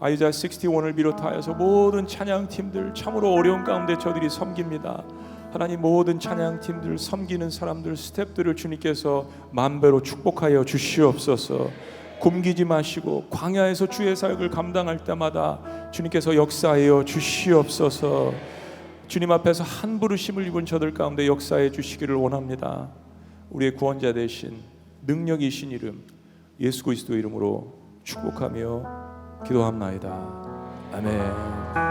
아이자 61을 비롯하여서 모든 찬양팀들, 참으로 어려운 가운데 저들이 섬깁니다. 하나님 모든 찬양팀들, 섬기는 사람들, 스태프들을 주님께서 만배로 축복하여 주시옵소서. 굶기지 마시고 광야에서 주의 사역을 감당할 때마다 주님께서 역사하여 주시옵소서. 주님 앞에서 한 부르심을 입은 저들 가운데 역사해 주시기를 원합니다. 우리의 구원자 되신 능력이신 이름 예수 그리스도 이름으로 축복하며 기도합나이다. 아멘.